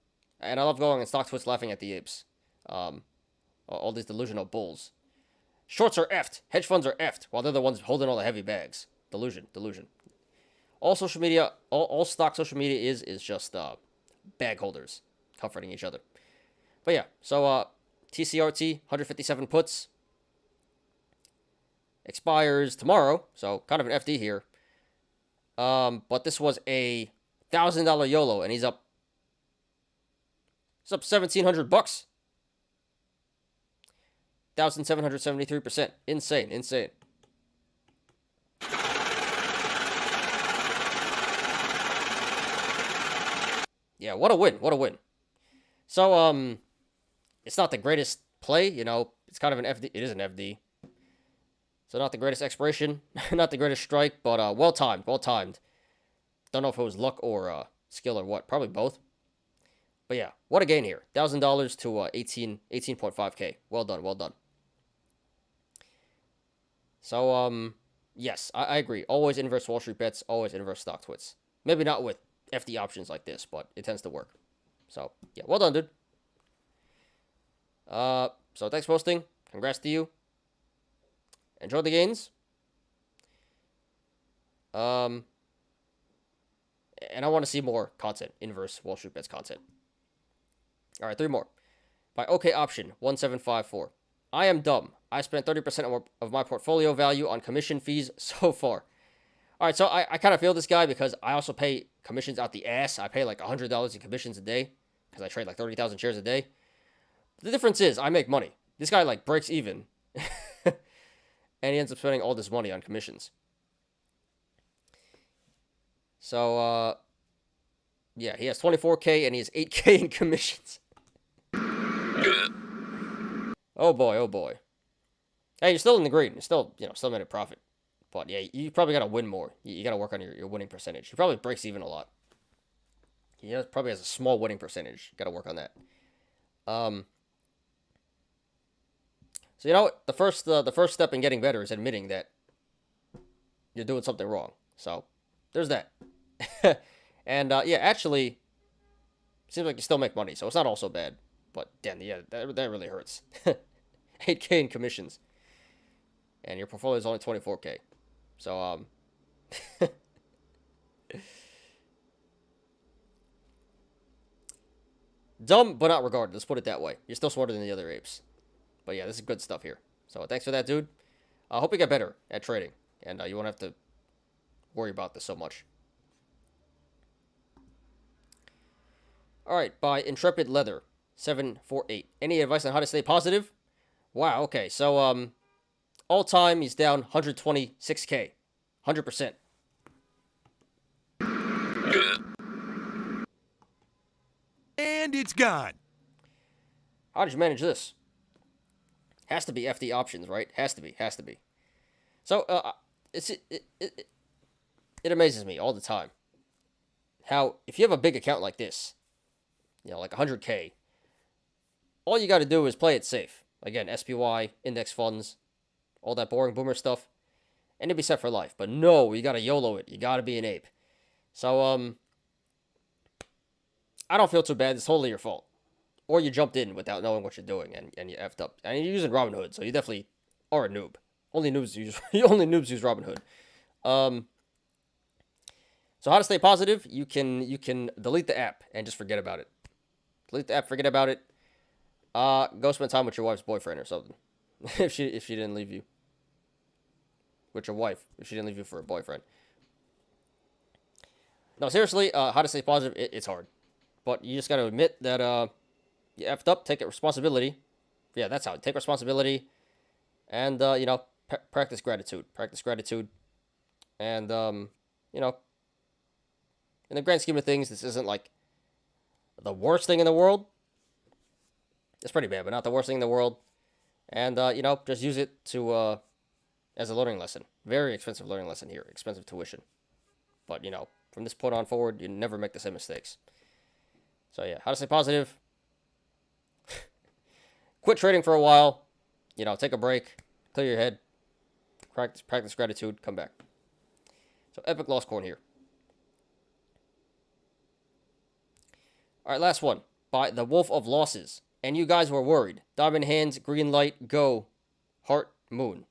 And I love going on StockTwits laughing at the apes. All these delusional bulls. Shorts are effed. Hedge funds are effed, while they're the ones holding all the heavy bags. Delusion. All social media, all stock social media is just bag holders comforting each other. But yeah, so TCRT 157 puts expires tomorrow, so kind of an FD here. But this was a $1,000 YOLO, and he's up 1,700 bucks. 1,773%. Insane. Yeah, what a win. So, it's not the greatest play, it's kind of an FD. It is an FD. So not the greatest expiration, not the greatest strike, but well timed. Don't know if it was luck or skill or what. Probably both. But yeah, what a gain here. $1,000 to 18.5K. Well done. So, yes, I agree. Always inverse Wall Street bets, always inverse StockTwits. Maybe not with FD options like this, but it tends to work. So, yeah, well done, dude. So thanks for hosting. Congrats to you. Enjoy the gains. And I want to see more content. Inverse Wall Street bets content. All right, 3 more. By OK Option 1754. I am dumb. I spent 30% of my portfolio value on commission fees so far. All right, so I kind of feel this guy because I also pay commissions out the ass. I pay like $100 in commissions a day because I trade like 30,000 shares a day. The difference is I make money. This guy like breaks even. And he ends up spending all this money on commissions. So, yeah, he has 24K and he has 8K in commissions. Good. Oh boy. Hey, you're still in the green. You're still, still made a profit. But yeah, you probably got to win more. You got to work on your winning percentage. He probably breaks even a lot. He probably has a small winning percentage. Got to work on that. So you know what? The first step in getting better is admitting that you're doing something wrong. So there's that. And yeah, actually, seems like you still make money, so it's not all so bad. But damn, yeah, that really hurts. 8K in commissions, and your portfolio is only 24K. So dumb but not regarded. Let's put it that way. You're still smarter than the other apes. But yeah, this is good stuff here. So thanks for that, dude. I hope you get better at trading, and you won't have to worry about this so much. All right, by Intrepid Leather 748. Any advice on how to stay positive? Wow. Okay. So all time he's down 126K, 100%. Good. And it's gone. How did you manage this? Has to be FD options, right? Has to be. So it amazes me all the time how if you have a big account like this, like 100K, all you got to do is play it safe. Again, SPY, index funds, all that boring boomer stuff, and it'd be set for life. But no, you got to YOLO it. You got to be an ape. So I don't feel too bad. It's totally your fault. Or you jumped in without knowing what you're doing and you effed up. And you're using Robinhood, so you definitely are a noob. Only noobs use Robinhood. So how to stay positive? You can delete the app and just forget about it. Delete the app, forget about it. Go spend time with your wife's boyfriend or something. if she didn't leave you. With your wife, if she didn't leave you for a boyfriend. No, seriously, how to stay positive? It's hard. But you just gotta admit that you effed up, take responsibility. Yeah, that's how. Take responsibility. And, practice gratitude. And, in the grand scheme of things, this isn't like the worst thing in the world. It's pretty bad, but not the worst thing in the world. And, just use it to, as a learning lesson. Very expensive learning lesson here. Expensive tuition. But, from this point on forward, you never make the same mistakes. So, yeah, how to stay positive. Quit trading for a while. Take a break. Clear your head. Practice gratitude. Come back. So, epic lost corn here. All right, last one. by the Wolf of Losses. And you guys were worried. Diamond hands, green light, go. Heart, moon.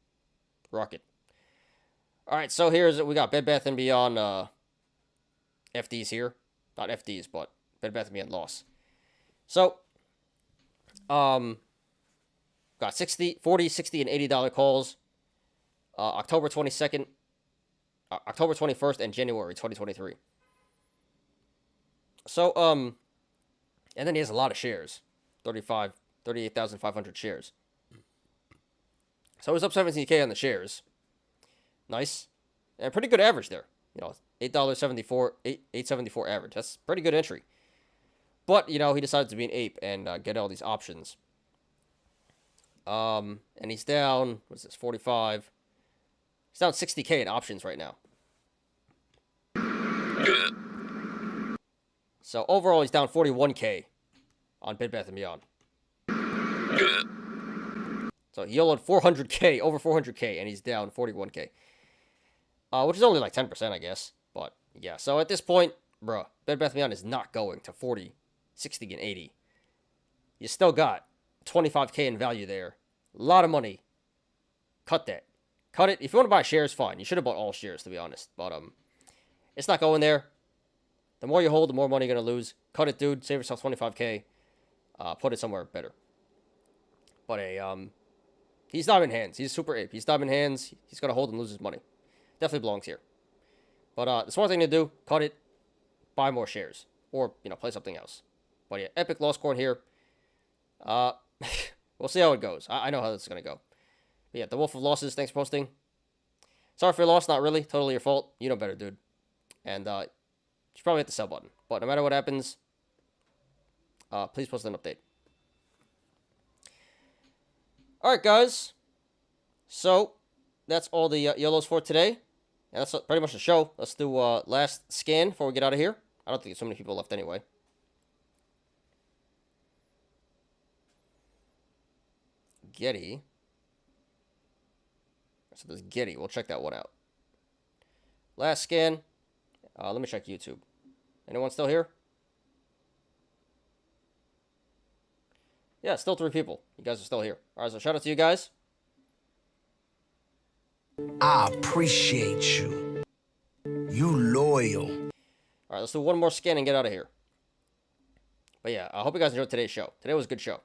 Rocket. Alright, so we got Bed Bath & Beyond FDs here. Not FDs, but Bed Bath & Beyond loss. So, got 60, 40, 60, and $80 calls. October 22nd, October 21st, and January 2023. So, and then he has a lot of shares. 38,500 shares. So he's up 17K on the shares. Nice. And pretty good average there. You know, $8.74, $8.74 average. That's pretty good entry. But, you know, he decided to be an ape and get all these options. And he's down, what's this, 45. He's down 60K in options right now. Good. So overall, he's down 41K on Bed Bath & Beyond. Good. So he yellowed 400K, over 400K, and he's down 41K. Which is only like 10%, I guess. But, yeah. So at this point, bruh, Bed Bath & Beyond is not going to 40, 60, and 80. You still got 25K in value there. A lot of money. Cut that. Cut it. If you want to buy shares, fine. You should have bought all shares, to be honest. But, it's not going there. The more you hold, the more money you're going to lose. Cut it, dude. Save yourself 25K. Put it somewhere better. But he's diamond hands. He's super ape. He's diamond hands. He's going to hold and lose his money. Definitely belongs here. But the smart thing to do, cut it, buy more shares. Or, you know, play something else. But yeah, epic loss corn here. We'll see how it goes. I know how this is going to go. But yeah, the Wolf of Losses, thanks for posting. Sorry for your loss, not really. Totally your fault. You know better, dude. And you should probably hit the sell button. But no matter what happens, please post an update. Alright, guys. So, that's all the Yolos for today. And that's pretty much the show. Let's do last scan before we get out of here. I don't think there's so many people left anyway. Getty. So there's Getty. We'll check that one out. Last scan. Let me check YouTube. Anyone still here? Yeah, still 3 people. You guys are still here. Alright, so shout out to you guys. I appreciate you. You loyal. Alright, let's do one more scan and get out of here. But yeah, I hope you guys enjoyed today's show. Today was a good show.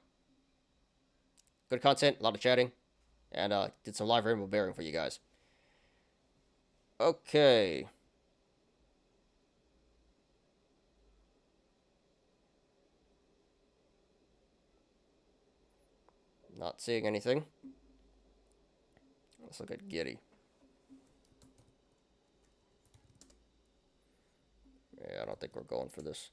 Good content, a lot of chatting. And did some live rainbow bearing for you guys. Okay. Not seeing anything. Let's look at Getty. Yeah, I don't think we're going for this.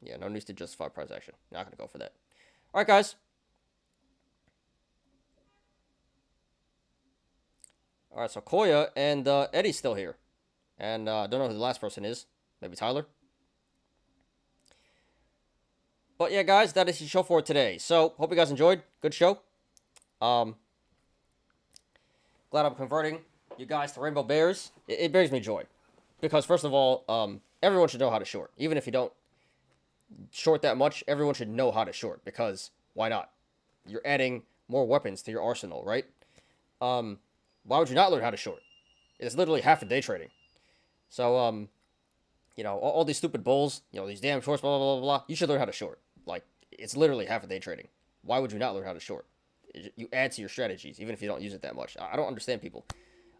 Yeah, no news to justify price action. Not going to go for that. All right, guys. All right, so Koya and Eddie's still here. And I don't know who the last person is. Maybe Tyler. But yeah, guys, that is the show for today. So, hope you guys enjoyed. Good show. Glad I'm converting you guys to Rainbow Bears. It brings me joy. Because, first of all, everyone should know how to short. Even if you don't short that much, everyone should know how to short. Because, why not? You're adding more weapons to your arsenal, right? Why would you not learn how to short? It's literally half a day trading. So, you know, all these stupid bulls, you know, these damn shorts, blah, blah, blah, blah, you should learn how to short. Like, it's literally half a day trading. Why would you not learn how to short? You add to your strategies, even if you don't use it that much. I don't understand people.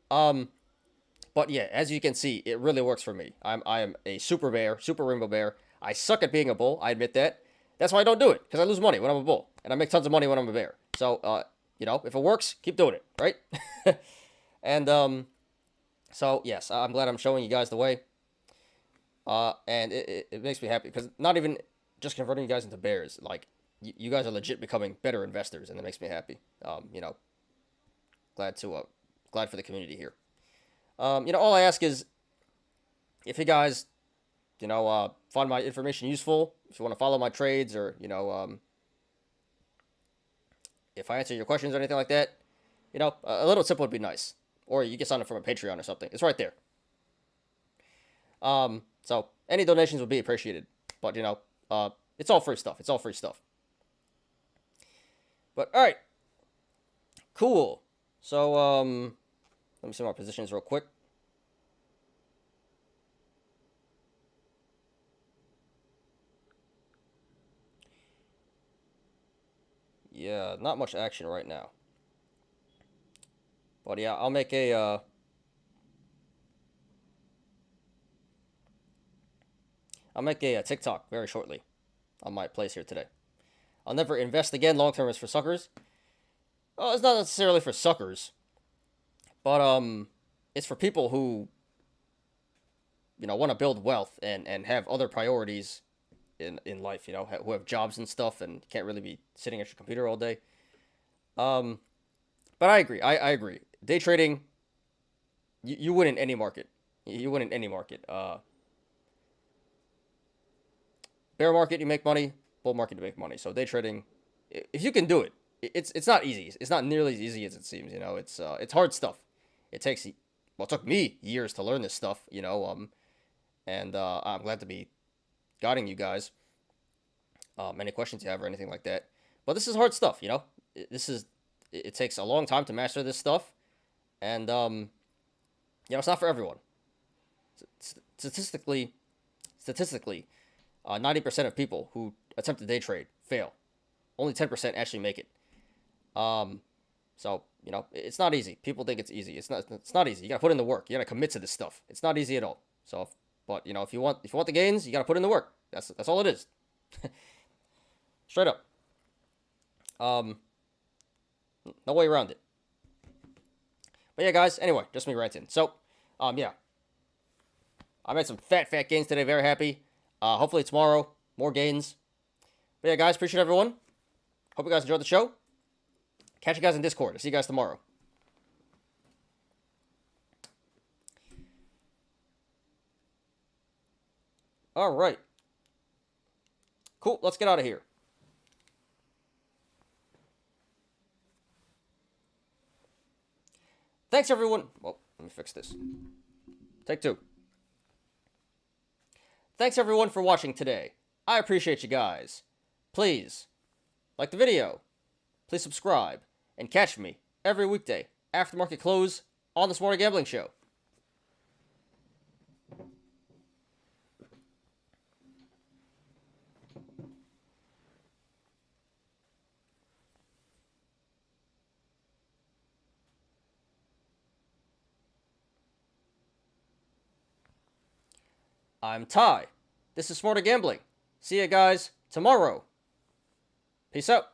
But yeah, as you can see, it really works for me. I am a super bear, super rainbow bear. I suck at being a bull, I admit that. That's why I don't do it, because I lose money when I'm a bull. And I make tons of money when I'm a bear. So, you know, if it works, keep doing it, right? And, so, yes, I'm glad I'm showing you guys the way. And it makes me happy, because not even just converting you guys into bears, like, you guys are legit becoming better investors, and it makes me happy. You know, glad for the community here. You know, all I ask is, if you guys, you know, find my information useful, if you want to follow my trades, or, you know, if I answer your questions or anything like that, you know, a little tip would be nice. or you can sign up from a Patreon or something. It's right there. So any donations would be appreciated. But it's all free stuff. It's all free stuff. But all right, cool. So let me see my positions real quick. Yeah, not much action right now. But yeah, I'll make a TikTok very shortly on my place here today. I'll never invest again. Long term is for suckers. Well, it's not necessarily for suckers, but it's for people who want to build wealth and have other priorities in life. Who have jobs and stuff and can't really be sitting at your computer all day. But I agree. I agree. Day trading, you win in any market. You win in any market. Bear market, you make money. Bull market, you make money. So day trading, if you can do it, it's not easy. It's not nearly as easy as it seems. It's hard stuff. It took me years to learn this stuff. And I'm glad to be guiding you guys. Any questions you have or anything like that. But this is hard stuff. It takes a long time to master this stuff, and it's not for everyone. Statistically, 90% of people who attempt to day trade fail. Only 10% actually make it. So it's not easy. People think it's easy. It's not easy. You gotta put in the work. You gotta commit to this stuff. It's not easy at all. So, but if you want the gains, you gotta put in the work. That's all it is. Straight up. No way around it. But yeah, guys. Anyway, just me ranting. So, yeah. I made some fat gains today. Very happy. Hopefully tomorrow, more gains. But yeah, guys, appreciate everyone. Hope you guys enjoyed the show. Catch you guys in Discord. I'll see you guys tomorrow. All right. Cool. Let's get out of here. Thanks, everyone. Well, let me fix this. Take 2. Thanks, everyone, for watching today. I appreciate you guys. Please, like the video. Please subscribe. And catch me every weekday after market close on the Smarter Gambling Show. I'm Ty. This is Smarter Gambling. See you guys tomorrow. Peace out.